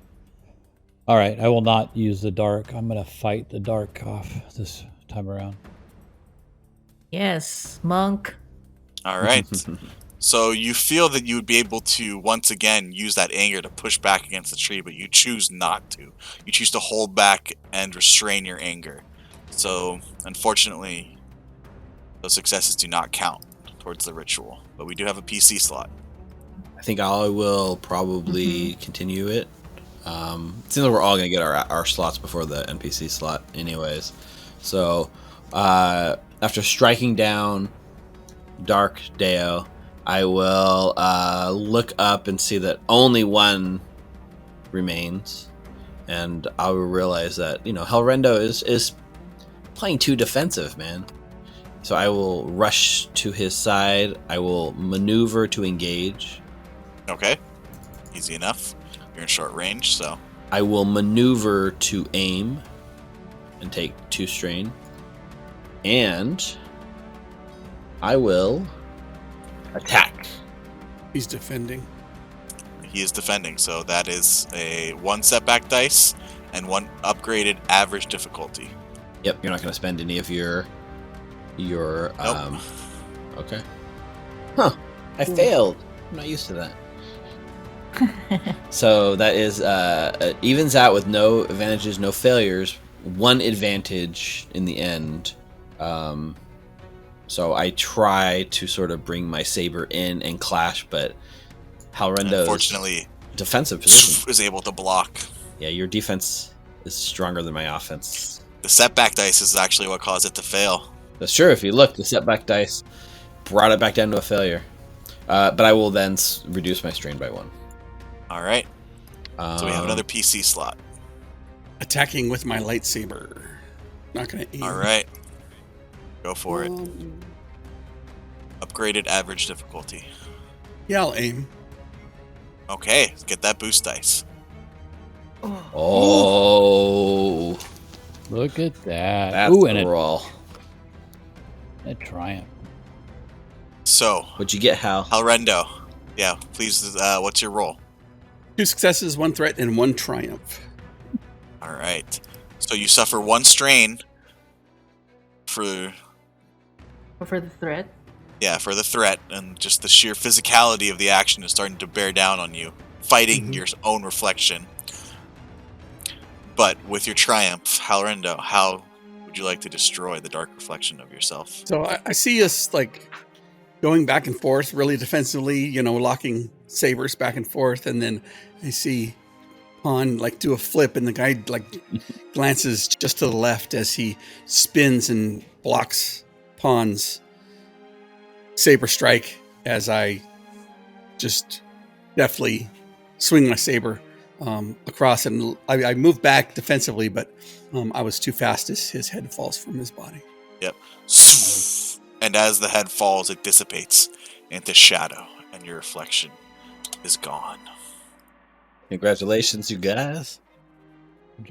All right, I will not use the dark. I'm going to fight the dark off this time around. Yes, monk. All right. So you feel that you would be able to once again use that anger to push back against the tree, but you choose not to. You choose to hold back and restrain your anger. So unfortunately, those successes do not count towards the ritual. But we do have a PC slot. I think I will probably continue it. It seems like we're all going to get our slots before the NPC slot anyways. So, after striking down Dark Deo, I will look up and see that only one remains. And I will realize that, Hellrendo is playing too defensive, man. So I will rush to his side. I will maneuver to engage. Okay. Easy enough. You're in short range, so. I will maneuver to aim and take 2 strain. And I will attack. He's defending. He is defending, so that is a 1 setback dice and 1 upgraded average difficulty. Yep, you're not going to spend any of your Nope. Okay. Huh. I failed. I'm not used to that. So that is it evens out with no advantages, no failures, 1 advantage in the end. So I try to sort of bring my saber in and clash, but Halrendo, unfortunately, defensive position, is able to block. Yeah, your defense is stronger than my offense. The setback dice is actually what caused it to fail. That's true. If you look, the setback dice brought it back down to a failure. But I will then reduce my strain by 1. All right. So we have another PC slot. Attacking with my lightsaber. Not gonna aim. All right. Go for it. Upgraded average difficulty. Yeah, I'll aim. Okay, let's get that boost dice. Oh, Look at that. that's Ooh, the and roll. a triumph. So, What'd you get, Hal? Halrendo. Yeah, please, what's your roll? 2 successes, 1 threat, and 1 triumph. All right. So you suffer 1 strain for... For the threat. Yeah, for the threat, and just the sheer physicality of the action is starting to bear down on you, fighting your own reflection. But with your triumph, Halrendo, how would you like to destroy the dark reflection of yourself? So I see us like going back and forth really defensively, locking sabers back and forth. And then I see Pawn like do a flip, and the guy like glances just to the left as he spins and blocks Pawn's saber strike as I just deftly swing my saber across, and I move back defensively, but I was too fast as his head falls from his body. Yep. And as the head falls, it dissipates into shadow, and your reflection is gone. Congratulations, you guys.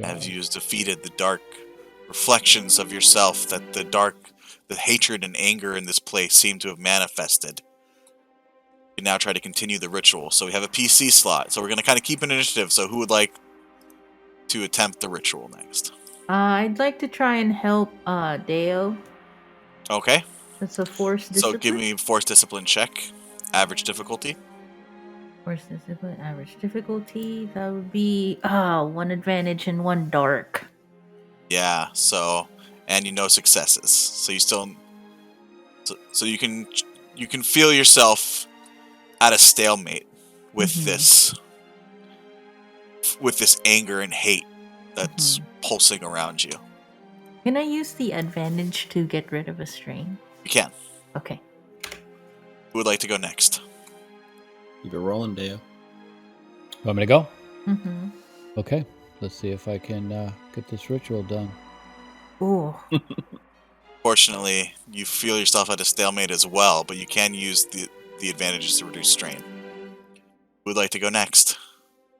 As you defeated the dark reflections of yourself that the hatred and anger in this place seem to have manifested. You now try to continue the ritual. So we have a PC slot. So we're going to kind of keep an initiative. So who would like to attempt the ritual next? I'd like to try and help Deo. Okay. That's a force discipline. So give me force discipline check. Average difficulty. Force discipline, average difficulty. That would be 1 advantage and 1 dark. Yeah. So, and successes. So you still. So you can feel yourself at a stalemate with this anger and hate that's pulsing around you. Can I use the advantage to get rid of a strain? You can. Okay. Who would like to go next? Keep it rolling, Deo. Want me to go? Mm-hmm. Okay. Let's see if I can get this ritual done. Ooh. Fortunately, you feel yourself at a stalemate as well, but you can use the advantages to reduce strain. Who would like to go next?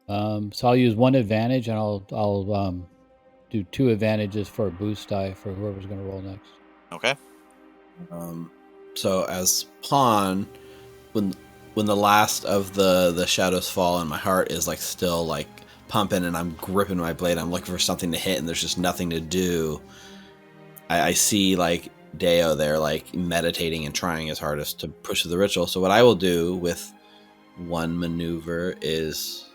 So I'll use 1 advantage, and I'll do 2 advantages for a boost die for whoever's going to roll next. Okay. So as Pawn, when the last of the shadows fall and my heart is like still like pumping and I'm gripping my blade, I'm looking for something to hit and there's just nothing to do. I see like Deo there like meditating and trying his hardest to push through the ritual. So what I will do with 1 maneuver is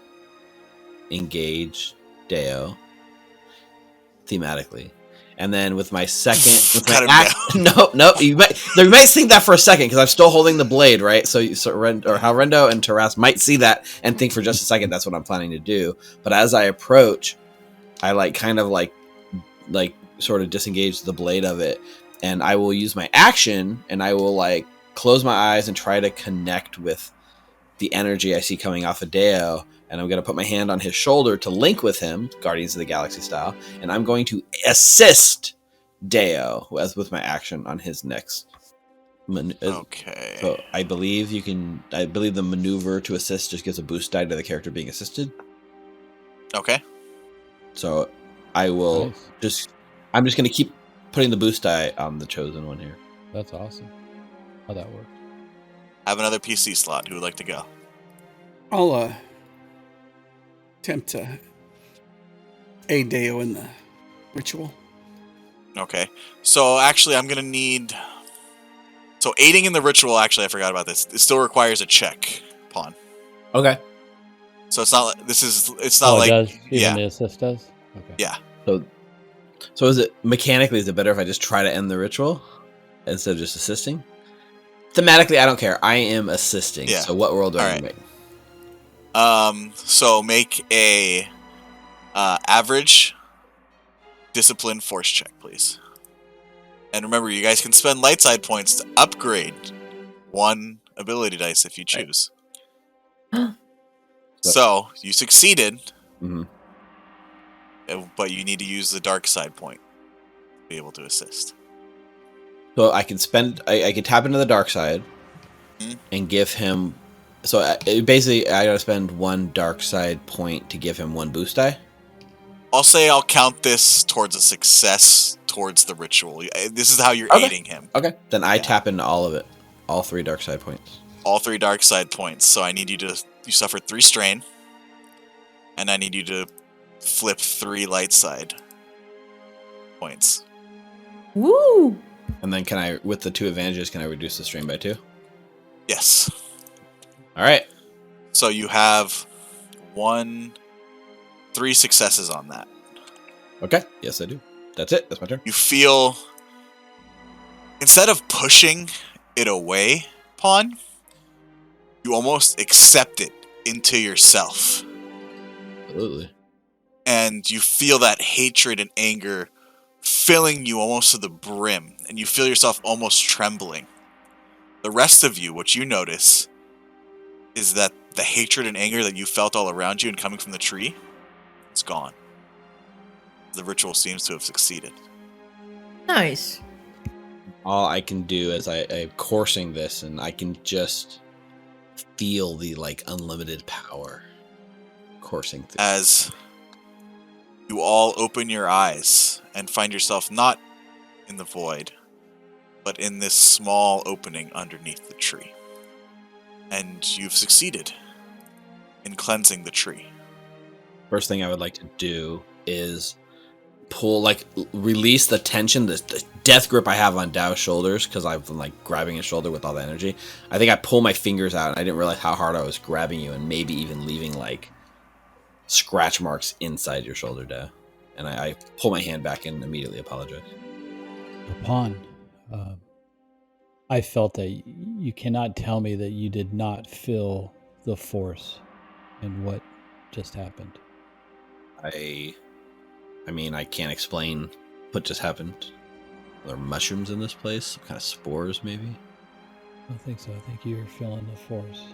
engage Deo thematically. And then with my second, no, you might think that for a second because I'm still holding the blade, right? So Halrendo and Taras might see that and think for just a second that's what I'm planning to do. But as I approach, I sort of disengage the blade of it, and I will use my action, and I will like close my eyes and try to connect with the energy I see coming off of Deo. And I'm going to put my hand on his shoulder to link with him, Guardians of the Galaxy style, and I'm going to assist Deo with my action on his next. Okay. So I believe the maneuver to assist just gives a boost die to the character being assisted. Okay. So I will I'm just going to keep putting the boost die on the chosen one here. That's awesome. How that works. I have another PC slot. Who would like to go? I'll attempt to aid Deo in the ritual. Okay. So actually, I'm gonna need. So aiding in the ritual. Actually, I forgot about this. It still requires a check, Pawn. Okay. So it's not. It's not like. It does? Even yeah. the assist does? Okay. Yeah. So is it mechanically? Is it better if I just try to end the ritual instead of just assisting? Thematically, I don't care. I am assisting. Yeah. So what roll do I make? So make a average discipline force check, please. And remember, you guys can spend light side points to upgrade 1 ability dice if you choose. So you succeeded, but you need to use the dark side point to be able to assist. So I can I can tap into the dark side and give him. So basically, I gotta spend 1 dark side point to give him 1 boost die. I'll count this towards a success towards the ritual. This is how you're aiding him. Okay. Then I tap into all of it, all 3 dark side points. All 3 dark side points. So I need you suffered 3 strain, and I need you to flip 3 light side points. Woo! And then with the 2 advantages, can I reduce the strain by 2? Yes. All right. So you have 3 successes on that. Okay. Yes, I do. That's it. That's my turn. You feel, instead of pushing it away, Pawn, you almost accept it into yourself. Absolutely. And you feel that hatred and anger filling you almost to the brim, and you feel yourself almost trembling. The rest of you, what you notice is that the hatred and anger that you felt all around you and coming from the tree, it's gone. The ritual seems to have succeeded. Nice. All I can do is I'm coursing this, and I can just feel the unlimited power coursing through. As you all open your eyes and find yourself not in the void, but in this small opening underneath the tree. And you've succeeded in cleansing the tree. First thing I would like to do is pull, release the tension, the death grip I have on Dao's shoulders, because I've been grabbing his shoulder with all the energy. I think I pull my fingers out, and I didn't realize how hard I was grabbing you, and maybe even leaving scratch marks inside your shoulder, Dao. And I pull my hand back and immediately apologize. Upon, I felt that you cannot tell me that you did not feel the force in what just happened. I mean, I can't explain what just happened. Are there mushrooms in this place? Some kind of spores, maybe? I don't think so. I think you're feeling the force.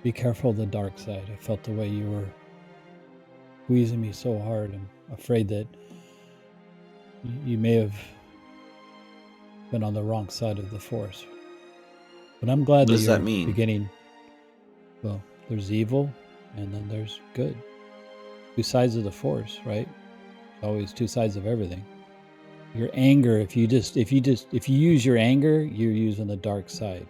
Be careful of the dark side. I felt the way you were squeezing me so hard. I'm afraid that you may have been on the wrong side of the force. But I'm glad What that does you're that mean? beginning. Well, there's evil and then there's good. 2 sides of the force, right? Always 2 sides of everything. Your anger, if you use your anger, you're using the dark side.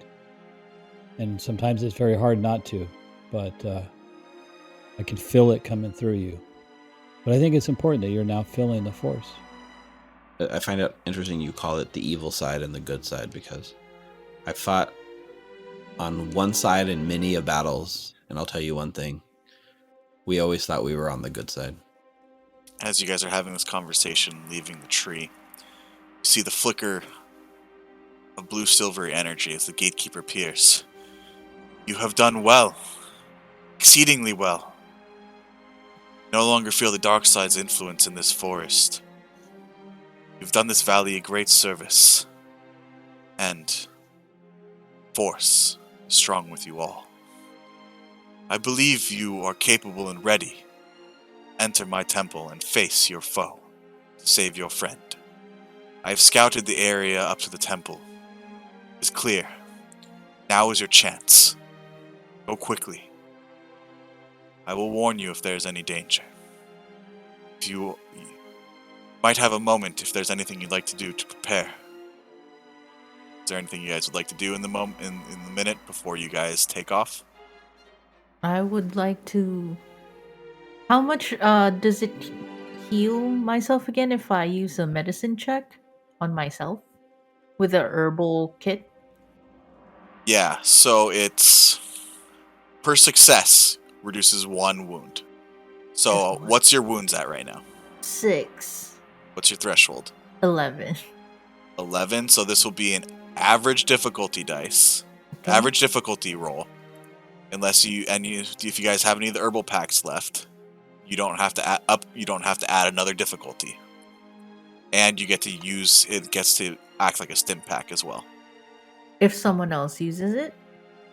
And sometimes it's very hard not to, but I can feel it coming through you. But I think it's important that you're now feeling the force. I find it interesting you call it the evil side and the good side, because I fought on one side in many of battles, and I'll tell you one thing. We always thought we were on the good side. As you guys are having this conversation, leaving the tree, you see the flicker of blue silvery energy as the gatekeeper appears. You have done well. Exceedingly well. You no longer feel the dark side's influence in this forest. You've done this valley a great service. And force is strong with you all. I believe you are capable and ready. Enter my temple and face your foe to save your friend. I have scouted the area up to the temple. It's clear. Now is your chance. Go quickly. I will warn you if there is any danger. You might have a moment if there's anything you'd like to do to prepare. Is there anything you guys would like to do in the minute before you guys take off? I would like to. How much does it heal myself again if I use a medicine check on myself with a herbal kit? Yeah, so it's per success reduces 1 wound. So Just one. what's your wounds at right now? 6. What's your threshold? 11. 11. So this will be an average difficulty dice, Okay. average difficulty roll. If you guys have any of the herbal packs left, you don't have to add up. You don't have to add another difficulty, and you get to use it. Gets to act like a stim pack as well. If someone else uses it?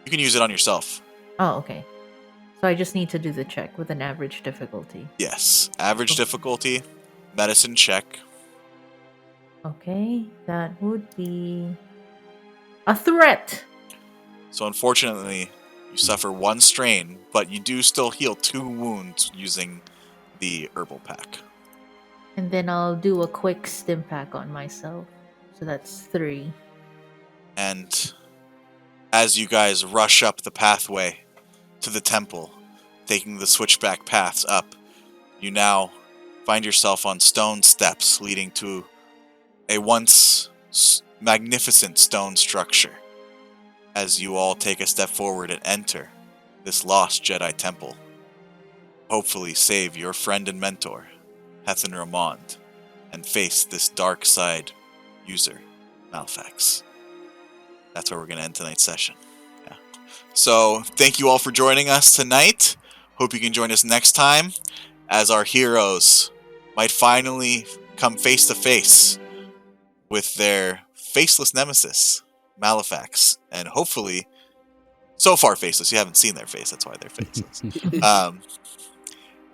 You can use it on yourself. Oh, okay. So I just need to do the check with an average difficulty. Yes, average difficulty, medicine check. Okay, that would be a threat. So unfortunately, you suffer 1 strain, but you do still heal 2 wounds using the herbal pack. And then I'll do a quick stim pack on myself. So that's 3. And as you guys rush up the pathway to the temple, taking the switchback paths up, you now find yourself on stone steps leading to a once magnificent stone structure. as you all take a step forward and enter this lost Jedi temple. Hopefully save your friend and mentor, Hethan Ramond, and face this dark side user, Malfax. That's where we're going to end tonight's session. Yeah. So, thank you all for joining us tonight. Hope you can join us next time as our heroes might finally come face to face with their faceless nemesis, Malefax, and hopefully, so far faceless, you haven't seen their face, that's why they're faceless,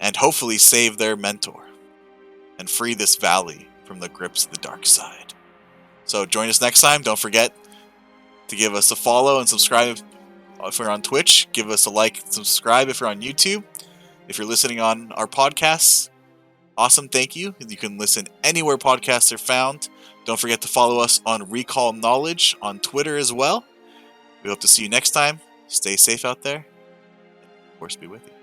and hopefully save their mentor and free this valley from the grips of the dark side. So join us next time. Don't forget to give us a follow and subscribe if you're on Twitch. Give us a like and subscribe if you're on YouTube. If you're listening on our podcasts, awesome, thank you. You can listen anywhere podcasts are found. Don't forget to follow us on Recall Knowledge on Twitter as well. We hope to see you next time. Stay safe out there. Force be with you.